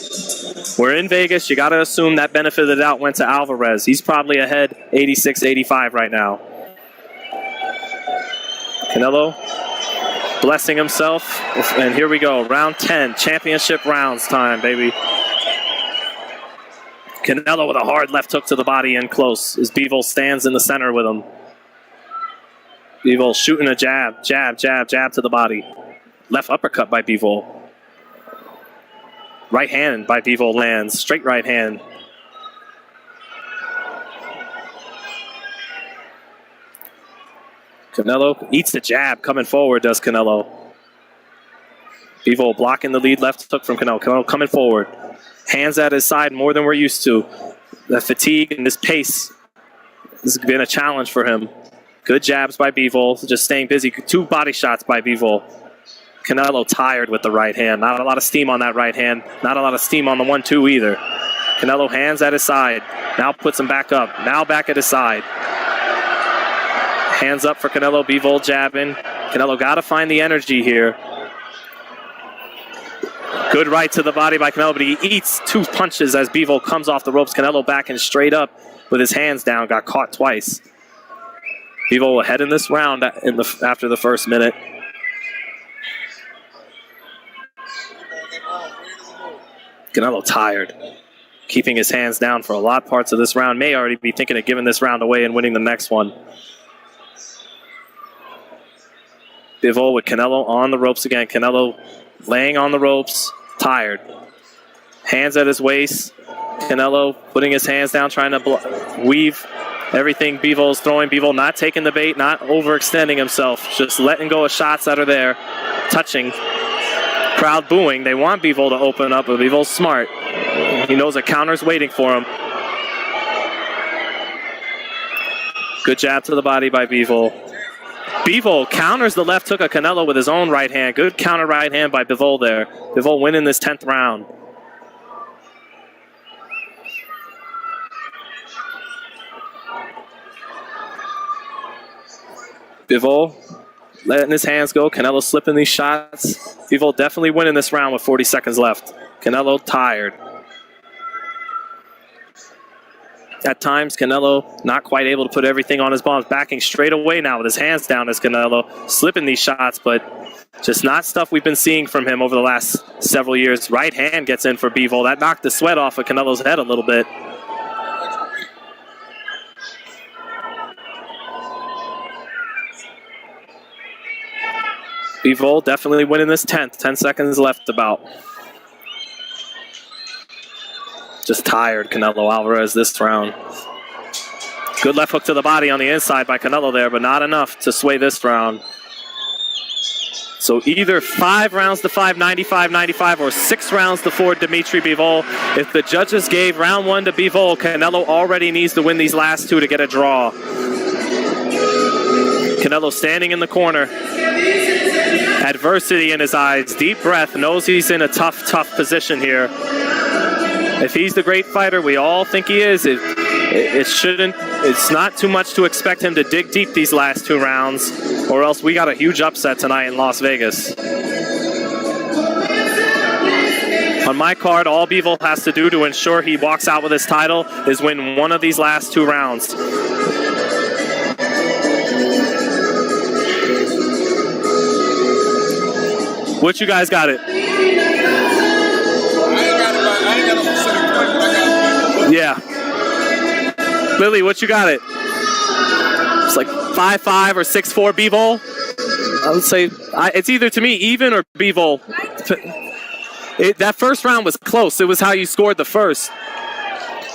We're in Vegas. You got to assume that benefit of the doubt went to Alvarez. He's probably ahead 86-85 right now. Canelo blessing himself. And here we go. Round 10. Championship rounds time, baby. Canelo with a hard left hook to the body and close as Bivol stands in the center with him. Bivol shooting a jab to the body. Left uppercut by Bivol. Right hand by Bivol lands. Straight right hand. Canelo eats the jab coming forward, does Canelo. Bivol blocking the lead left hook from Canelo. Canelo coming forward. Hands at his side more than we're used to. The fatigue and this pace has been a challenge for him. Good jabs by Bivol, just staying busy. 2 body shots by Bivol. Canelo tired with the right hand. Not a lot of steam on that right hand. Not a lot of steam on the 1-2 either. Canelo hands at his side. Now puts him back up. Now back at his side. Hands up for Canelo. Bivol jabbing. Canelo got to find the energy here. Good right to the body by Canelo, but he eats 2 punches as Bivol comes off the ropes. Canelo backing straight up with his hands down. Got caught twice. Bivol ahead in this round after the first minute. Canelo tired. Keeping his hands down for a lot of parts of this round. May already be thinking of giving this round away and winning the next one. Bivol with Canelo on the ropes again. Canelo laying on the ropes, tired. Hands at his waist. Canelo putting his hands down, trying to weave Everything Bivol's throwing, Bivol not taking the bait, not overextending himself, just letting go of shots that are there, touching. Crowd booing. They want Bivol to open up, but Bivol's smart. He knows a counter's waiting for him. Good jab to the body by Bivol. Bivol counters the left hook of Canelo with his own right hand. Good counter right hand by Bivol there. Bivol winning this 10th round. Bivol letting his hands go. Canelo slipping these shots. Bivol definitely winning this round with 40 seconds left. Canelo tired. At times, Canelo not quite able to put everything on his palms. Backing straight away now with his hands down as Canelo slipping these shots, but just not stuff we've been seeing from him over the last several years. Right hand gets in for Bivol. That knocked the sweat off of Canelo's head a little bit. Bivol definitely winning this 10th. 10 seconds left about. Just tired, Canelo Alvarez, this round. Good left hook to the body on the inside by Canelo there, but not enough to sway this round. So either 5 rounds to 5, 95-95, or 6 rounds to 4, Dmitry Bivol. If the judges gave round 1 to Bivol, Canelo already needs to win these last 2 to get a draw. Canelo standing in the corner. Adversity in his eyes, deep breath, knows he's in a tough position here. If he's the great fighter we all think he is, it's not too much to expect him to dig deep these last 2 rounds, or else we got a huge upset tonight in Las Vegas. On my card, all Bivol has to do to ensure he walks out with his title is win one of these last 2 rounds. What you guys got it? I ain't got no specific point, but I got it. Yeah. Lily, what you got it? It's like 5-5 or 6-4 Bivol. I would say it's either to me even or Bivol. That first round was close. It was how you scored the first.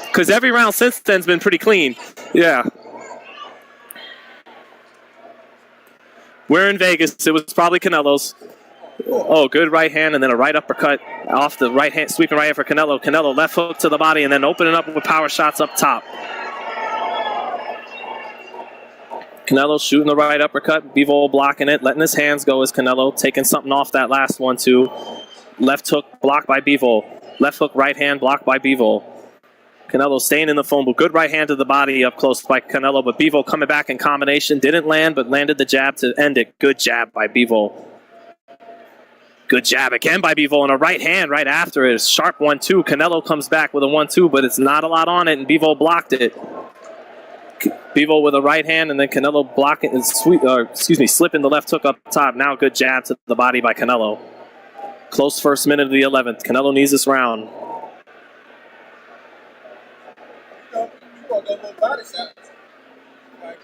Because every round since then's been pretty clean. Yeah. We're in Vegas. It was probably Canelo's. Oh, good right hand and then a right uppercut off the right hand, sweeping right hand for Canelo. Canelo left hook to the body and then opening up with power shots up top. Canelo shooting the right uppercut. Bivol blocking it, letting his hands go as Canelo taking something off that last one too. Left hook blocked by Bivol. Left hook right hand blocked by Bivol. Canelo staying in the phone booth. Good right hand to the body up close by Canelo, but Bivol coming back in combination. Didn't land, but landed the jab to end it. Good jab by Bivol. Good jab again by Bivol and a right hand right after it. Sharp 1-2. Canelo comes back with a 1-2, but it's not a lot on it, and Bivol blocked it. Bivol with a right hand, and then Canelo blocking, slipping the left hook up top. Now good jab to the body by Canelo. Close first minute of the 11th. Canelo needs this round. You want those little body shots. Like,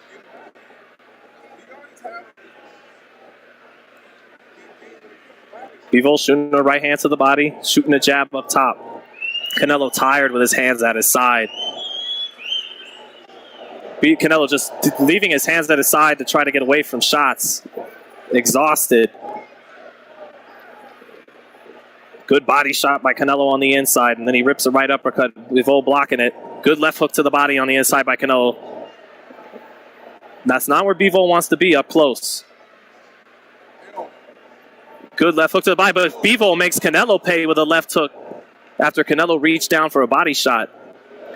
Bivol shooting a right hand to the body, shooting a jab up top. Canelo tired with his hands at his side. Canelo just leaving his hands at his side to try to get away from shots. Exhausted. Good body shot by Canelo on the inside, and then he rips a right uppercut. Bivol blocking it. Good left hook to the body on the inside by Canelo. That's not where Bivol wants to be, up close. Good left hook to the body, but Bivol makes Canelo pay with a left hook after Canelo reached down for a body shot.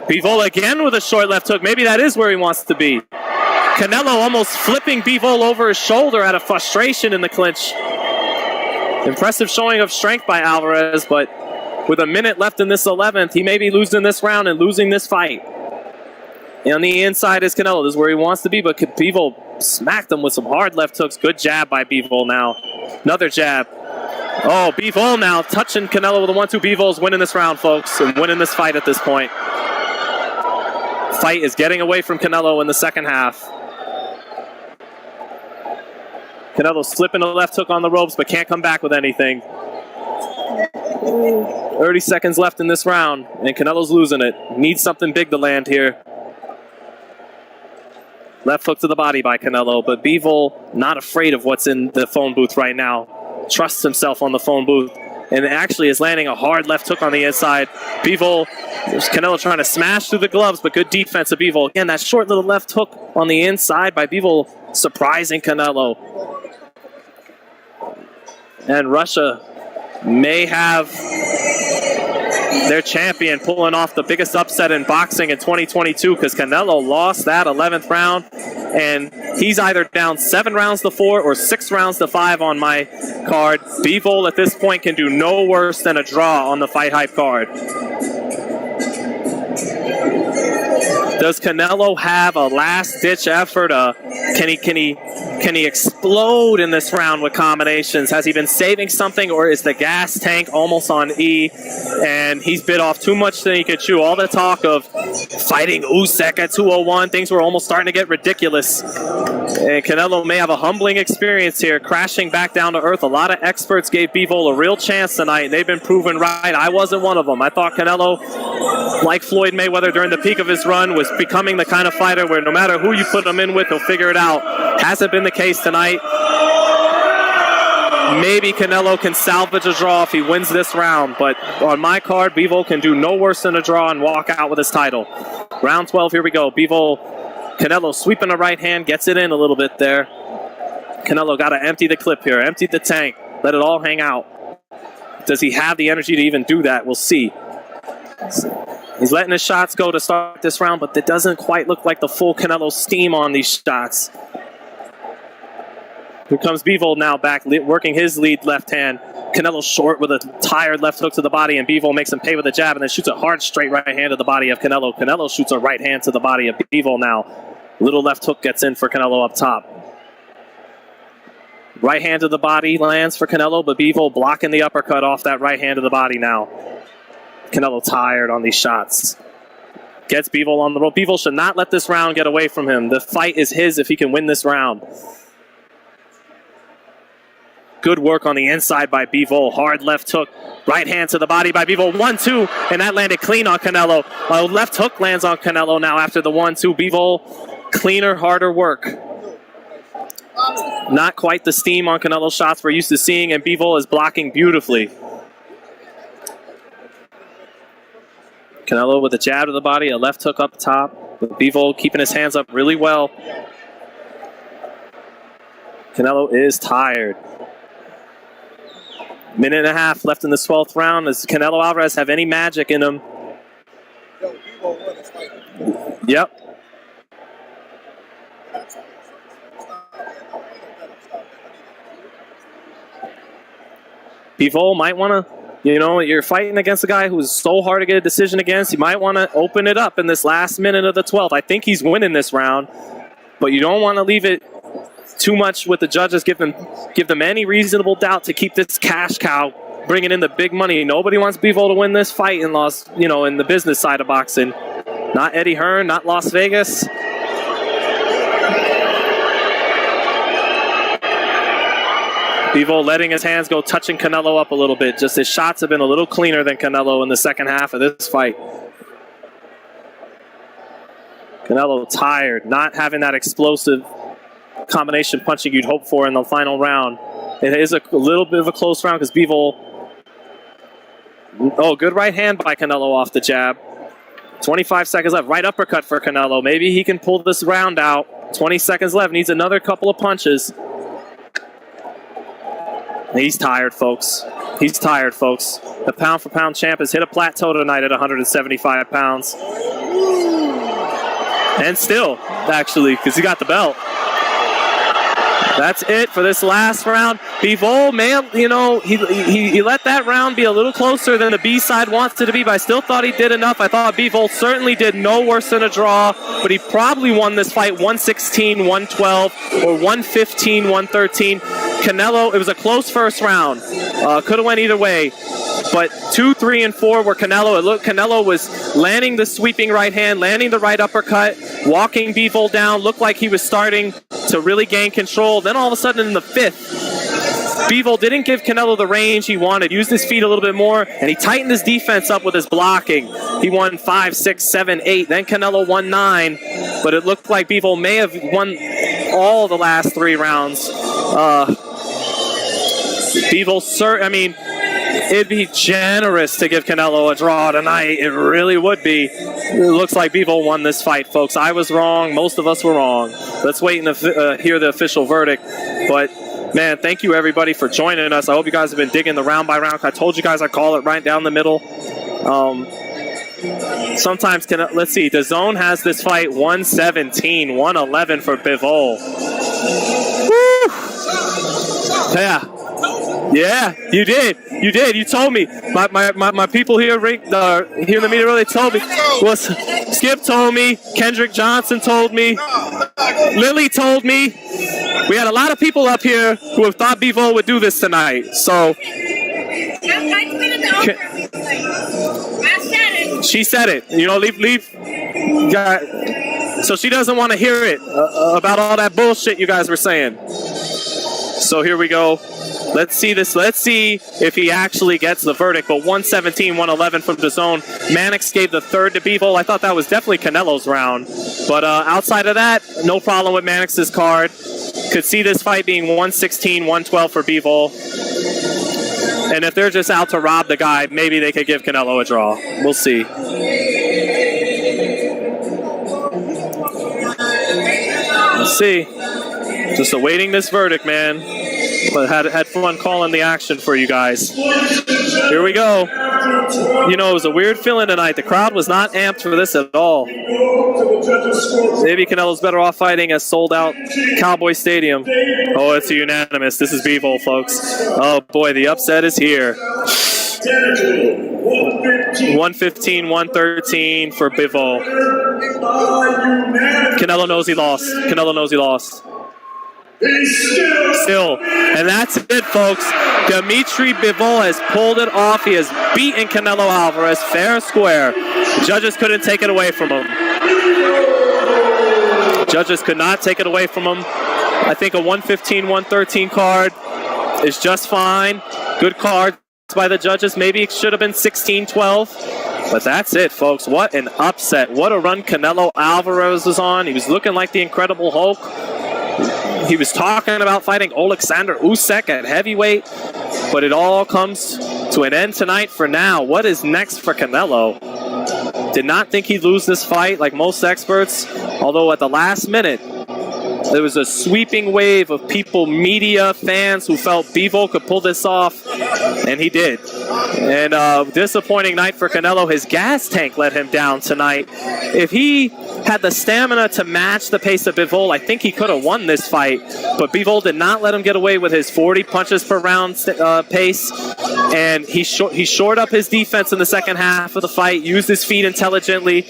Bivol again with a short left hook. Maybe that is where he wants to be. Canelo almost flipping Bivol over his shoulder out of frustration in the clinch. Impressive showing of strength by Alvarez, but with a minute left in this 11th, he may be losing this round and losing this fight. And on the inside is Canelo. This is where he wants to be, but Bivol smacked him with some hard left hooks. Good jab by Bivol now. Another jab. Oh, Bivol now touching Canelo with a 1-2. Bivol's winning this round, folks, and winning this fight at this point. Fight is getting away from Canelo in the second half. Canelo slipping a left hook on the ropes, but can't come back with anything. 30 seconds left in this round, and Canelo's losing it. Needs something big to land here. Left hook to the body by Canelo, but Bivol not afraid of what's in the phone booth right now. Trusts himself on the phone booth and actually is landing a hard left hook on the inside. Bivol, Canelo trying to smash through the gloves, but good defense of Bivol. Again, that short little left hook on the inside by Bivol, surprising Canelo. And Russia may have their champion pulling off the biggest upset in boxing in 2022 because Canelo lost that 11th round, and he's either down 7 rounds to 4 or 6 rounds to 5 on my card. Bivol at this point can do no worse than a draw on the FightHype card. Does Canelo have a last-ditch effort? Can he explode in this round with combinations? Has he been saving something, or is the gas tank almost on E and he's bit off too much than he could chew? All the talk of fighting Usyk at 201, things were almost starting to get ridiculous. And Canelo may have a humbling experience here, crashing back down to earth. A lot of experts gave Bivol a real chance tonight, and they've been proven right. I wasn't one of them. I thought Canelo, like Floyd Mayweather during the peak of his run, was becoming the kind of fighter where no matter who you put him in with, he'll figure it out. Hasn't been the case tonight. Maybe Canelo can salvage a draw if he wins this round, but on my card, Bivol can do no worse than a draw and walk out with his title. Round 12, here we go. Canelo sweeping the right hand, gets it in a little bit there. Canelo got to empty the clip here, empty the tank, let it all hang out. Does he have the energy to even do that? We'll see. He's letting his shots go to start this round, but it doesn't quite look like the full Canelo steam on these shots. Here comes Bivol now back, working his lead left hand. Canelo short with a tired left hook to the body, and Bivol makes him pay with a jab and then shoots a hard straight right hand to the body of Canelo. Canelo shoots a right hand to the body of Bivol now. Little left hook gets in for Canelo up top. Right hand to the body lands for Canelo, but Bivol blocking the uppercut off that right hand to the body now. Canelo tired on these shots. Gets Bivol on the rope. Bivol should not let this round get away from him. The fight is his if he can win this round. Good work on the inside by Bivol. Hard left hook. Right hand to the body by Bivol. 1-2, and that landed clean on Canelo. Left hook lands on Canelo now after the 1-2. Bivol, cleaner, harder work. Not quite the steam on Canelo shots we're used to seeing, and Bivol is blocking beautifully. Canelo with a jab to the body, a left hook up top. Bivol keeping his hands up really well. Canelo is tired. Minute and a half left in the 12th round. Does Canelo Alvarez have any magic in him? Yep. Bivol might want to, you're fighting against a guy who's so hard to get a decision against. You might want to open it up in this last minute of the 12th. I think he's winning this round, but you don't want to leave it too much with the judges. Give them any reasonable doubt to keep this cash cow bringing in the big money. Nobody wants Bivol to win this fight in in the business side of boxing. Not Eddie Hearn, not Las Vegas. Bivol letting his hands go, touching Canelo up a little bit. Just his shots have been a little cleaner than Canelo in the second half of this fight. Canelo tired, not having that explosive combination punching you'd hope for in the final round. It is a little bit of a close round because Bivol... Oh, good right hand by Canelo off the jab. 25 seconds left. Right uppercut for Canelo. Maybe he can pull this round out. 20 seconds left. Needs another couple of punches. He's tired, folks. He's tired, folks. The pound-for-pound champ has hit a plateau tonight at 175 pounds. And still, actually, because he got the belt. That's it for this last round. Bivol, man, he let that round be a little closer than the B-side wants it to be, but I still thought he did enough. I thought Bivol certainly did no worse than a draw, but he probably won this fight 116, 112, or 115, 113. Canelo, it was a close first round. Could have went either way. But 2, 3, and 4 were Canelo was landing the sweeping right hand, landing the right uppercut, walking Bivol down. Looked like he was starting to really gain control. Then all of a sudden in the 5th, Bivol didn't give Canelo the range he wanted, used his feet a little bit more, and he tightened his defense up with his blocking. He won 5, 6, 7, 8. Then Canelo won 9, but it looked like Bivol may have won all the last 3 rounds. Bivol, I mean, it'd be generous to give Canelo a draw tonight. It really would be. It looks like Bivol won this fight, folks. I was wrong. Most of us were wrong. Let's wait and hear the official verdict. But, man, thank you, everybody, for joining us. I hope you guys have been digging the round by round. I told you guys I call it right down the middle. Sometimes, let's see, DAZN has this fight 117, 111 for Bivol. Woo! Yeah. Yeah, you did. You did. You told me. My people here, here in the media, really told me. Well, Skip told me. Kendrick Johnson told me. Lily told me. We had a lot of people up here who have thought Bivol would do this tonight. So she said it. You know, leave. So she doesn't want to hear it about all that bullshit you guys were saying. So here we go. Let's see this. Let's see if he actually gets the verdict. But 117, 111 from DAZN. Mannix gave the third to Bivol. I thought that was definitely Canelo's round. But outside of that, no problem with Mannix's card. Could see this fight being 116, 112 for Bivol. And if they're just out to rob the guy, maybe they could give Canelo a draw. We'll see. Let's see. Just awaiting this verdict, man. But had fun calling the action for you guys. Here we go. You know, it was a weird feeling tonight. The crowd was not amped for this at all. Maybe Canelo's better off fighting a sold-out Cowboy Stadium. Oh, it's a unanimous. This is Bivol, folks. Oh, boy, the upset is here. 115, 113 for Bivol. Canelo knows he lost. Canelo knows he lost. Still, and that's it, folks. Dmitry Bivol has pulled it off. He has beaten Canelo Alvarez fair and square. Judges couldn't take it away from him. Judges could not take it away from him. I think a 115, 113 card is just fine. Good cards by the judges. Maybe it should have been 16, 12. But that's it, folks. What an upset. What a run Canelo Alvarez was on. He was looking like the Incredible Hulk. He was talking about fighting Alexander Usyk at heavyweight, but it all comes to an end tonight for now. What is next for Canelo? Did not think he'd lose this fight like most experts, although at the last minute, there was a sweeping wave of people, media, fans who felt Bivol could pull this off, and he did. And disappointing night for Canelo. His gas tank let him down tonight. If he had the stamina to match the pace of Bivol, I think he could have won this fight. But Bivol did not let him get away with his 40 punches per round pace. And he shored up his defense in the second half of the fight, used his feet intelligently,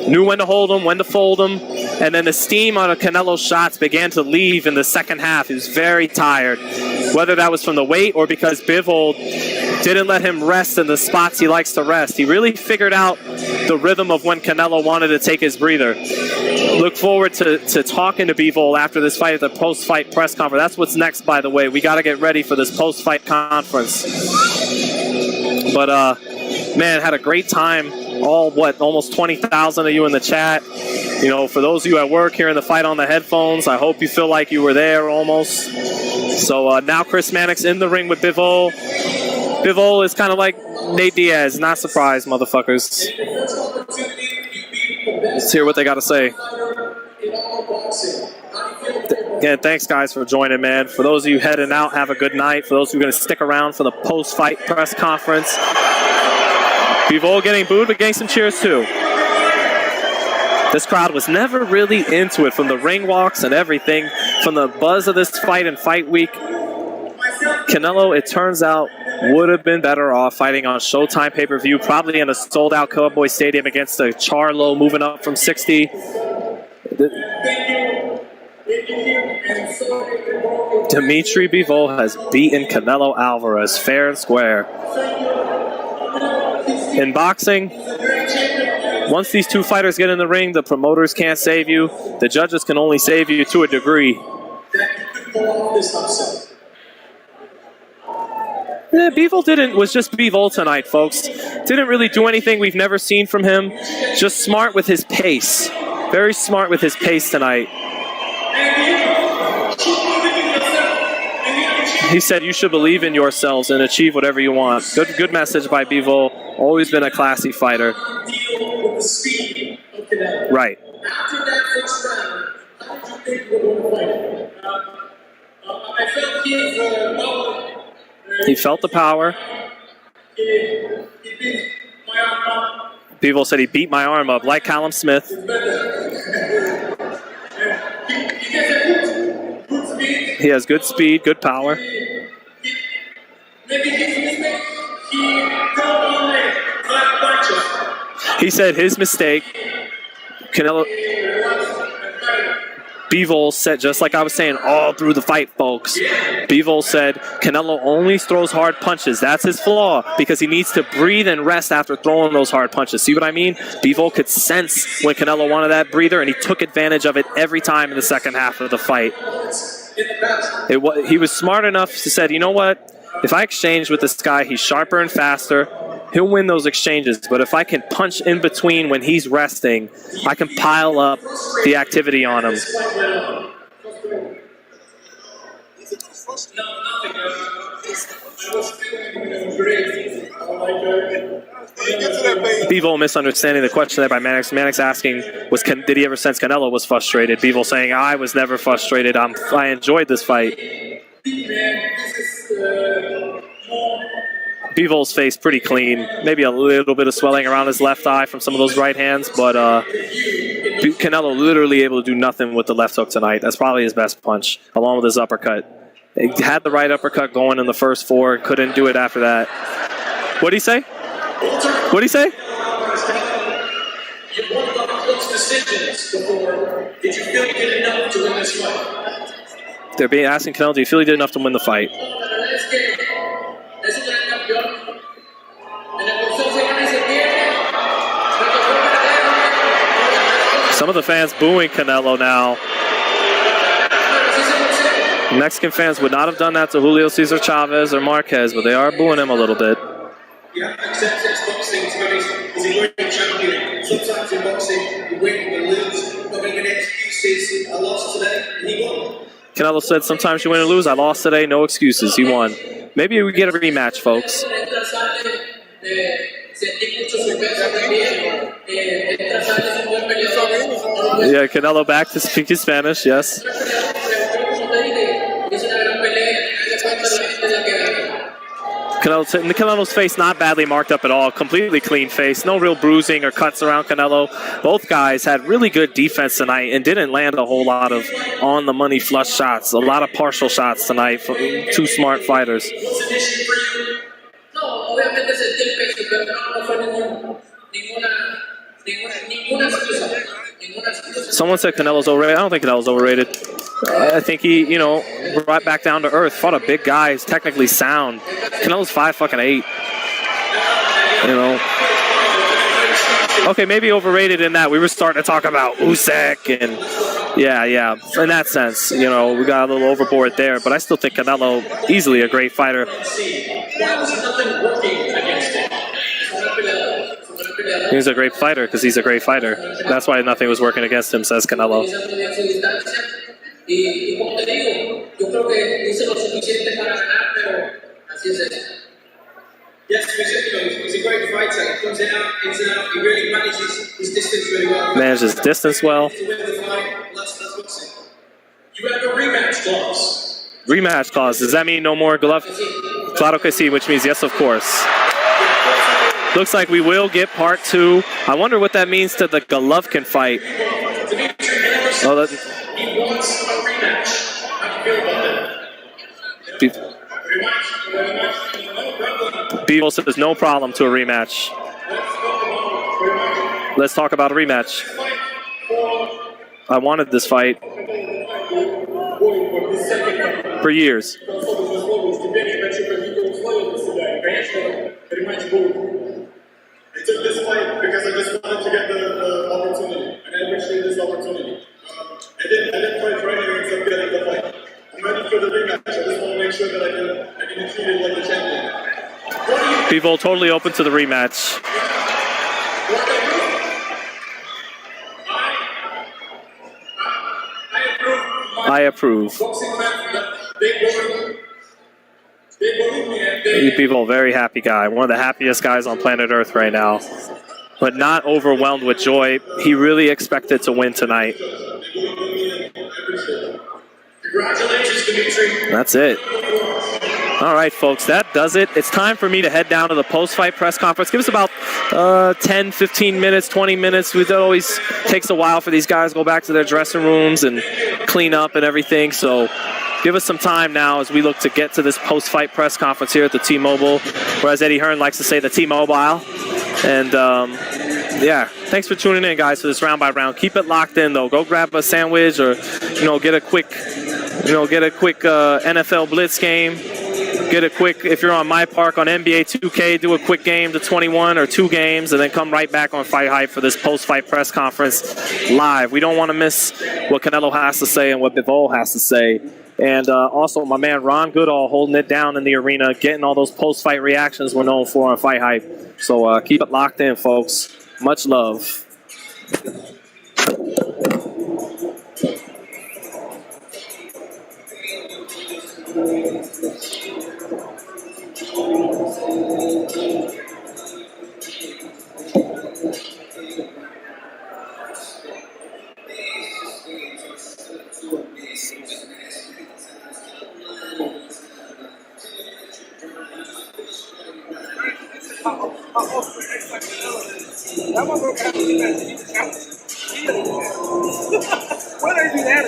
knew when to hold him, when to fold him. And then the steam out of Canelo's shots began to leave in the second half. He was very tired, whether that was from the weight or because Bivol didn't let him rest in the spots he likes to rest. He really figured out the rhythm of when Canelo wanted to take his breather. Look forward to talking to Bivol after this fight at the post-fight press conference. That's what's next, by the way. We got to get ready for this post-fight conference. But, man, had a great time. Almost 20,000 of you in the chat. You know, for those of you at work hearing the fight on the headphones, I hope you feel like you were there almost. So now Chris Mannix in the ring with Bivol. Bivol is kind of like Nate Diaz. Not surprised, motherfuckers. Let's hear what they got to say. Again, thanks, guys, for joining, man. For those of you heading out, have a good night. For those who are going to stick around for the post-fight press conference, Bivol getting booed, but getting some cheers, too. This crowd was never really into it, from the ring walks and everything, from the buzz of this fight and fight week. Canelo, it turns out, would have been better off fighting on Showtime pay-per-view, probably in a sold-out Cowboy Stadium against a Charlo moving up from 60. Dmitry Bivol has beaten Canelo Alvarez fair and square. In boxing, once these two fighters get in the ring, the promoters can't save you. The judges can only save you to a degree. Yeah, Bivol was just Bivol tonight, folks. Didn't really do anything we've never seen from him. Just smart with his pace. Very smart with his pace tonight. He said you should believe in yourselves and achieve whatever you want. Good message by Bivol. Always been a classy fighter. Right. After that first round, how did you think you were going to fight? I felt his power. He felt the power. He beat my arm up. Bivol said he beat my arm up, like Callum Smith. He gets a good speed. He has good speed, good power. Maybe his mistake, he got on a flat puncher. He said his mistake, Canelo, Bivol said, just like I was saying all through the fight, folks, Bivol said Canelo only throws hard punches. That's his flaw, because he needs to breathe and rest after throwing those hard punches. See what I mean? Bivol could sense when Canelo wanted that breather, and he took advantage of it every time in the second half of the fight. He was smart enough to say, you know what? If I exchange with this guy, he's sharper and faster. He'll win those exchanges. But if I can punch in between when he's resting, I can pile up the activity on him. Bivol misunderstanding the question there by Mannix. Mannix asking, did he ever sense Canelo was frustrated? Bivol saying, I was never frustrated. I enjoyed this fight. Bivol's face pretty clean. Maybe a little bit of swelling around his left eye from some of those right hands, but Canelo literally able to do nothing with the left hook tonight. That's probably his best punch, along with his uppercut. He had the right uppercut going in the first four, couldn't do it after that. What'd he say? What'd he say? You won a lot of close decisions before. Did you feel you did enough to win this fight? They're asking Canelo, do you feel he did enough to win the fight? Some of the fans booing Canelo now. Mexican fans would not have done that to Julio Cesar Chavez or Marquez, but they are booing him a little bit. Yeah, except boxing is a great champion. Sometimes in boxing, you win, you lose, but when excuses, I lost today, and he won. Canelo said, sometimes you win and lose. I lost today, no excuses. He won. Maybe we get a rematch, folks. Yeah, Canelo back to speak his Spanish, yes. Canelo's face not badly marked up at all. Completely clean face. No real bruising or cuts around Canelo. Both guys had really good defense tonight and didn't land a whole lot of on-the-money flush shots. A lot of partial shots tonight from two smart fighters. Someone said Canelo's overrated. I don't think Canelo's overrated. I think he, brought back down to earth. Fought a big guy. He's technically sound. Canelo's 5'8". Okay, maybe overrated in that we were starting to talk about Usyk and yeah. In that sense, we got a little overboard there. But I still think Canelo easily a great fighter. He's a great fighter because he's a great fighter. That's why nothing was working against him, says Canelo. Yes, he's a great fighter. He comes in out, ins and out. He really manages his distance really well. Manages distance well. To win the fight, that's boxing. You have a rematch clause. Rematch clause. Does that mean no more glove? Claro que sí, which means yes, of course. Looks like we will get part 2. I wonder what that means to the Golovkin fight. He wants a rematch. How do you feel about that? Bivol says no problem to a rematch. Let's talk about a rematch. I wanted this fight for years. I took this fight because I just wanted to get the opportunity, and I appreciate this opportunity. I didn't fight for anything except getting the fight. I'm ready for the rematch. I just want to make sure that I can be treated like a champion. Bivol totally open to the rematch. I approve. Bivol, very happy guy. One of the happiest guys on planet Earth right now. But not overwhelmed with joy. He really expected to win tonight. Congratulations, Dmitry. That's it. All right, folks, that does it. It's time for me to head down to the post-fight press conference. Give us about 10, 15 minutes, 20 minutes. It always takes a while for these guys to go back to their dressing rooms and clean up and everything. So give us some time now as we look to get to this post-fight press conference here at the T-Mobile, or as Eddie Hearn likes to say, the T-Mobile. And, yeah, thanks for tuning in, guys, for this round by round. Keep it locked in, though. Go grab a sandwich or, get a quick NFL Blitz game. Get a quick, if you're on My Park on NBA 2K, do a quick game to 21 or 2 games, and then come right back on FightHype for this post-fight press conference live. We don't want to miss what Canelo has to say and what Bivol has to say. And also, my man Ron Goodall holding it down in the arena, getting all those post-fight reactions we're known for on FightHype. So keep it locked in, folks. Much love. What are you at?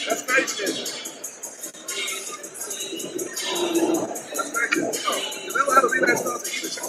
That's crazy. That's crazy. Canelo had a rematch style to either shot.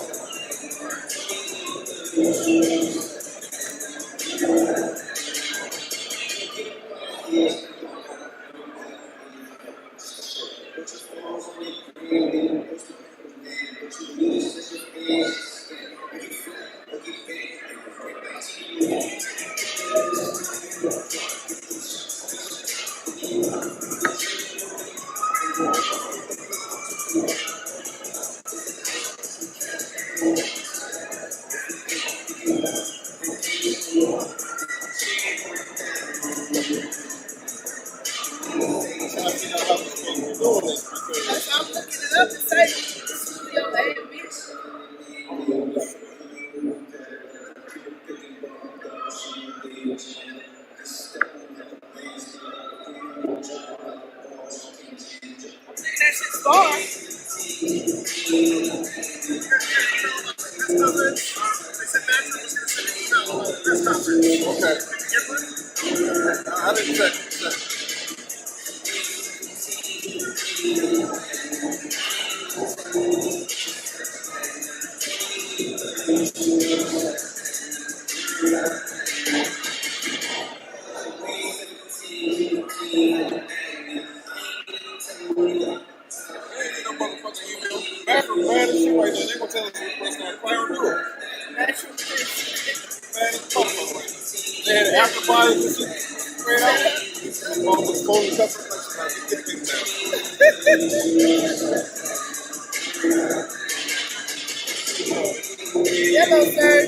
Hello, sir.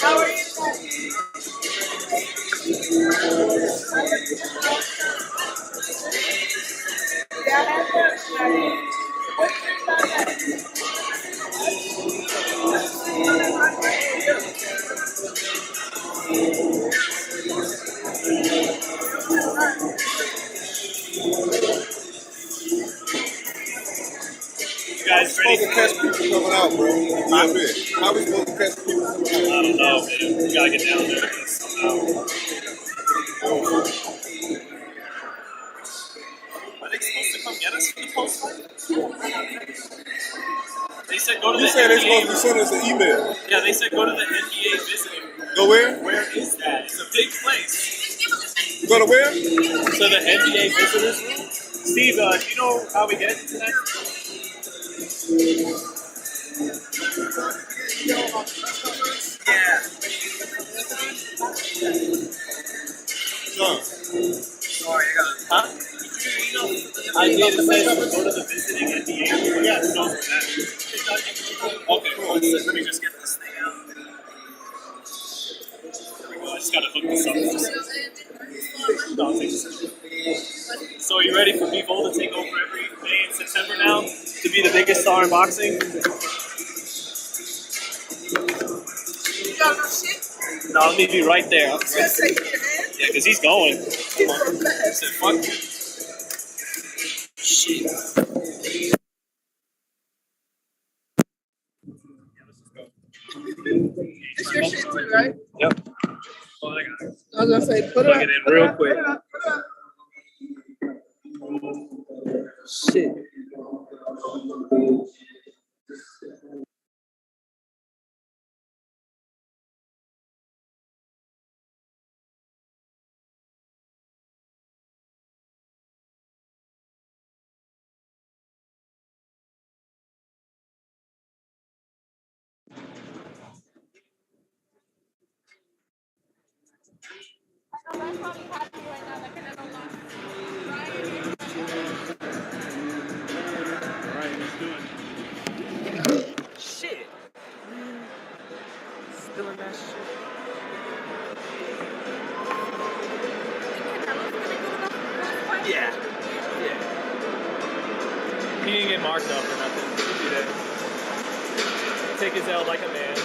How are you? Guys, supposed to catch people coming out, bro. How we supposed to catch people coming out? I don't know, man. We gotta get down there somehow. Are they supposed to come get us for the post fight? They said go to the said NBA. they're supposed to send us an email. Yeah, they said go to the NBA visiting. Go where? Where is that? It's a big place. Go to where? So the NBA visitors room. Steve, do you know how we get to that? Yeah. John. Sorry, I got it. Huh? Did you get an email from the I did. It says go to the visiting NDA. Yeah, who knows what that is. Okay, cool. Let me just get this thing out. There we go. I just gotta hook this up. No, I'll take this. So are you ready for Bivol to take over every day in September now to be the biggest star in boxing? You got no shit? No, let me be right there. Just take your hand. Yeah, because he's going. He's so fast. Said, fuck you. Shit. It's your shit too, right? Yep. Well, I got it. I was gonna say, put Plug it in real quick. Shit. That's probably happy right now that Canelo lost. Alright, let's do it. Shit. Still in that shit. Yeah. Yeah. He didn't get marked up or nothing. He did it. Take his L like a man.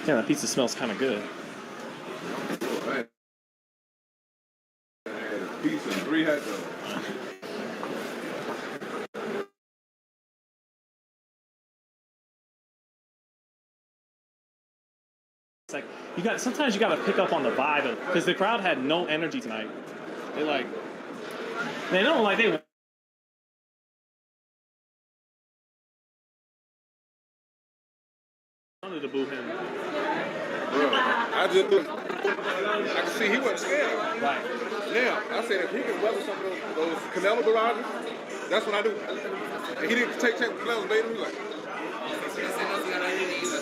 Yeah, that pizza smells kind of good. Pizza and 3 hot dogs. It's like sometimes you got to pick up on the vibe of, because the crowd had no energy tonight. They don't like they wanted to boo him. Bro, I can see he wasn't scared. Right. Now, I said if he can weather some of those Canelo barrages, that's what I do. And he didn't take Canelo's bait. He was like,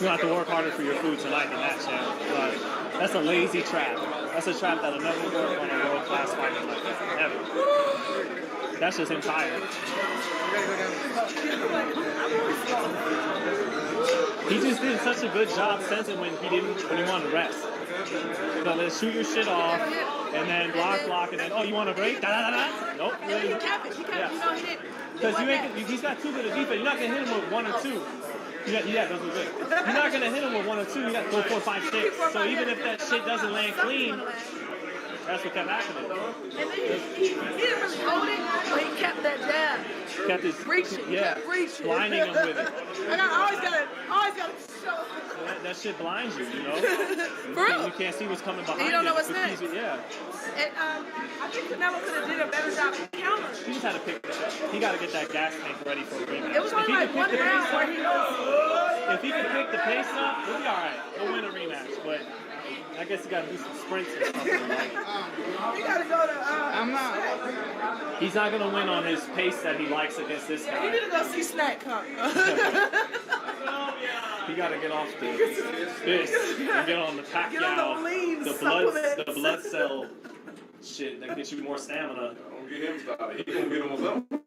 You have to work harder for your food tonight than that, champ. Like, that's a lazy trap. That's a trap that'll never work on a world-class fighter like that. Ever. That's just him tired. He just did such a good job sensing when he wanted to rest. So let's shoot your shit off, and then block, and then, oh, you want a break? Da-da-da-da? Nope. And he kept it. He didn't. Because he's got too good a defense. You're not going to hit him with 1 or 2. Yeah, those are good. You're not going to hit him with 1 or 2. You got to go 4, 5, 6. So even if that shit doesn't land clean, that's what kept happening. And then he didn't really hold it, but he kept that jab. Kept his Reaching. yeah, Reaching. blinding him with it. And I always gotta show. That shit blinds you, you know? For real. You can't see what's coming behind You don't know it. what's next. Yeah. And I think Canelo could have did a better job countering. He just had to pick he got to get that gas tank ready for a rematch. It was only like one round where he was. If he can pick the pace up, he'll be all right. He'll win a rematch, but I guess he got to do some sprints or something. Like, He got to go to. I'm not. he's not going to win on his pace that he likes against this He guy. need to go see Snack, huh? He got to get off the fist and get on the Pacquiao, Get on the lean the blood cell shit that gets you more stamina. don't get him started. He gonna get him on something.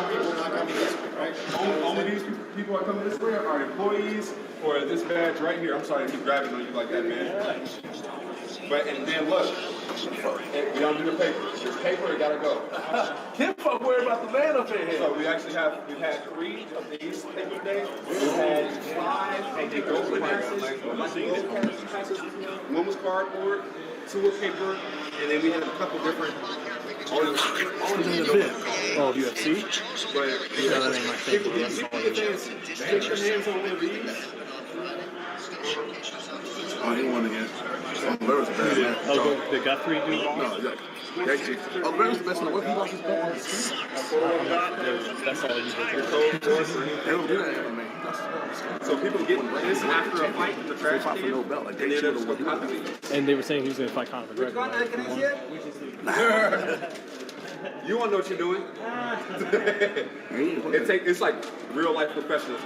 people not coming this way, right? Only these people are coming this way are employees or this badge right here. I'm sorry to keep grabbing on you like that, man. But and then look, we don't do the paper. This paper, it gotta go. Kim fuck worry about the man up in here. So we've had 3 of these paper days. We've had 5 gold passes. One was cardboard, 2 were paper, and then we had a couple different. Oh, UFC? But Yeah, that ain't my thing. Bro. That's all it is. Take your hands on one of these. Oh, he won again. Oliveira's the best man. Oh, the Guthrie dude? No, Oliveira's the best man. What he lost his belt on the screen? That's all you did. They don't do that anymore, man. He lost his belt on the screen. So people get this after a fight with the They trash fought for no belt. Like, they should have won. And they were saying he was going to fight Conor McGregor. You want to know what you're doing? It's like real life professionals.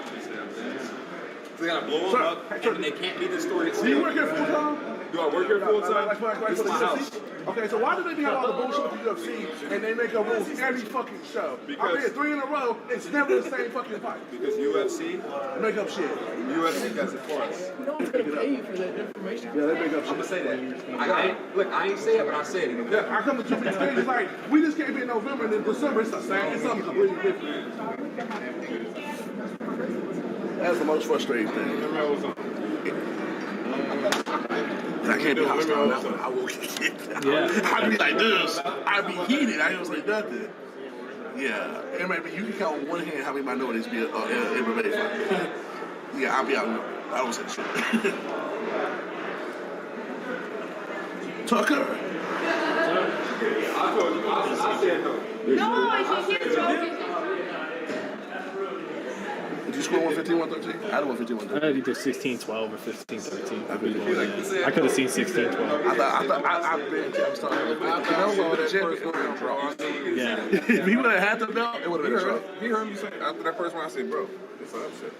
So they gotta blow them up, and they can't be distorted. Do you work here full time? Do I work here full time? This is my house. Okay, so why do they have all the bullshit with the UFC and they make up rules every fucking show? I've been here 3 in a row, it's never the same fucking fight. Because UFC Make up shit. UFC does it for us. No one's gonna pay you for that information. Yeah, they make up shit. I'm gonna say that. I ain't say it, but I said it. Yeah, I come to 2 weeks later, it's like, we just came in November and in December it's the same. It's something completely different. That's the most frustrating thing. And I can't be hostile on that one. I will get I'd be like this. I'd be heated. I don't say nothing. Yeah. And maybe you can count on one hand how many minorities be an MMA fight. Yeah, I'll be out. I don't say shit. Tucker. I told you. I said no. No, she's joking. Did you score 115, 113? I had 115, 113. I had either 16-12 or 15-13. I could have seen 16-12. I've been talking about the champion. Yeah. If he would have had the belt, it would have been a draw. He heard me say after that first one. I said, bro, it's an upset.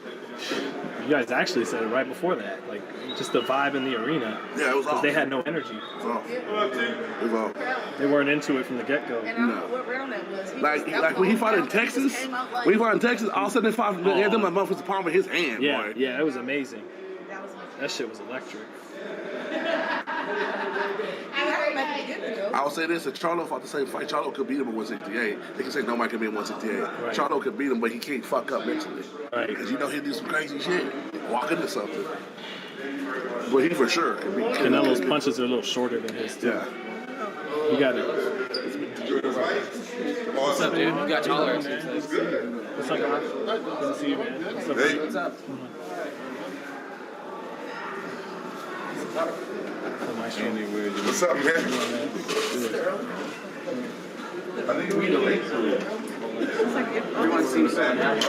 You guys actually said it right before that. Like, just the vibe in the arena. Yeah, it was Because off. they had no energy. It was off. It was off. They weren't into it from the get-go. And I don't know what round that was. Like when he fought in Texas, all of a sudden they fought. They had them a month with the palm of his hand. Yeah, boy. yeah, it was amazing. That shit was electric. I would say this: if Charlo fought the same fight, Charlo could beat him at 168. They can say nobody can beat him at 168. Right. Charlo could beat him, but he can't fuck up mentally. Right. Because you know he'll do some crazy shit, walk into something. But he for sure can beat Canelo's punches are a little shorter than his, too. Yeah. You got it. What's up, dude? You got tolerance. What's up, guys? Good to see you, man. What's up, Hey. What's up? What's up, man? I think we relate to it. Everyone seems so happy.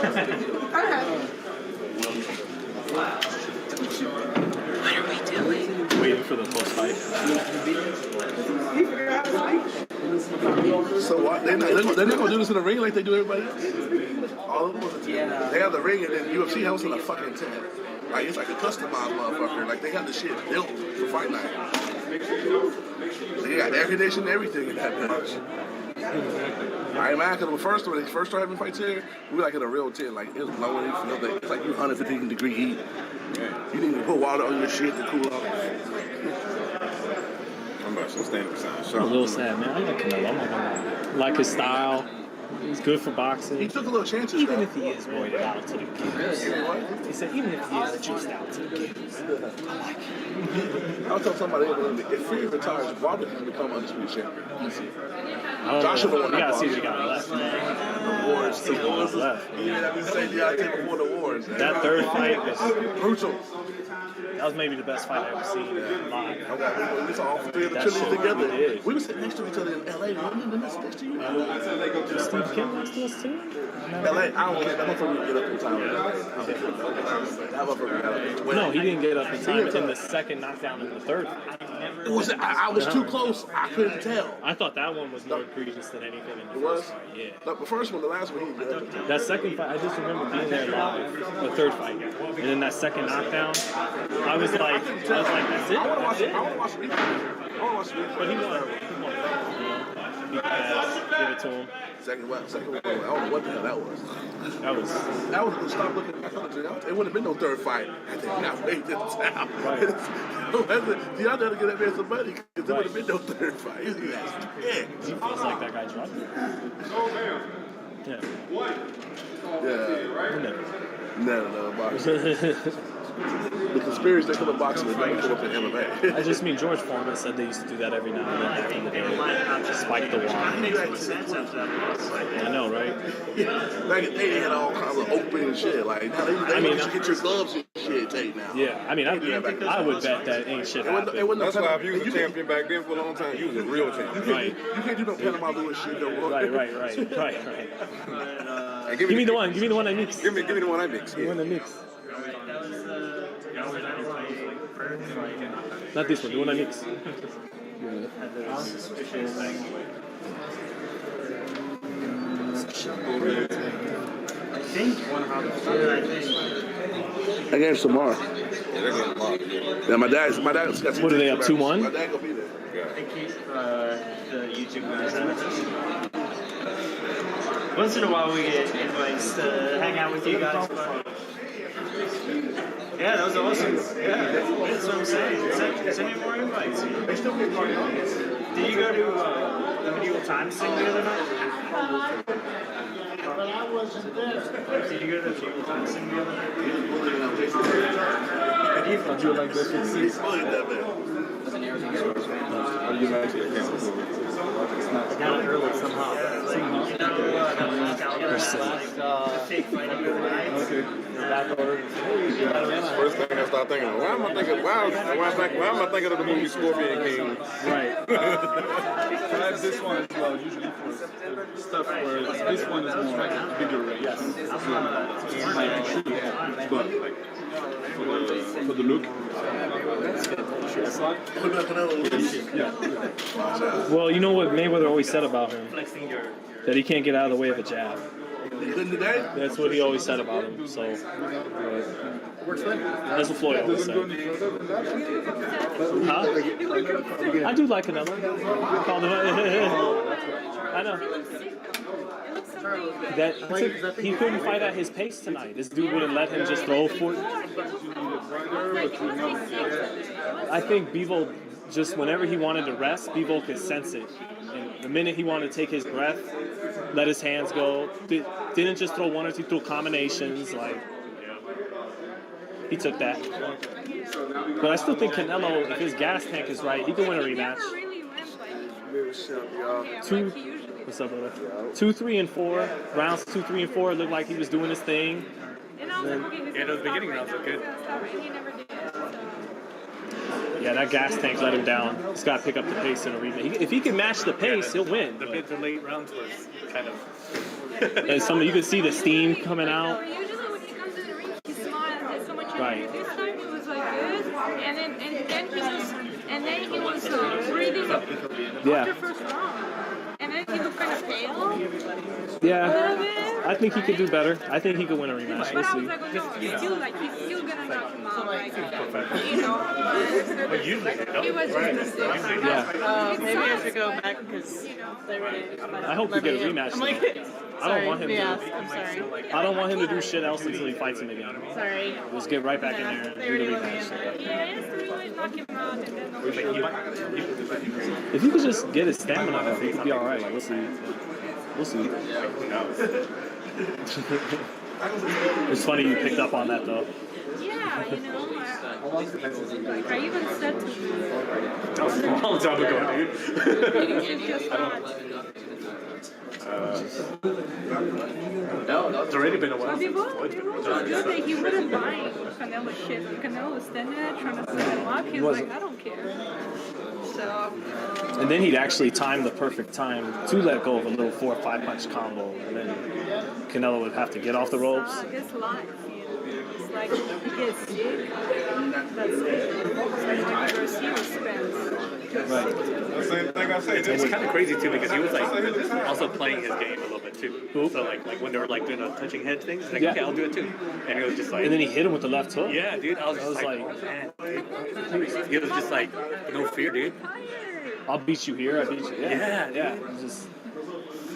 Waiting for the post fight. So what? They're not gonna do this in the ring like they do everybody else. All of them was a team. Yeah. They have the ring, and then UFC has in a fucking tent. Like it's like a customized motherfucker. Like they have the shit built for fight night. They got air conditioning, everything in that bitch. I ain't mad because when they first started having fights here, we were like in a real tent. Like it was blowing. It's like 150 degree heat. You need to put water on your shit to cool off. I'm about to stand up sign. I'm a little sad, man. I like Canelo. I'm not gonna lie. Like his style. He's good for boxing. He took a little chances. Even though. if he is roided out to the gills. He said, even if he is juiced out to the gills. I like him. I was telling somebody if Fury retires, Wilder can become undisputed champion. Easy. Joshua, won you that gotta see fight. what you got left. The wars. See what was left. Yeah, we say Deontay before the wars. That third fight was brutal. that was maybe the best fight I ever seen live. We saw all 3 of the That chilies shit together. really did. We were sitting next to each other in LA. Wasn't it next to you? Steve Kim next to us too? LA, I don't care. That motherfucker get up in time. That motherfucker got up. No, he didn't get up in time in the second knockdown in the third. I was too close. I couldn't tell. I thought that one was more egregious than anything in the It was? first fight. Yeah. Like the first one, the last one, he didn't get up in time. That second fight, I just remember being there live. The third fight, and then that second knockdown, I was like, that's it. I want to watch That's it. I want to watch the replay. But he won. He passed, give it to him. Second one. I don't know what the hell that was. That was stop looking. It wouldn't have been no third fight. I think not wait this time. Right. The other had to get that man some money because there would have been no third fight. He feels like that guy dropped it. Yeah. No, boxing. The conspiracy that come to boxing is never come up in MMA. I just mean George Foreman said they used to do that every now and then back in the day. Spike the wall. I know, right? Back in the day, they had all kinds of open and shit. Like, now they should get your gloves and shit taken now. Yeah, I mean, I would bet that ain't shit happened. That's why if you was a champion back then for a long time, you was a real champion. Right. You can't do no Panama Lewis shit no more. Right. Hey, Give me the one I mix. Give me the one I mix. The one I mix. Not this one, the one I mix. I gave some more. Yeah, my dad's got. What are they up 2-1? My dad gonna be there. In case the YouTube guys haven't. Once in a while we get invites to hang out with you guys. But yeah, that was awesome. Yeah, that's what I'm saying. Send me more invites. They still get party on. Did you go to the Medieval Times thing the other night? But I wasn't there. Did you go to the Medieval Times thing the other night? How'd you like that? He's funny, that man. How do you like it? I got it early somehow. Fake fighting overnight. Okay. Back order. First thing I start thinking, why am I thinking of the movie Scorpion King? Right. I have this one as well, usually for stuff where this one is more bigger range. Yes. But for the look. Well, you know what Mayweather always said about him? That he can't get out of the way of a jab. That's what he always said about him. So that's what Floyd always said. Huh? I do like Canelo. I know. He couldn't fight at his pace tonight. This dude wouldn't let him just throw for it. I think Bivol, just whenever he wanted to rest, Bivol could sense it. And the minute he wanted to take his breath, let his hands go, didn't just throw one or two, threw combinations. Like, he took that. But I still think Canelo, if his gas tank is right, he can win a rematch. What's up, brother? 2, 3, and 4. Rounds 2, 3, and 4 looked like he was doing his thing. Those beginning rounds look good. Yeah, that gas tank let him down. He's got to pick up the pace in a rematch. If he can match the pace, he'll win. The mid to late rounds was kind of. And you can see the steam coming out. Usually when he comes in the ring, he smiles. There's so much Right. energy. This time it was like good, and then he was breathing Yeah. after first round, and then he was kind of pale. Yeah, I think he could do better. I think he could win a rematch. But We'll I was see. like, oh, no, he's still gonna knock him out, like, But usually they don't. He was just Yeah. Maybe I should go back because they already. I hope we get a rematch. I'm like, I don't want him to. I'm sorry. I don't want him to do shit else until he fights him again. Sorry. Let's get right back in there and do the rematch. yeah, it's really knock him out, and then If he could just get his stamina up, he could be all right. We'll see. We'll see. It's funny you picked up on that though. yeah, I even said to him, That was a long time ago, dude. it's just not. No, it's already been a while. Bivol just good that he wouldn't mind Canelo's shit. Canelo was standing there trying to set him up. He was like, I don't care. So. And then he'd actually time the perfect time to let go of a little 4 or 5 punch combo, and then Canelo would have to get off the ropes. It's life, you know. It's like he gets sick. That's it. It's like when you see your Spence. Right. The same thing I say. It's kind of crazy too because he was like also playing his game a little bit too. So like when they were like doing the touching head things, like okay, I'll do it too. And he was just like. And then he hit him with the left hook. Yeah, dude. I was like, oh, man. He was just like, no fear, dude. I'll beat you here. I beat you. Yeah. Just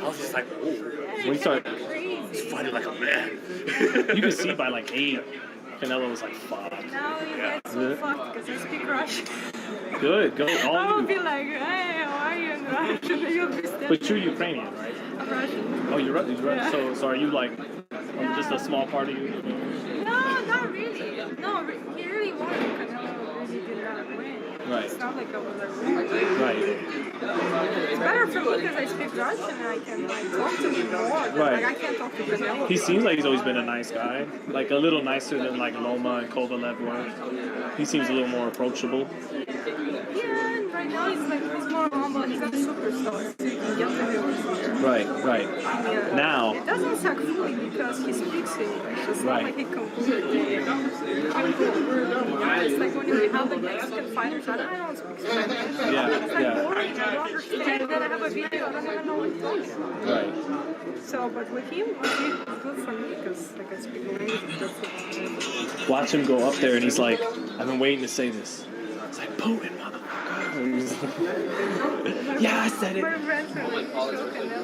I was just like, oh. When he started, He's fighting like a man. you could see by like 8, Canelo was like, fuck. Now you get so fucked because I speak Russian. Good, go. I All will you. be like, hey, how are you in Russian? You'll be standing. But you're Ukrainian, right? I'm Russian. Oh, you're Russian. Yeah. So are you like just a small part of you? No, not really. No, he really won. Canelo really did not win. Right. It's not like I was like, really. Right. It's better for me because I speak Russian and I can like talk to him more. Right. Like I can't talk to Canelo. He seems like he's always been a nice guy, like a little nicer than like Loma and Kovalev were. He seems a little more approachable. Yeah, and right now he's more humble. He's not a superstar. So you can get to him. Right. Yeah. Now. It doesn't suck fully because he speaks English. It's not like he completely. It's like when you have the Mexican fighters, I don't speak Spanish. It's like boring. I don't understand. And then I have a video. I don't even know what he's talking about. Right. So, but with him, it's good for me because like I speak language. Watch him go up there and he's like, I've been waiting to say this. It's like, Putin, motherfucker. Yeah, I said it. My friends are like, show Canelo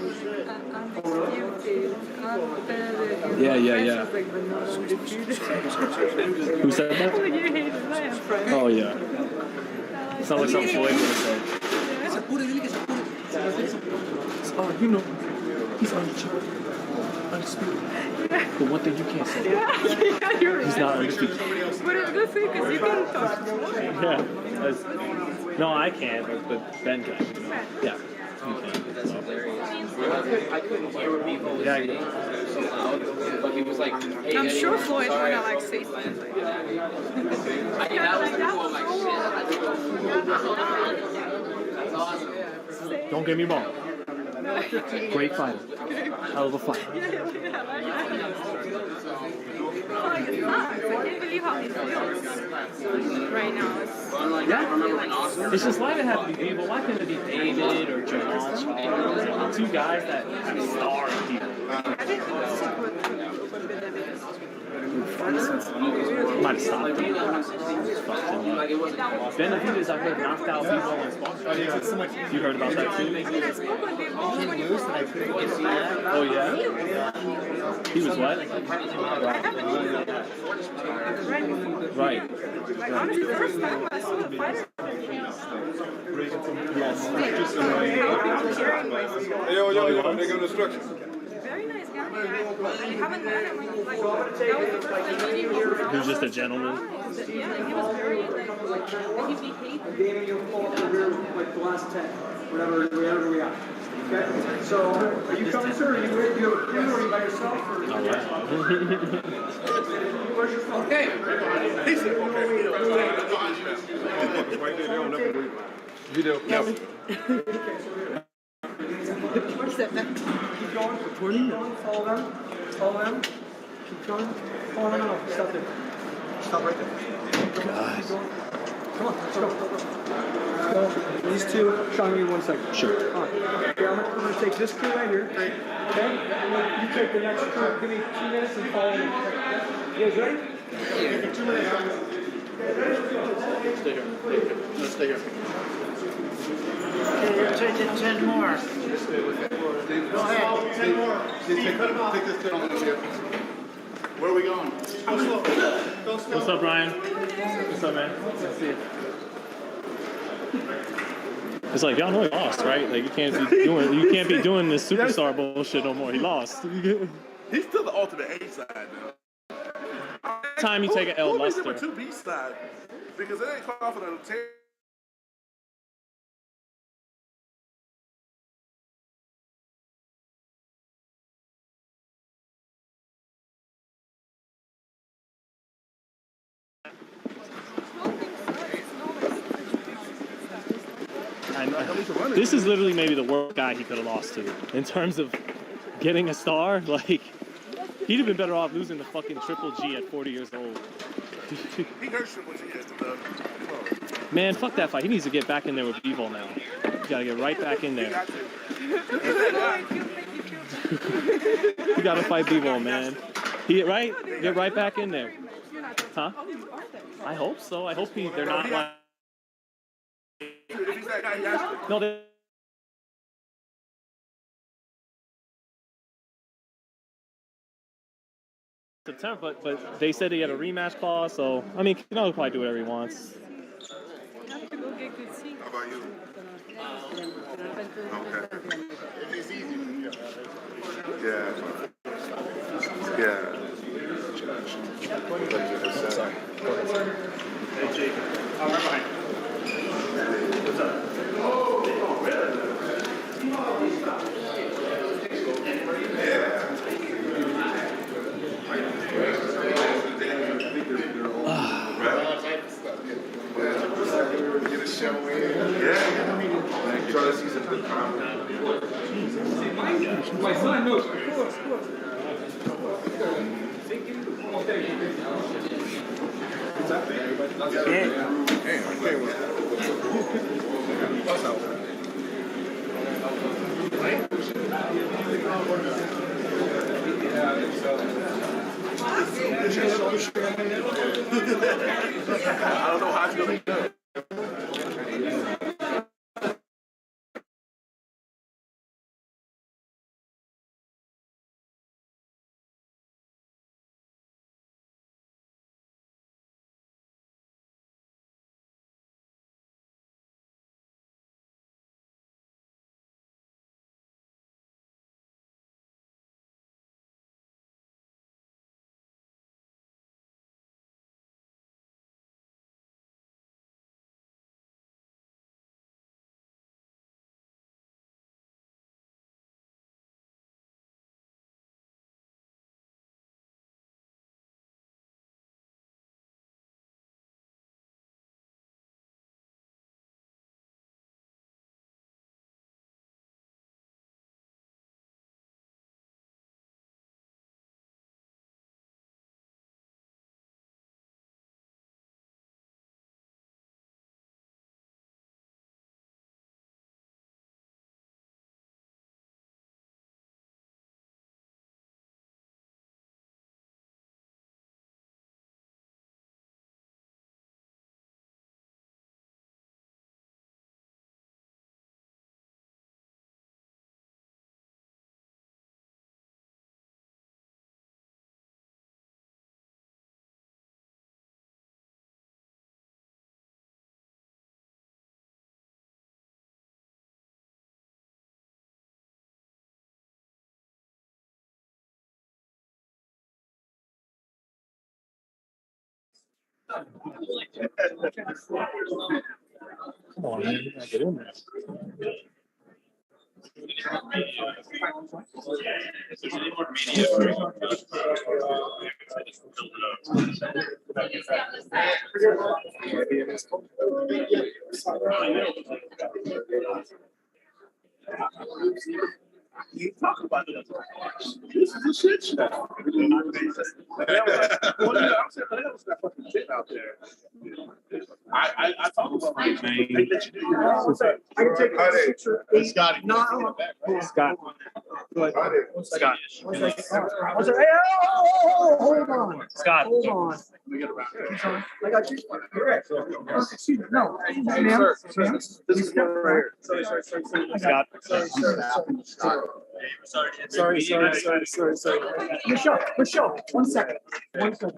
undisputed, unfettered. Yeah. Like, but not undisputed. Who said that? Like, you hate it. I have friends. Oh, yeah. Sounds like something Floyd would have said. Oh, you know, he's undisputed. But one thing you can't say. Yeah, you're right. He's not undisputed. But it's good thing because you can talk. Yeah. No, I can't, but Ben can. You know? Yeah. You can. So. I couldn't hear Bivol Yeah, so loud, but he was like, hey, I'm sure Floyd would have like say something like that. I think that was cool. I'm like, shit. That's awesome. Don't get me wrong. Great fighter. Hell of a fight. I can't believe how he feels right now. It's just why did it have to be Bivol? Why couldn't it be David or Jamal Charles? Two guys that have star people. I think he was sick with Might have stopped him. Benavidez, I heard, knocked out Bivol and Sparks. You heard about that too? Oh yeah? He was what? Right. Like honestly, the first time I saw the fighter. Yo, they give instructions. Very nice guy. I haven't met him. Like, that was the first time meeting him. He was just a gentleman. Yeah, he was very like he behaved. Damon, you'll fall over like the last 10, whatever we are. Okay? So, are you coming, sir? Are you with you have a crew or are you by yourself? Or All right. Where's your phone? Okay. He said, right there, they don't never believe it. Video. What's that? Keep going. Recording. Follow them. Follow them. Keep going. Oh, no. Stop there. Stop right there. God. Come on, let's go. These two, Sean, give me 1 second. Sure. All right. Okay, I'm going to take this crew right here. Okay? And then you take the next crew. Give me 2 minutes and follow me. You guys ready? Yeah. 2 minutes. Stay here. Let's stay here. Okay, you're taking 10 more. Go ahead. 10 more. Take this gentleman here. Where are we going? What's up, Brian? What's up, man? Good to see you. It's like y'all know he lost, right? Like you can't be doing this superstar bullshit no more. He lost. He's still the ultimate A side now. Time you take an L, Luster. Who 2B side? Because it ain't confident of This is literally maybe the worst guy he could have lost to in terms of getting a star. Like he'd have been better off losing to fucking Triple G at 40 years old. He hurt Triple G though. Man, fuck that fight. He needs to get back in there with Bivol now. You gotta get right back in there. You gotta fight Bivol, man. Get right back in there. Huh? I hope so. I hope they're not like. No, they September, but they said he had a rematch clause, so I mean, Canelo will probably do whatever he wants. I have to go get good seats. How about you? Okay. It's easy. Yeah. Yeah. Hey, Jake. I'm right behind you. What's up? Get a show in. Yeah. Try to see some good comedy. My son knows. I don't know how it's going to go. Come on, man. You gotta get in there. You talk about it. This is a shit show. I'm saying that was that fucking shit out there. I talk about my man. I can take a picture. Scotty. Scott. Scott. Hey, hold on. Scott. Hold on. I got you. Correct. Excuse me. No. Ma'am. This is one right here. Scott. Sorry. Michelle, 1 second. I understand.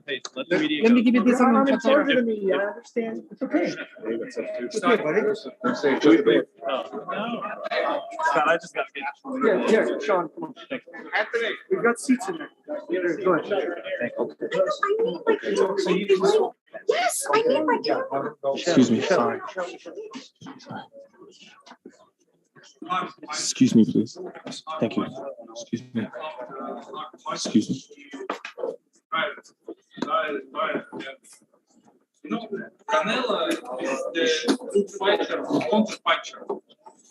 Hey, let the media Let me go. give you this. I'm in charge of the media. I understand. It's okay. It's okay, buddy. Scott, I just gotta get. Yeah, Sean, come on. Anthony, we've got seats in there. Go ahead. So you can. Yes, I need my camera. Excuse me, sorry. Excuse me, please. Thank you. Excuse me. Excuse me. You know, Canelo is the good fighter, counter fighter.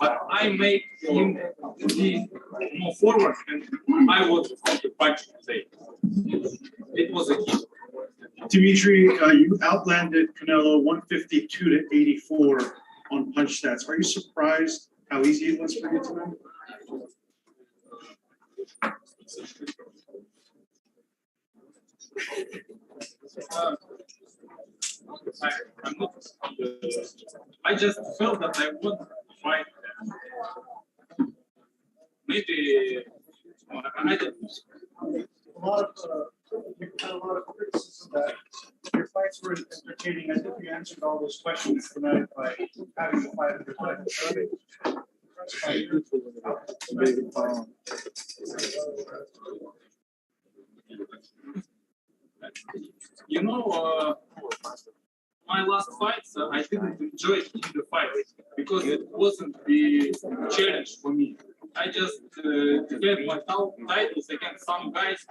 But I made him be more forward, and I was the fighter today. It was a key. Dmitry, you outlanded Canelo 152 to 84 on punch stats. Are you surprised how easy it was for you tonight? I'm not, I just felt that I want to fight them. Maybe I don't know. You've had a lot of criticism that your fights were entertaining. I think you answered all those questions tonight by having the fight under You know, my last fights, I didn't enjoy the fight because it wasn't the challenge for me. I just defend my titles against some guys,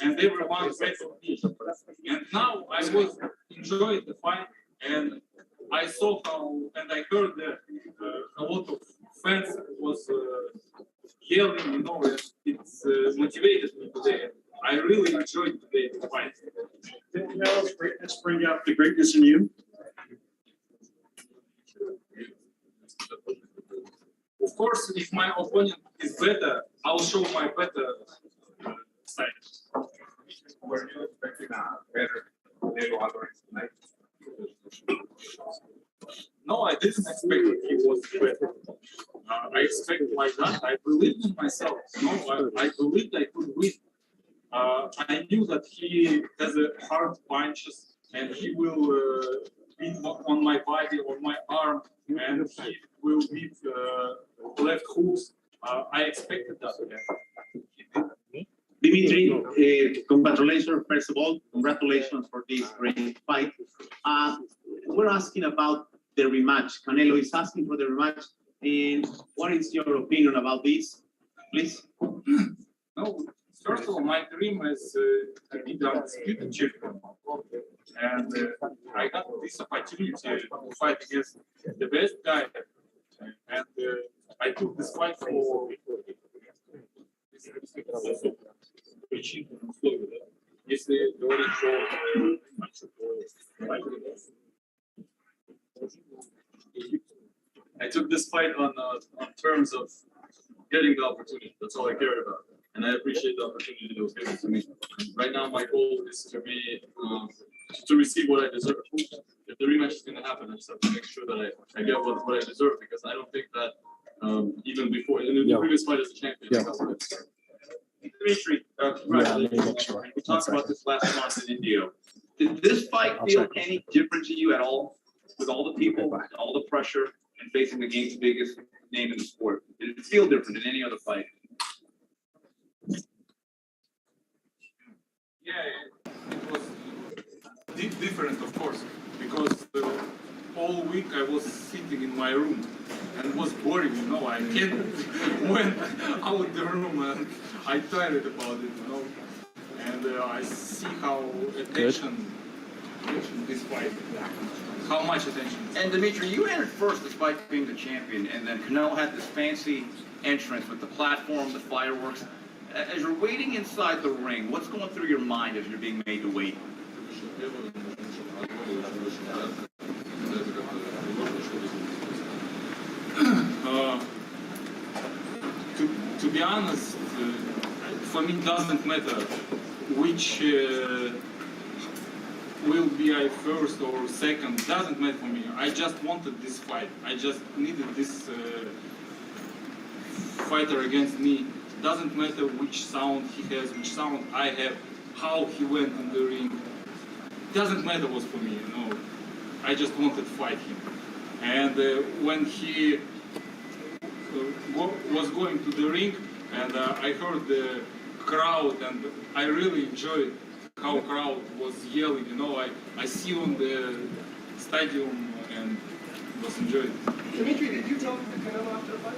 and everyone ready for me. And now I was enjoying the fight, and I saw how, and I heard that a lot of fans was yelling. You know, it's motivated me today. I really enjoyed today the fight. Did Canelo's greatness bring out the greatness in you? Of course, if my opponent is better, I'll show my better side. Were you expecting a better Canelo Alvarez tonight? No, I didn't expect that he was better. I expected like that. I believed in myself. No, I believed I could win. I knew that he has a hard punches and he will beat on my body, on my arm, and he will beat left hooks. I expected that. Dmitry, congratulations, first of all. Congratulations for this great fight. We're asking about the rematch. Canelo is asking for the rematch. And what is your opinion about this, please? No, first of all, my dream is to be the undisputed champion. And I got this opportunity to fight against the best guy. And I took this fight for если говорить I took this fight on terms of getting the opportunity. That's all I cared about, and I appreciate the opportunity that was given to me. Right now, my goal is to be to receive what I deserve. If the rematch is going to happen, I just have to make sure that I get what I deserve, because I don't think that even before in the previous fight as a champion. Dmitry, congratulations. We talked about this last month in India. Did this fight feel any different to you at all? With all the people, all the pressure, and facing the game's biggest name in the sport, did it feel different than any other fight? Yeah, it was different, of course, because all week I was sitting in my room and it was boring, you know. I can't went out the room and I tired about it, you know. And I see how attention this fight, how much attention. And Dmitry, you entered first despite being the champion, and then Canelo had this fancy entrance with the platform, the fireworks. As you're waiting inside the ring, what's going through your mind as you're being made to wait? To be honest, for me it doesn't matter which will be I first or second. Doesn't matter for me. I just wanted this fight. I just needed this fighter against me. Doesn't matter which sound he has, which sound I have, how he went in the ring. Doesn't matter what's for me, you know. I just wanted to fight him. And when he was going to the ring, and I heard the crowd, and I really enjoyed how crowd was yelling, you know. I see on the stadium and was enjoyed. Dmitry, did you talk to Canelo after the fight?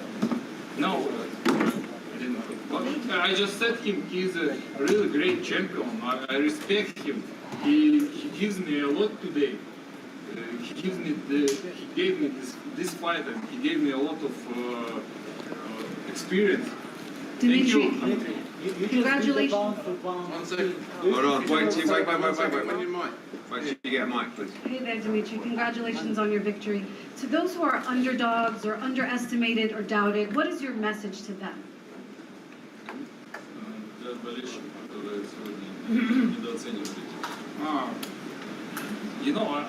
No, I didn't. But I just said him he's a really great champion. I respect him. He gives me a lot today. He gave me this fight, and he gave me a lot of experience. Dimitri, Thank you. congratulations. One second. Hold on. Wait. When your mic. Wait till you get a mic, please. Hey there, Dimitri. Congratulations on your victory. To those who are underdogs or underestimated or doubted, what is your message to them? You know,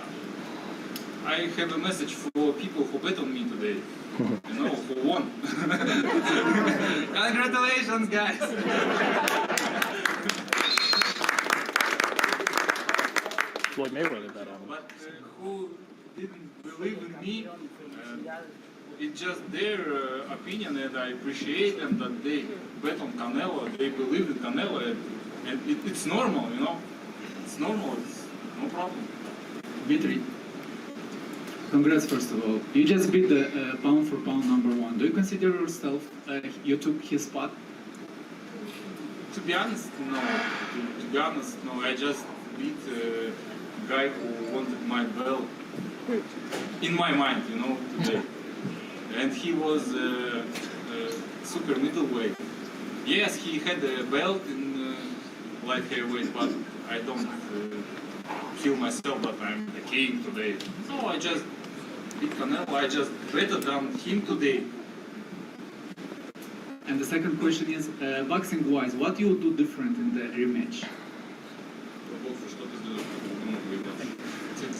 I have a message for people who bet on me today. You know, who won. Congratulations, guys. Mayweather bet on him. But who didn't believe in me? It's just their opinion, and I appreciate them that they bet on Canelo. They believe in Canelo, and it's normal, you know. It's normal. It's no problem. Dmitry, congrats first of all. You just beat the pound for pound #1. Do you consider yourself you took his spot? To be honest, no. To be honest, no. I just beat a guy who wanted my belt in my mind, you know, today. And he was super middleweight. Yes, he had a belt in light heavyweight, but I don't feel myself that I'm the king today. No, I just beat Canelo. I just better than him today. And the second question is, boxing-wise, what you will do different in the rematch?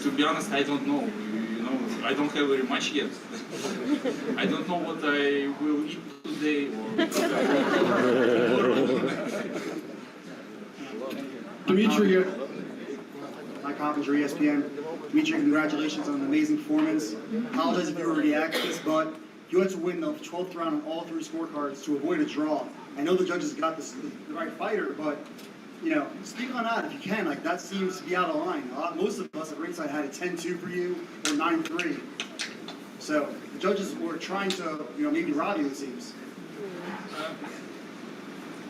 To be honest, I don't know. You know, I don't have very much yet. I don't know what I will eat today or. Dmitry, Mike Hoppinger, ESPN. Dmitry, congratulations on an amazing performance. Apologize if you already asked this, but you had to win the 12th round on all 3 scorecards to avoid a draw. I know the judges got this, the right fighter, but you know, speak on that if you can. Like, that seems to be out of line. Most of us at ringside had a 10-2 for you or 9-3. So the judges were trying to, you know, maybe rob you, it seems.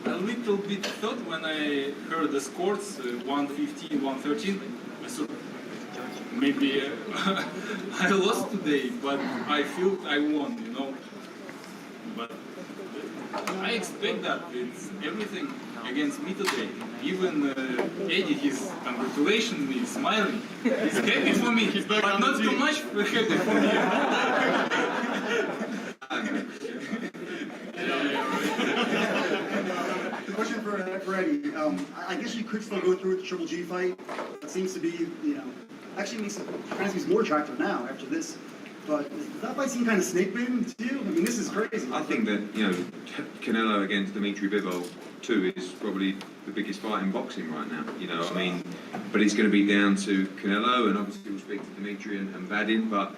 A little bit thought when I heard the scores, 115, 113. I thought maybe I lost today, but I feel I won, you know. But I expect that it's everything against me today. Even Eddie, he's congratulating me, smiling. He's happy for me, but not too much happy for me. Question for Eddie. I guess you could still go through with the Triple G fight. It seems to be, you know, actually makes more attractive now after this. But does that fight seem kind of snake bitten to you? I mean, this is crazy. I think that, you know, Canelo against Dmitry Bivol 2 is probably the biggest fight in boxing right now. You know, I mean, but it's going to be down to Canelo, and obviously we'll speak to Dmitry and Vadim, but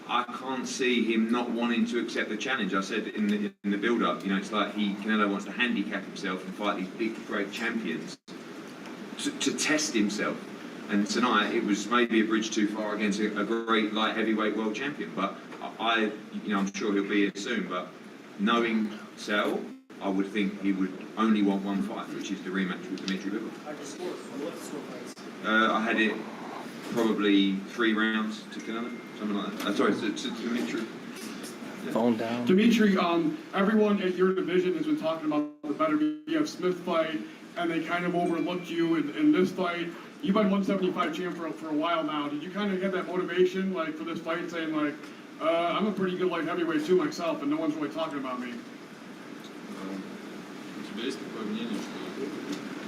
I can't see him not wanting to accept the challenge. I said in the build-up, you know, it's like Canelo wants to handicap himself and fight these big, great champions to test himself. And tonight it was maybe a bridge too far against a great light heavyweight world champion. But I'm sure he'll be here soon. But knowing Sal, I would think he would only want one fight, which is the rematch with Dmitry Bivol. I had it probably 3 rounds to Canelo, something like that. Sorry, to Dmitry. Phone down. Dmitry, everyone at your division has been talking about the better BF Smith fight, and they kind of overlooked you in this fight. You've been 175 champ for a while now. Did you kind of get that motivation, like, for this fight, saying, like, I'm a pretty good light heavyweight too myself, and no one's really talking about me? У тебя есть такое мнение, что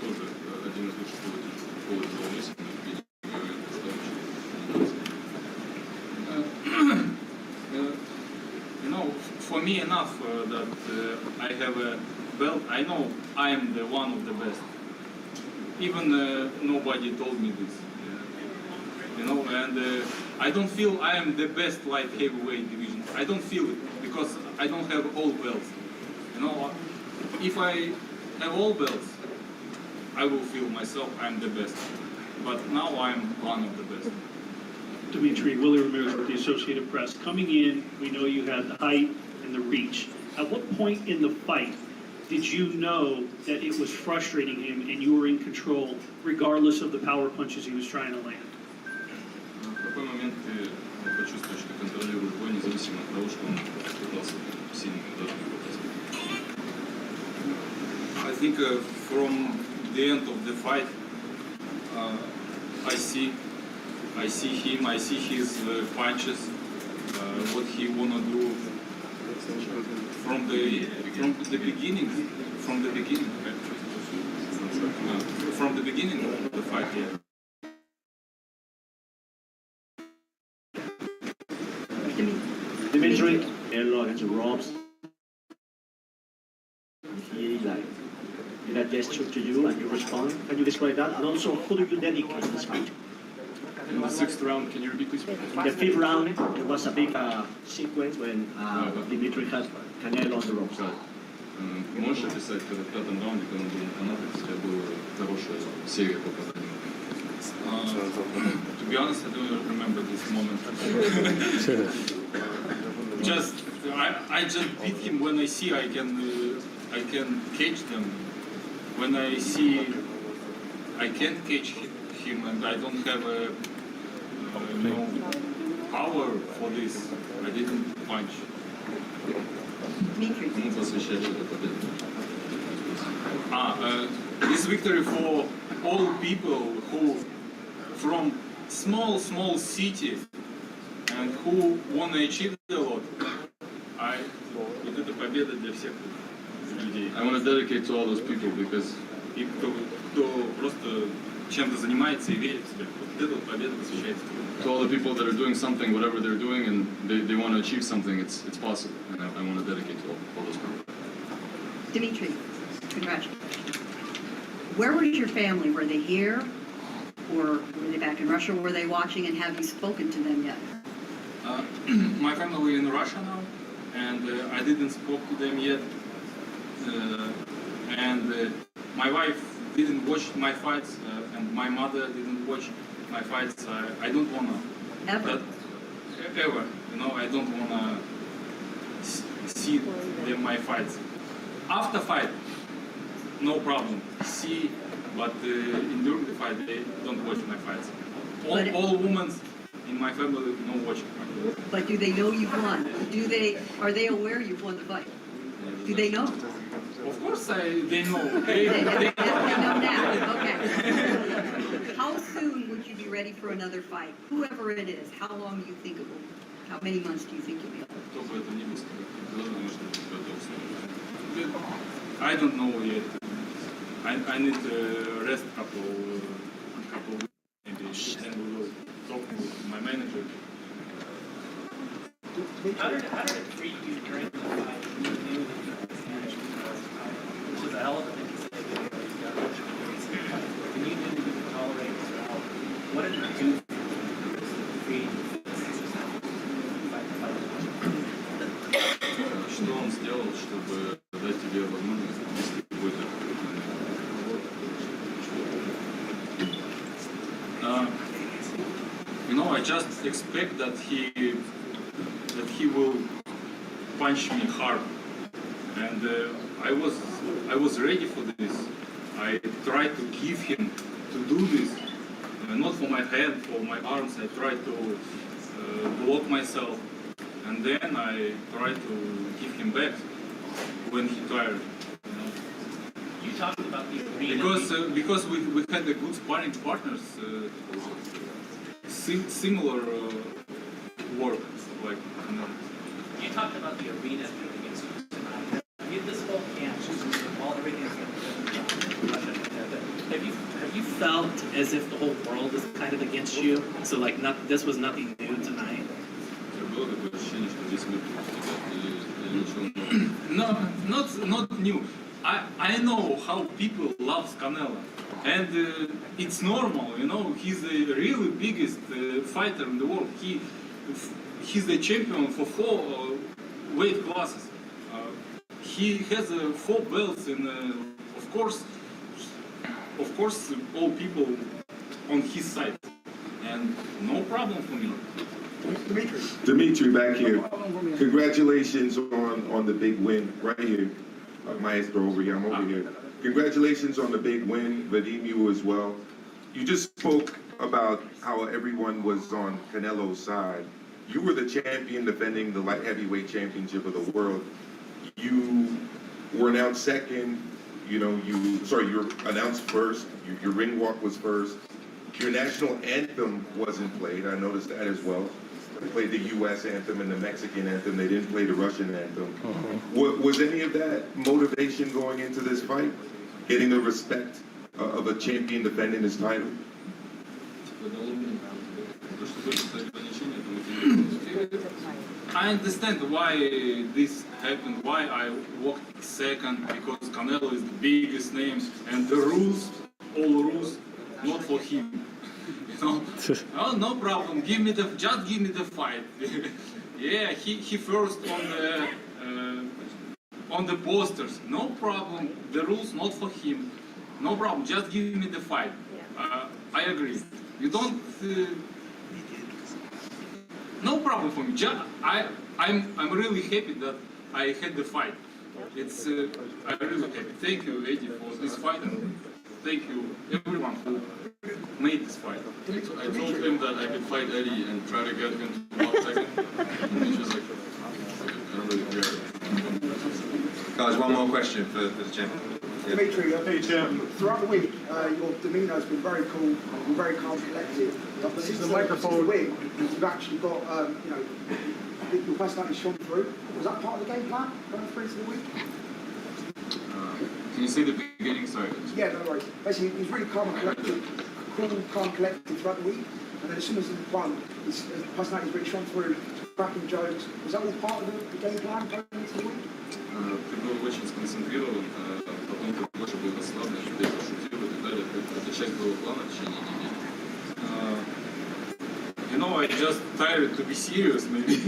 тоже один из лучших поводов весов, You know, for me enough that I have a belt. I know I am the one of the best. Even nobody told me this, you know, and I don't feel I am the best light heavyweight division. I don't feel it because I don't have all belts. You know, if I have all belts, I will feel myself I'm the best. But now I'm one of the best. Dmitry, Willie Ramirez with the Associated Press. Coming in, we know you had the height and the reach. At what point in the fight did you know that it was frustrating him and you were in control, regardless of the power punches he was trying to land? В какой момент ты почувствовал, что контролируешь бой, независимо от того, что он пытался сильно ударить? I think from the end of the fight, I see him, I see his punches, what he wanna do from the beginning, from the beginning of the fight. Yeah. Dmitry, Canelo against Robs. He did a gesture to you and you respond. Can you describe that? And also, who do you dedicate this fight? In the sixth round, can you repeat, please? In the fifth round, it was a big sequence when Dmitry had Canelo on the ropes. Можешь описать, когда в пятом раунде, когда он был на канатах, у тебя была хорошая серия попаданий? To be honest, I don't remember this moment. I just beat him when I see I can catch them. When I see I can't catch him and I don't have power for this, I didn't punch. Кому посвящаешь эту победу? This victory for all people who from small city and who want to achieve a lot. Вот это победа для всех людей. I want to dedicate to all those people because И кто просто чем-то занимается и верит в себя. Вот эта вот победа посвящается. to all the people that are doing something, whatever they're doing, and they want to achieve something, it's possible. And I want to dedicate to all those people. Dmitry, congratulations. Where was your family? Were they here? Or were they back in Russia? Were they watching, and have you spoken to them yet? My family in Russia now, and I didn't spoke to them yet. My wife didn't watch my fights, and my mother didn't watch my fights. I don't wanna ever. Ever, I don't wanna see them my fights. After fight, no problem. See, but during the fight, they don't watch my fights. All women in my family don't watch. But do they know you've won? Are they aware you've won the fight? Do they know? Of course they know. They know now, okay. How soon would you be ready for another fight? Whoever it is, how long do you think it will, how many months do you think you'll be able? I don't know yet. I need to rest couple weeks, maybe, and we will talk with my manager. How did it treat you during the fight? Which is a hell of a thing to say. And you didn't even tolerate as well. What did it do for you? Что он сделал, чтобы дать тебе возможность нанести какой-то I just expect that he will punch me hard, and I was ready for this. I tried to give him to do this, not for my hand, for my arms. I tried to block myself, and then I tried to give him back when he tired. You talked about the arena. Because we had a good sparring partners, similar work, like. You talked about the arena being against you tonight. This whole camp, all everything is going to have you felt as if the whole world is kind of against you? So like, this was nothing new tonight. No, not new. I know how people love Canelo, and it's normal, He's the really biggest fighter in the world. He's the champion for 4 weight classes. He has 4 belts, and of course, all people on his side, and no problem for me. Dmitry, back here. Congratulations on the big win right here. Maestro over here, I'm over here. Congratulations on the big win, Vadim, you as well. You just spoke about how everyone was on Canelo's side. You were the champion defending the light heavyweight championship of the world. You were announced second, you were announced first, your ring walk was first. Your national anthem wasn't played, I noticed that as well. They played the U.S. anthem and the Mexican anthem. They didn't play the Russian anthem. Was any of that motivation going into this fight? Getting the respect of a champion defending his title? I understand why this happened, why I walked second, because Canelo is the biggest name, and the rules, all rules, not for him. Oh, no problem. Just give me the fight. Yeah, he first on the posters. No problem. The rules not for him. No problem. Just give me the fight. I agree. You don't. No problem for me. I'm really happy that I had the fight. It's I'm really happy. Thank you, Eddie, for this fight, and thank you everyone who made this fight. I told him that I could fight Eddie and try to get him to walk second. And he's just like, I don't really care. Guys, one more question for the champion. Dmitry, throughout the week, your demeanour has been very cool, and very calm, collected. But since the microphone win, you've actually got, your personality shone through. Was that part of the game plan going through to the week? Can you say the beginning? Sorry. Yeah, no worries. Basically, he was really calm and collected, cool, calm, collected throughout the week. And then as soon as he won, his personality really shone through, cracking jokes. Was that all part of the game plan going into the week? Ты был очень сконцентрирован, потом ты больше был расслаблен, ты пошутил и так далее. Это часть твоего плана в течение недели. You know, I just tired to be serious, maybe.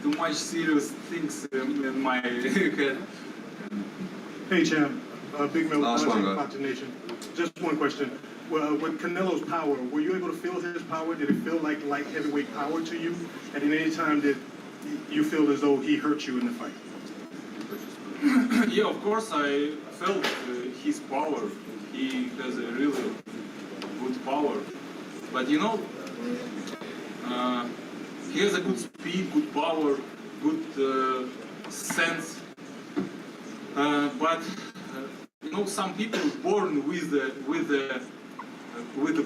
Too much serious things in my head. Hey, champ. Big Mill, Last one, guys. Nation. Just one question. Well, with Canelo's power, were you able to feel his power? Did it feel like light heavyweight power to you? And in any time did you feel as though he hurt you in the fight? Yeah, of course, I felt his power. He has a really good power. But you know, he has a good speed, good power, good sense. But you know, some people born with the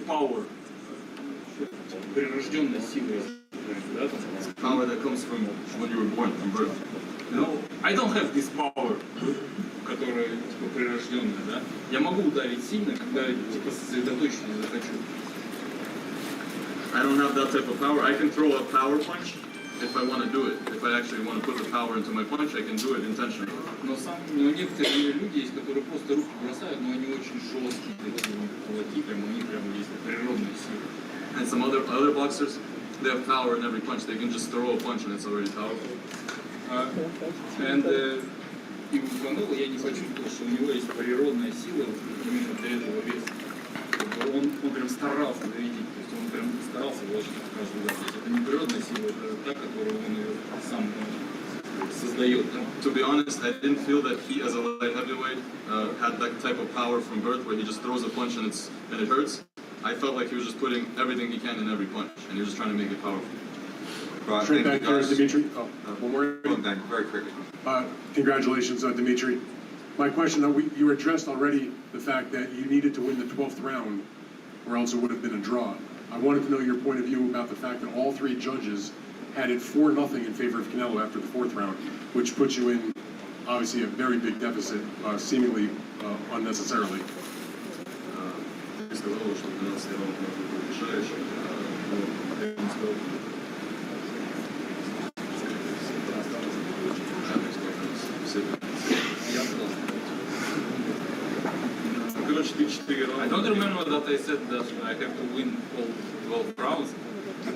power. Прирожденная сила. Power that comes from when you were born, from birth. You know, I don't have this power, которая типа прирожденная, да? Я могу ударить сильно, когда типа сосредоточенно захочу. I don't have that type of power. I can throw a power punch if I want to do it. If I actually want to put the power into my punch, I can do it intentionally. Но некоторые люди есть, которые просто руки бросают, но они очень жесткие, кулаки, прям у них прям есть природная сила. And some other boxers, they have power in every punch. They can just throw a punch and it's already powerful. And и у Канела я не почувствовал, что у него есть природная сила именно для этого веса. Он прям старался доведить, то есть он прям старался вложить в каждый удар. Это не природная сила, это та, которую он ее сам создает. To be honest, I didn't feel that he, as a light heavyweight, had that type of power from birth where he just throws a punch and it hurts. I felt like he was just putting everything he can in every punch, and he was just trying to make it powerful. Right, Straight thank back you, there, guys. Dmitry. Oh, one more. Well done, very quickly. Congratulations, Dmitry. My question, you addressed already the fact that you needed to win the 12th round, or else it would have been a draw. I wanted to know your point of view about the fact that all three judges had it 4-0 in favor of Canelo after the 4th round, which puts you in, obviously, a very big deficit, seemingly unnecessarily. I don't remember that I said that I have to win all 12 rounds.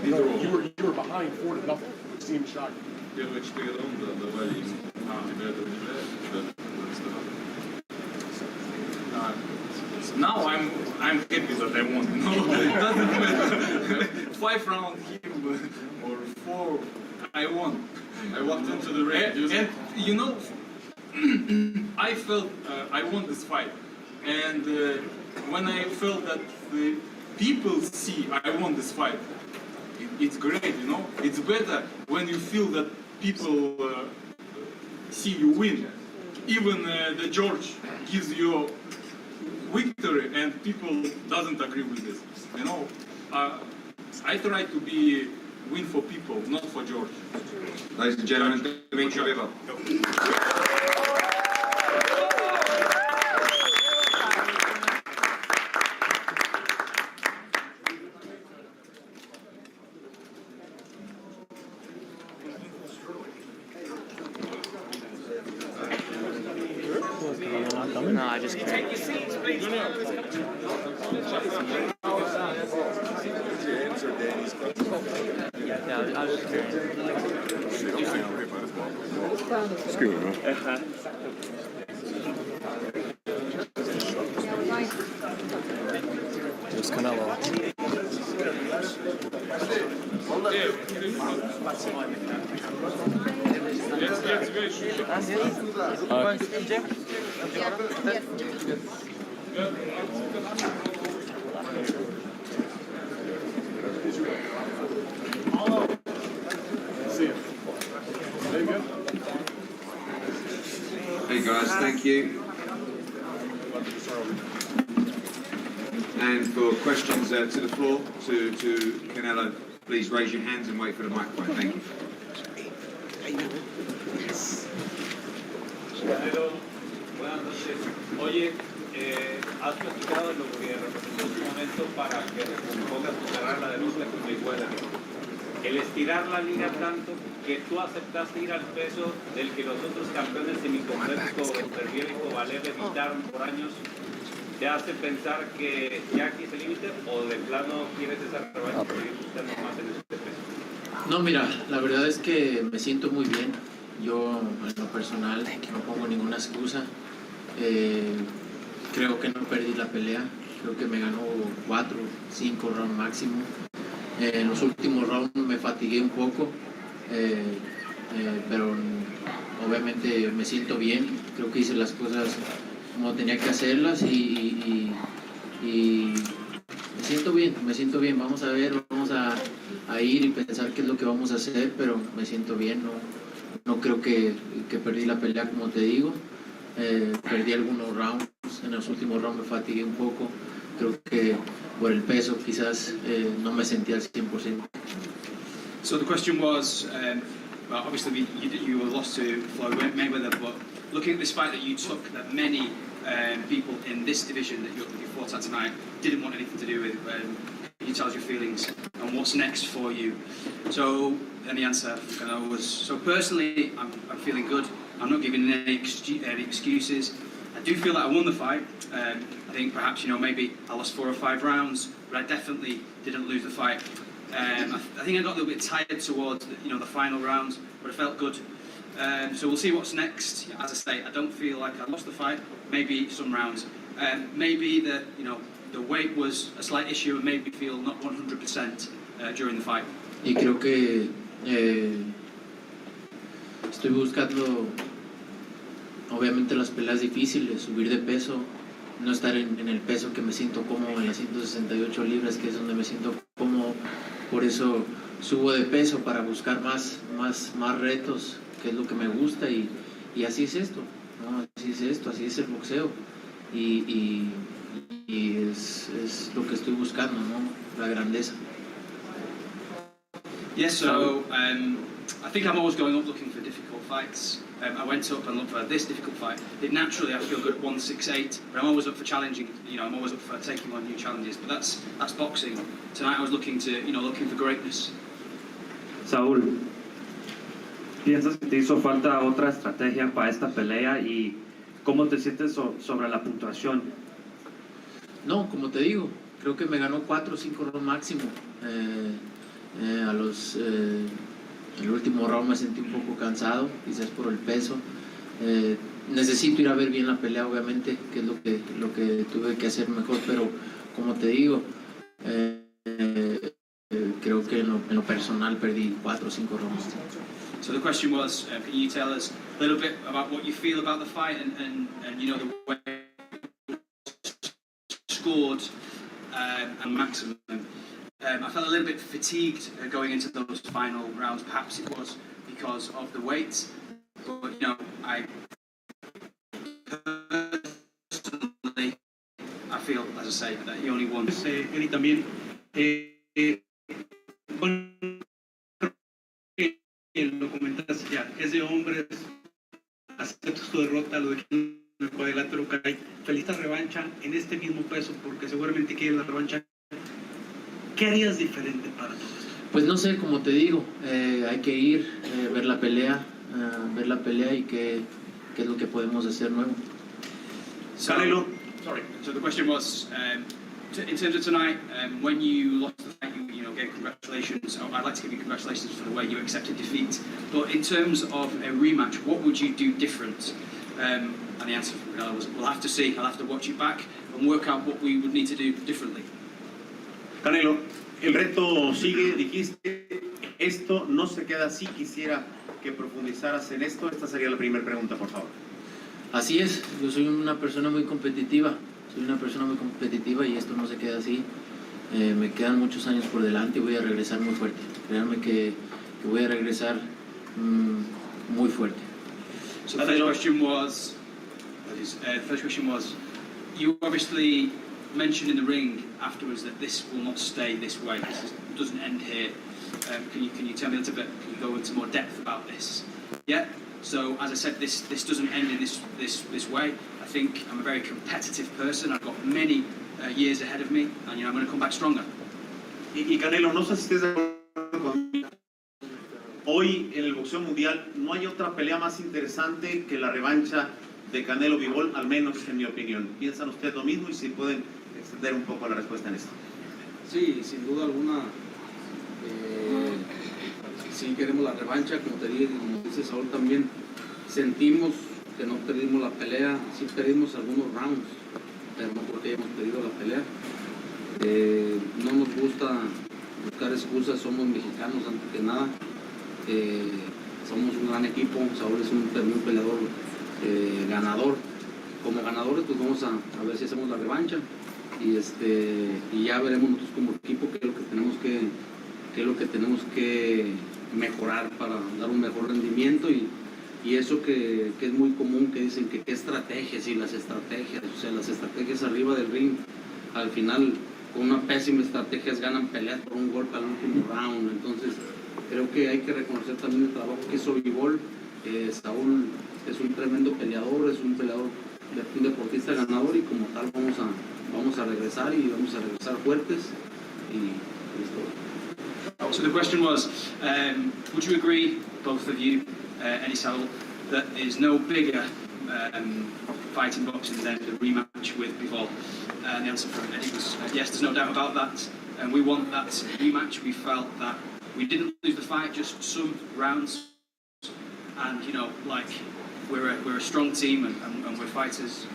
You were behind 4-0, which seemed shocking. Первые 4 раунда давали ему. Тебя это удивляет? Now I'm happy that I won. No, it doesn't matter. 5 rounds him or 4, I won. I walked into the ring. And you know, I felt I won this fight. And when I felt that the people see I won this fight, it's great, you know. It's better when you feel that people see you win. Even the judge gives you victory and people doesn't agree with this. You know, I try to be win for people, not for George. Ladies and gentlemen, Dmitry Bivol. No, I I just can't. Take your seats, please. Yeah, I was just curious. It's good, man. Here's Canelo. Hey guys, thank you. And for questions to the floor, to Canelo, please raise your hands and wait for the microphone. Thank you. Canelo, buenas noches. Oye, has platicado lo que representó en su momento para que pongas tu carrera de lucha con Mayweather. El estirar la liga tanto que tú aceptaste ir al peso del que los otros campeones semicompletos, Berbiel y Kovalev, evitaron por años, ¿te hace pensar que ya aquí es el límite o de plano quieres esa revancha y seguir buscando más en este peso? No, mira, la verdad es que me siento muy bien. Yo, en lo personal, no pongo ninguna excusa. Creo que no perdí la pelea. Creo que me ganó 4, 5 rounds máximo. En los últimos rounds me fatigué un poco, pero obviamente me siento bien. Creo que hice las cosas como tenía que hacerlas y me siento bien. Vamos a ver, vamos a ir y pensar qué es lo que vamos a hacer, pero me siento bien. No creo que perdí la pelea, como te digo. Perdí algunos rounds, en los últimos rounds me fatigué un poco. Creo que por el peso quizás no me sentía al 100%. So the question was, well, obviously you were lost to Floyd Mayweather, but looking at this fight that you took, that many people in this division that you fought at tonight didn't want anything to do with, can you tell us your feelings and what's next for you? So then the answer was, so personally I'm feeling good. I'm not giving any excuses. I do feel that I won the fight. I think perhaps, maybe I lost 4 or 5 rounds, but I definitely didn't lose the fight. I think I got a little bit tired towards the final rounds, but I felt good. So we'll see what's next. As I say, I don't feel like I lost the fight. Maybe some rounds. Maybe the weight was a slight issue and made me feel not 100% during the fight. Y creo que estoy buscando, obviamente, las peleas difíciles, subir de peso, no estar en el peso que me siento cómodo, en las 168 libras, que es donde me siento cómodo. Por eso subo de peso, para buscar más retos, que es lo que me gusta, y así es esto, ¿no? Así es el boxeo, y es lo que estoy buscando, ¿no? La grandeza. Yes, so I think I'm always going up looking for difficult fights. I went up and looked for this difficult fight. Naturally, I feel good at 168, but I'm always up for challenging. I'm always up for taking on new challenges. But that's boxing. Tonight, I was looking for greatness. Saúl, ¿piensas que te hizo falta otra estrategia para esta pelea y cómo te sientes sobre la puntuación? No, como te digo, creo que me ganó 4 o 5 rounds máximo. El último round me sentí un poco cansado, quizás por el peso. Necesito ir a ver bien la pelea, obviamente, que es lo que tuve que hacer mejor, pero como te digo, creo que en lo personal perdí 4 o 5 rounds. So the question was, can you tell us a little bit about what you feel about the fight and the way you scored and maximum? I felt a little bit fatigued going into those final rounds. Perhaps it was because of the weight, but I personally, I feel, as I say, that he only won. Él también, lo comentaste ya, es de hombres, aceptas tu derrota, lo de el cuadrilátero cae. Feliz revancha en este mismo peso, porque seguramente quieres la revancha. ¿Qué harías diferente para todo esto? Pues no sé, como te digo, hay que ir, ver la pelea y qué es lo que podemos hacer nuevo. So, sorry. So the question was, in terms of tonight, when you lost the fight, you gave congratulations. I'd like to give you congratulations for the way you accepted defeat. But in terms of a rematch, what would you do different? And the answer from Canelo was, we'll have to see. I'll have to watch it back and work out what we would need to do differently. Canelo, el reto sigue, dijiste, esto no se queda así, quisiera que profundizaras en esto. Esta sería la primera pregunta, por favor. Así es, yo soy una persona muy competitiva, y esto no se queda así. Me quedan muchos años por delante y voy a regresar muy fuerte. Créanme que voy a regresar muy fuerte. So the first question was, you obviously mentioned in the ring afterwards that this will not stay this way. This doesn't end here. Can you tell me a little bit? Can you go into more depth about this? Yeah. So as I said, this doesn't end in this way. I think I'm a very competitive person. I've got many years ahead of me, and I'm going to come back stronger. Y Canelo, no sé si estés de acuerdo conmigo. Hoy en el boxeo mundial no hay otra pelea más interesante que la revancha de Canelo Bivol, al menos en mi opinión. ¿Piensan ustedes lo mismo y si pueden extender un poco la respuesta en esto? Sí, sin duda alguna. Sí queremos la revancha, como te dije, como dice Saúl también, sentimos que no perdimos la pelea, sí perdimos algunos rounds, pero no porque hayamos perdido la pelea. No nos gusta buscar excusas, somos mexicanos antes que nada, somos un gran equipo, Saúl es un peleador ganador. Como ganadores pues vamos a ver si hacemos la revancha y ya veremos nosotros como equipo qué es lo que tenemos que mejorar para dar un mejor rendimiento y eso que es muy común que dicen que qué estrategias y las estrategias arriba del ring al final con una pésima estrategia ganan peleas por un golpe al último round. Entonces creo que hay que reconocer también el trabajo que hizo Bivol. Saúl es un tremendo peleador, es un deportista ganador y como tal vamos a regresar y vamos a regresar fuertes y listo. So the question was, would you agree, both of you, Eddie Saul, that there's no bigger fight in boxing than the rematch with Bivol? And the answer from Eddie was yes, there's no doubt about that. And we want that rematch. We felt that we didn't lose the fight, just some rounds. And we're a strong team and we're fighters.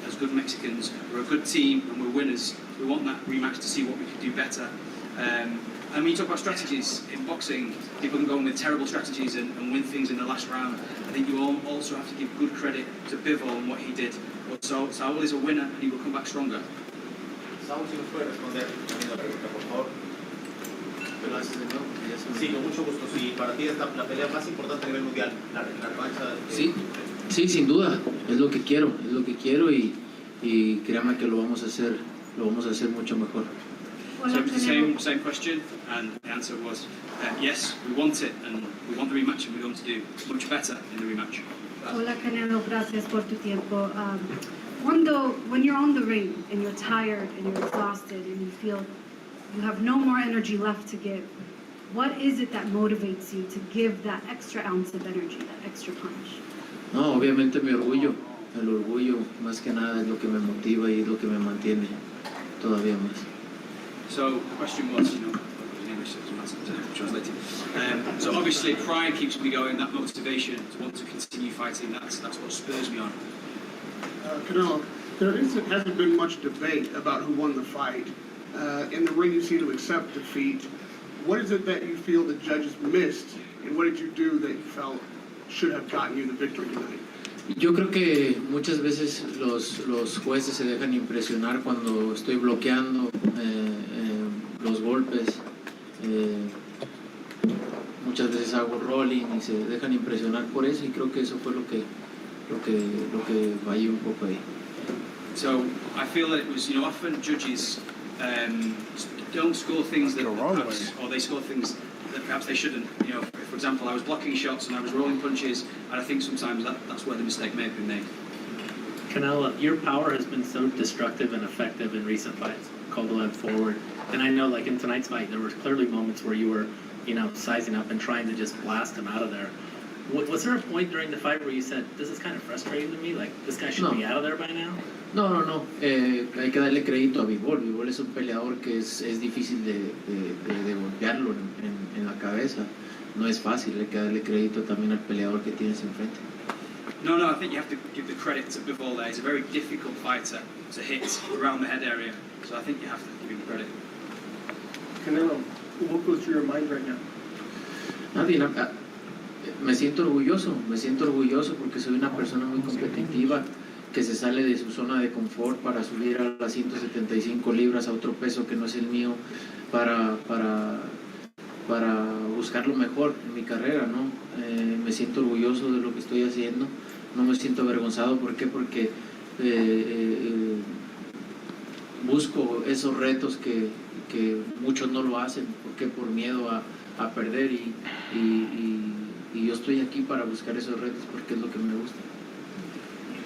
As good Mexicans, we're a good team and we're winners. We want that rematch to see what we can do better. And when you talk about strategies in boxing, people can go in with terrible strategies and win things in the last round. I think you also have to give good credit to Bivol and what he did. So Saúl is a winner and he will come back stronger. Saúl, si nos puede responder a la pregunta, por favor. Sí, con mucho gusto. Sí, para ti es la pelea más importante a nivel mundial, la revancha. Sí, sin duda, es lo que quiero y créanme que lo vamos a hacer mucho mejor. So it was the same question, and the answer was yes, we want it, and we want the rematch, and we're going to do much better in the rematch. Hola Canelo, gracias por tu tiempo. When you're on the ring and you're tired and you're exhausted and you feel you have no more energy left to give, what is it that motivates you to give that extra ounce of energy, that extra punch? No, obviamente mi orgullo, el orgullo más que nada es lo que me motiva y es lo que me mantiene todavía más. So the question was, in English, translated. So obviously pride keeps me going, that motivation to want to continue fighting, that's what spurs me on. Canelo, there hasn't been much debate about who won the fight. In the ring you seem to accept defeat. What is it that you feel the judges missed, and what did you do that you felt should have gotten you the victory tonight? Yo creo que muchas veces los jueces se dejan impresionar cuando estoy bloqueando los golpes. Muchas veces hago rolling y se dejan impresionar por eso y creo que eso fue lo que fallé un poco ahí. So I feel that it was, often judges don't score things that perhaps, or they score things that perhaps they shouldn't. For example, I was blocking shots and I was rolling punches, and I think sometimes that's where the mistake may have been made. Canelo, your power has been so destructive and effective in recent fights, Kovalev forward. And I know, in tonight's fight, there were clearly moments where you were, sizing up and trying to just blast him out of there. Was there a point during the fight where you said, this is kind of frustrating to me, like this guy should be out of there by now? No. Hay que darle crédito a Bivol. Bivol es un peleador que es difícil de golpearlo en la cabeza. No es fácil, hay que darle crédito también al peleador que tienes enfrente. No, I think you have to give the credit to Bivol there. He's a very difficult fighter to hit around the head area, so I think you have to give him credit. Canelo, what goes through your mind right now? Me siento orgulloso porque soy una persona muy competitiva que se sale de su zona de confort para subir a las 175 libras, a otro peso que no es el mío, para buscar lo mejor en mi carrera, ¿no? Me siento orgulloso de lo que estoy haciendo, no me siento avergonzado. ¿Por qué? Porque busco esos retos que muchos no lo hacen. ¿Por qué? Por miedo a perder y yo estoy aquí para buscar esos retos porque es lo que me gusta.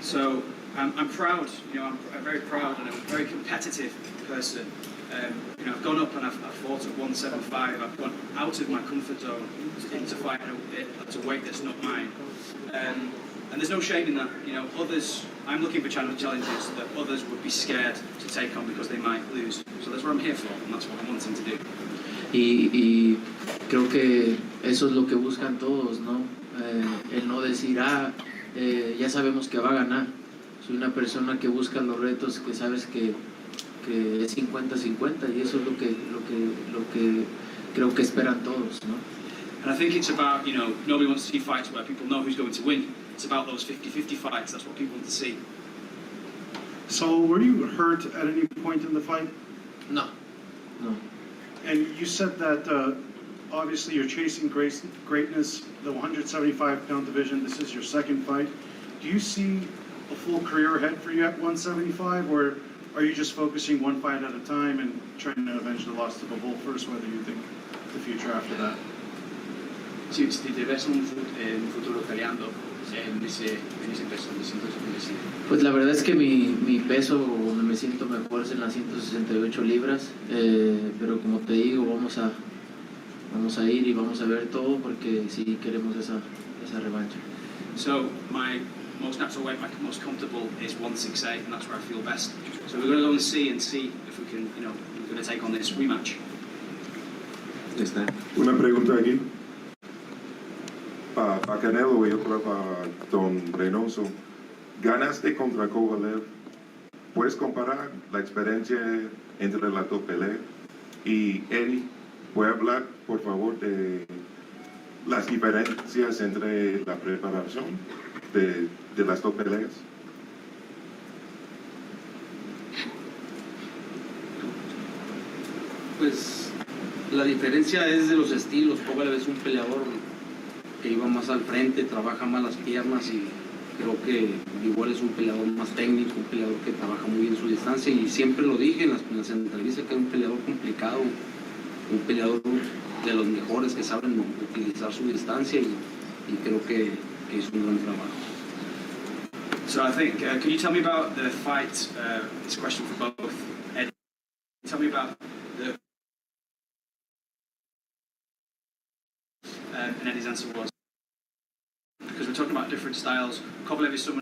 So I'm proud, I'm very proud and I'm a very competitive person. I've gone up and I've fought at 175. I've gone out of my comfort zone into fighting at a weight that's not mine. And there's no shame in that. Others, I'm looking for challenges that others would be scared to take on because they might lose. So that's what I'm here for, and that's what I'm wanting to do. Y creo que eso es lo que buscan todos, ¿no? El no decir, ya sabemos que va a ganar. Soy una persona que busca los retos, que sabes que es 50-50 y eso es lo que creo que esperan todos, ¿no? And I think it's about, nobody wants to see fights where people know who's going to win. It's about those 50-50 fights. That's what people want to see. So, were you hurt at any point in the fight? No. And you said that obviously you're chasing greatness, the 175-pound division. This is your second fight. Do you see a full career ahead for you at 175, or are you just focusing one fight at a time and trying to avenge the loss to Bivol first, whether you think the future after that? Si te ves un futuro peleando en ese peso de 175. Pues la verdad es que mi peso donde me siento mejor es en las 168 libras, pero como te digo, vamos a ir y vamos a ver todo porque sí queremos esa revancha. So my most natural weight, my most comfortable is 168, and that's where I feel best. So we're going to go and see if we can, we're going to take on this rematch. Una pregunta aquí. Para Canelo y otra para Don Reynoso. Ganaste contra Kovalev. ¿Puedes comparar la experiencia entre las dos peleas? Y Eddie, ¿puede hablar, por favor, de las diferencias entre la preparación de las dos peleas? Pues la diferencia es de los estilos. Kovalev es un peleador que iba más al frente, trabaja más las piernas, y creo que Bivol es un peleador más técnico, un peleador que trabaja muy bien su distancia, y siempre lo dije en las entrevistas que es un peleador complicado, un peleador de los mejores que saben utilizar su distancia, y creo que hizo un gran trabajo. So I think, can you tell me about the fight? This question for both. Eddie, tell me about the. And Eddie's answer was, because we're talking about different styles. Kovalev is someone.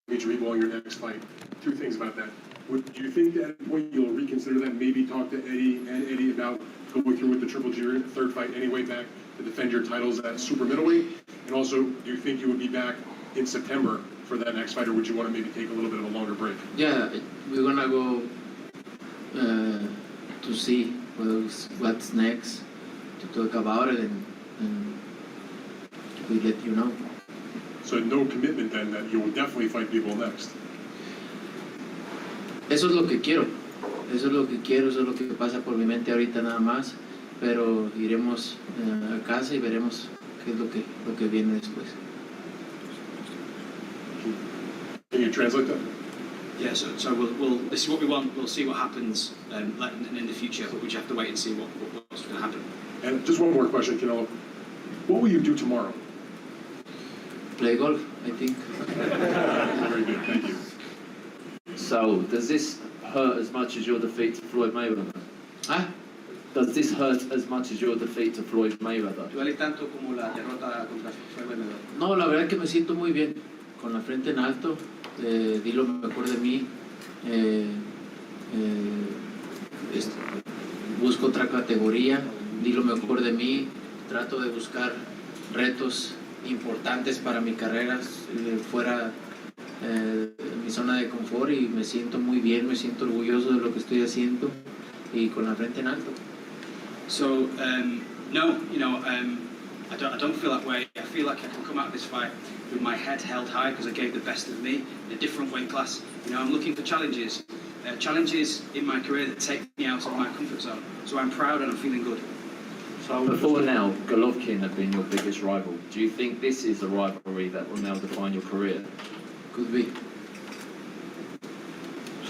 Dmitry Bivol, your next fight. Two things about that. Do you think at any point you'll reconsider that, maybe talk to Eddie about going through with the Triple G third fight anyway back to defend your titles at super middleweight? And also, do you think you would be back in September for that next fight, or would you want to maybe take a little bit of a longer break? Yeah, we're gonna go to see what's next, to talk about it, and we let you know. So no commitment then that you will definitely fight people next? Eso es lo que quiero, eso es lo que pasa por mi mente ahorita nada más, pero iremos a casa y veremos qué es lo que viene después. Can you translate that? Yeah, so we'll this is what we want. We'll see what happens in the future, but we just have to wait and see what's going to happen. And just one more question, Canelo. What will you do tomorrow? Play golf, I think. Very good, thank you. So, does this hurt as much as your defeat to Floyd Mayweather? Huh? Does this hurt as much as your defeat to Floyd Mayweather? ¿Duele tanto como la derrota contra Floyd Mayweather? No, la verdad que me siento muy bien, con la frente en alto, di lo mejor de mí, busco otra categoría, di lo mejor de mí, trato de buscar retos importantes para mi carrera fuera de mi zona de confort y me siento muy bien, me siento orgulloso de lo que estoy haciendo y con la frente en alto. So, no, I don't feel that way. I feel like I can come out of this fight with my head held high because I gave the best of me in a different weight class. I'm looking for challenges in my career that take me out of my comfort zone. So I'm proud and I'm feeling good. So before now, Golovkin had been your biggest rival. Do you think this is a rivalry that will now define your career? Could be.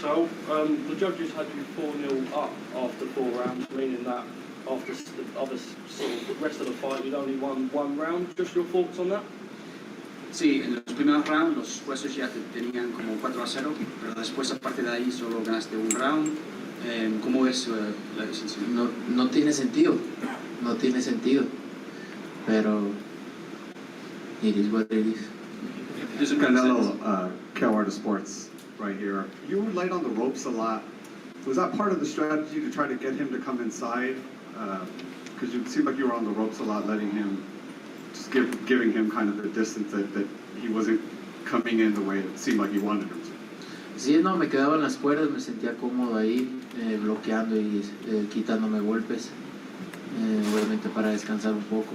So, the judges had you 4-0 up after 4 rounds, meaning that after the rest of the fight you'd only won 1 round. Just your thoughts on that? Sí, en los primeros rounds los jueces ya te tenían como 4-0, pero después a partir de ahí solo ganaste 1 round. ¿Cómo es la decisión? No tiene sentido, no tiene sentido, pero it is what it is. Canelo, Cal Sports, right here. You were light on the ropes a lot. Was that part of the strategy to try to get him to come inside? Because it seemed like you were on the ropes a lot, letting him, just giving him kind of the distance that he wasn't coming in the way it seemed like you wanted him to. Sí, no, me quedaba en las cuerdas, me sentía cómodo ahí, bloqueando y quitándome golpes, obviamente para descansar un poco.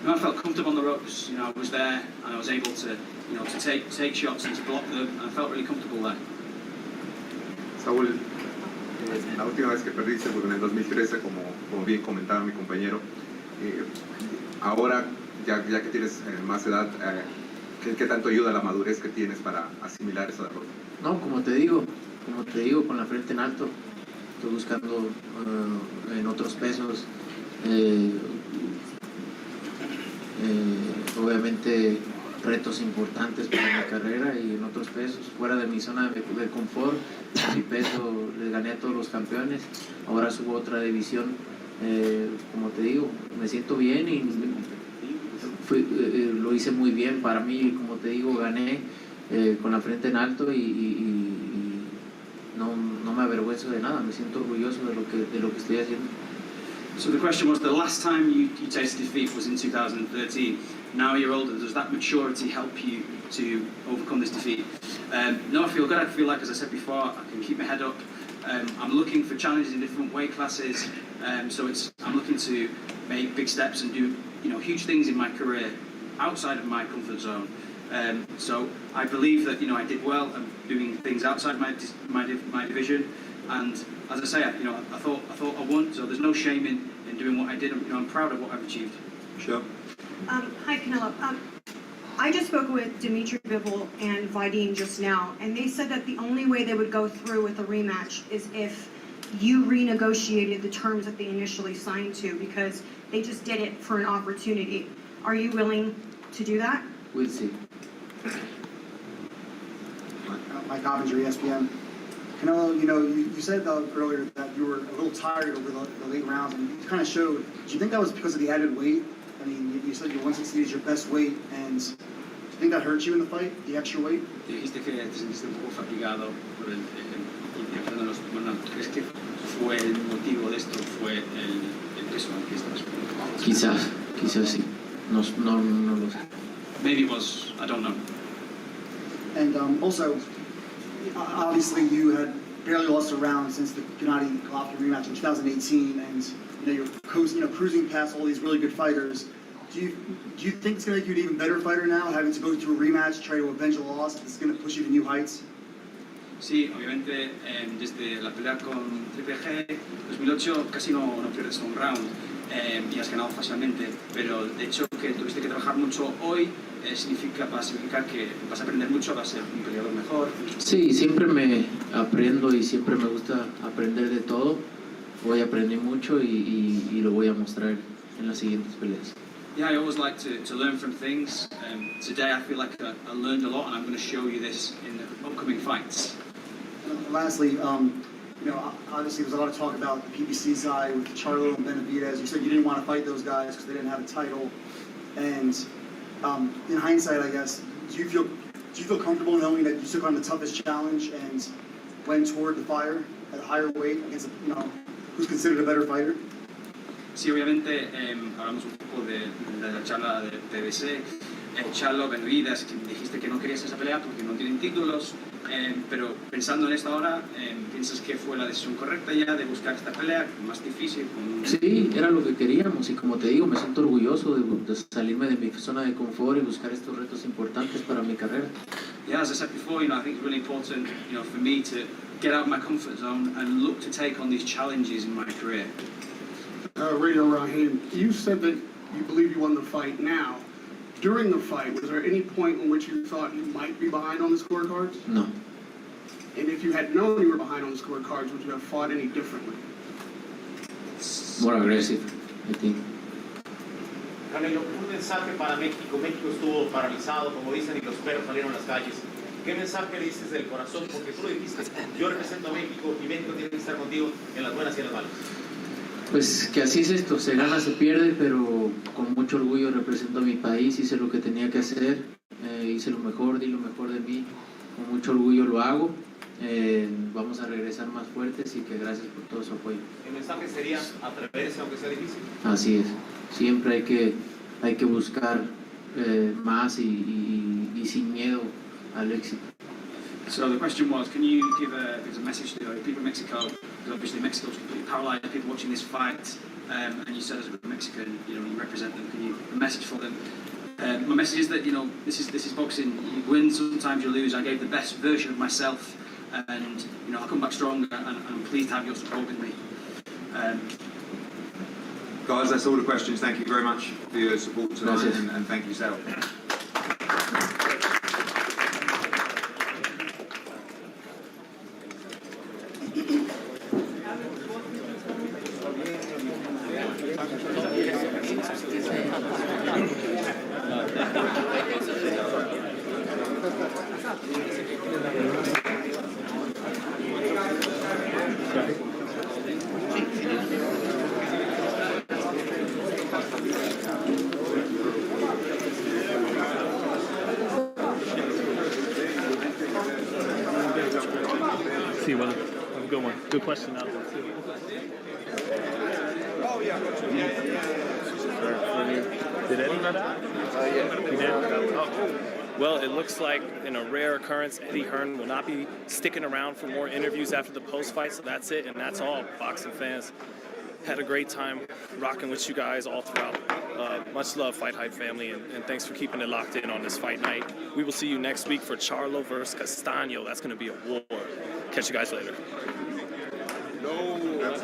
I felt comfortable on the ropes. I was there and I was able to, to take shots and to block them. And I felt really comfortable there. Saúl, la última vez que perdiste fue en el 2013, como bien comentaba mi compañero. Ahora, ya que tienes más edad, ¿qué tanto ayuda la madurez que tienes para asimilar esa derrota? No, como te digo, con la frente en alto. Estoy buscando en otros pesos. Obviamente retos importantes para mi carrera y en otros pesos, fuera de mi zona de confort. En mi peso le gané a todos los campeones, ahora subo a otra división. Como te digo, me siento bien y lo hice muy bien para mí. Como te digo, gané con la frente en alto y no me avergüenzo de nada, me siento orgulloso de lo que estoy haciendo. So the question was, the last time you tasted defeat was in 2013. Now you're older. Does that maturity help you to overcome this defeat? No, I feel good. I feel like, as I said before, I can keep my head up. I'm looking for challenges in different weight classes. So I'm looking to make big steps and do huge things in my career outside of my comfort zone. So I believe that I did well at doing things outside my division. And as I say, I thought I won, so there's no shame in doing what I did. I'm proud of what I've achieved. Sure. Hi, Canelo. I just spoke with Dmitry Bivol and Vadim just now, and they said that the only way they would go through with a rematch is if you renegotiated the terms that they initially signed to, because they just did it for an opportunity. Are you willing to do that? We'll see. Mike Coppinger, ESPN. Canelo, you said earlier that you were a little tired over the late rounds, and you kind of showed. Do you think that was because of the added weight? I mean, you said your 160 is your best weight, and do you think that hurt you in the fight, the extra weight? Dijiste que te sentiste un poco fatigado por el ¿crees que fue el motivo de esto? ¿Fue el peso al que estabas? Quizás sí. No lo sé. Maybe it was. I don't know. And also, obviously, you had barely lost a round since the Gennady-Golovkin rematch in 2018, and you're cruising past all these really good fighters. Do you think it's going to make you an even better fighter now, having to go through a rematch, try to avenge a loss? It's going to push you to new heights? Sí, obviamente desde la pelea con Triple G 2008 casi no pierdes un round. y has ganado fácilmente, pero el hecho que tuviste que trabajar mucho hoy va a significar que vas a aprender mucho, vas a ser un peleador mejor. Sí, siempre me aprendo y siempre me gusta aprender de todo. Hoy aprendí mucho y lo voy a mostrar en las siguientes peleas. Yeah, I always like to learn from things. Today I feel like I learned a lot, and I'm going to show you this in the upcoming fights. Lastly, you know, obviously there's a lot of talk about the PBC side with Charlo and Benavidez. You said you didn't want to fight those guys because they didn't have a title. And in hindsight, I guess, do you feel comfortable knowing that you took on the toughest challenge and went toward the fire at a higher weight against, you know, who's considered a better fighter? Sí, obviamente hablamos un poco de la charla de PBC. Charlo, Benavidez, que dijiste que no querías esa pelea porque no tienen títulos, pero pensando en esto ahora, ¿piensas que fue la decisión correcta ya de buscar esta pelea más difícil? Sí, era lo que queríamos y como te digo, me siento orgulloso de salirme de mi zona de confort y buscar estos retos importantes para mi carrera. Yeah, as I said before, you know, I think it's really important, you know, for me to get out of my comfort zone and look to take on these challenges in my career. Radio Rahim, you said that you believe you won the fight now. During the fight, was there any point in which you thought you might be behind on the scorecards? No. And if you had known you were behind on the scorecards, would you have fought any differently? More aggressive, I think. Canelo, un mensaje para México. México estuvo paralizado, como dicen, y los perros salieron a las calles. ¿Qué mensaje le dices del corazón? Porque tú lo dijiste, yo represento a México y México tiene que estar contigo en las buenas y en las malas. Pues que así es esto, se gana, se pierde, pero con mucho orgullo represento a mi país, hice lo que tenía que hacer, hice lo mejor, di lo mejor de mí, con mucho orgullo lo hago, vamos a regresar más fuertes y que gracias por todo su apoyo. ¿El mensaje sería atreverse aunque sea difícil? Así es, siempre hay que buscar más y sin miedo al éxito. So the question was, can you give a message to the people of Mexico? Because obviously Mexico's completely paralysed, people watching this fight, and you said as a Mexican, you know, you represent them. Can you a message for them? My message is that, you know, this is boxing. You win, sometimes you lose. I gave the best version of myself, and you know, I'll come back stronger. And I'm pleased to have your support with me. Guys, that's all the questions. Thank you very much for your support tonight, and thank you, Sal. See, well, that's a good one. Good question out there, too. Oh, yeah. Did Eddie run out? Yeah. He did? Oh. Well, it looks like in a rare occurrence, Eddie Hearn will not be sticking around for more interviews after the post-fight, so that's it, and that's all. Boxing fans, had a great time rocking with you guys all throughout. Much love, FightHype family, and thanks for keeping it locked in on this fight night. We will see you next week for Charlo versus Castaño. That's going to be a war. Catch you guys later. No, that's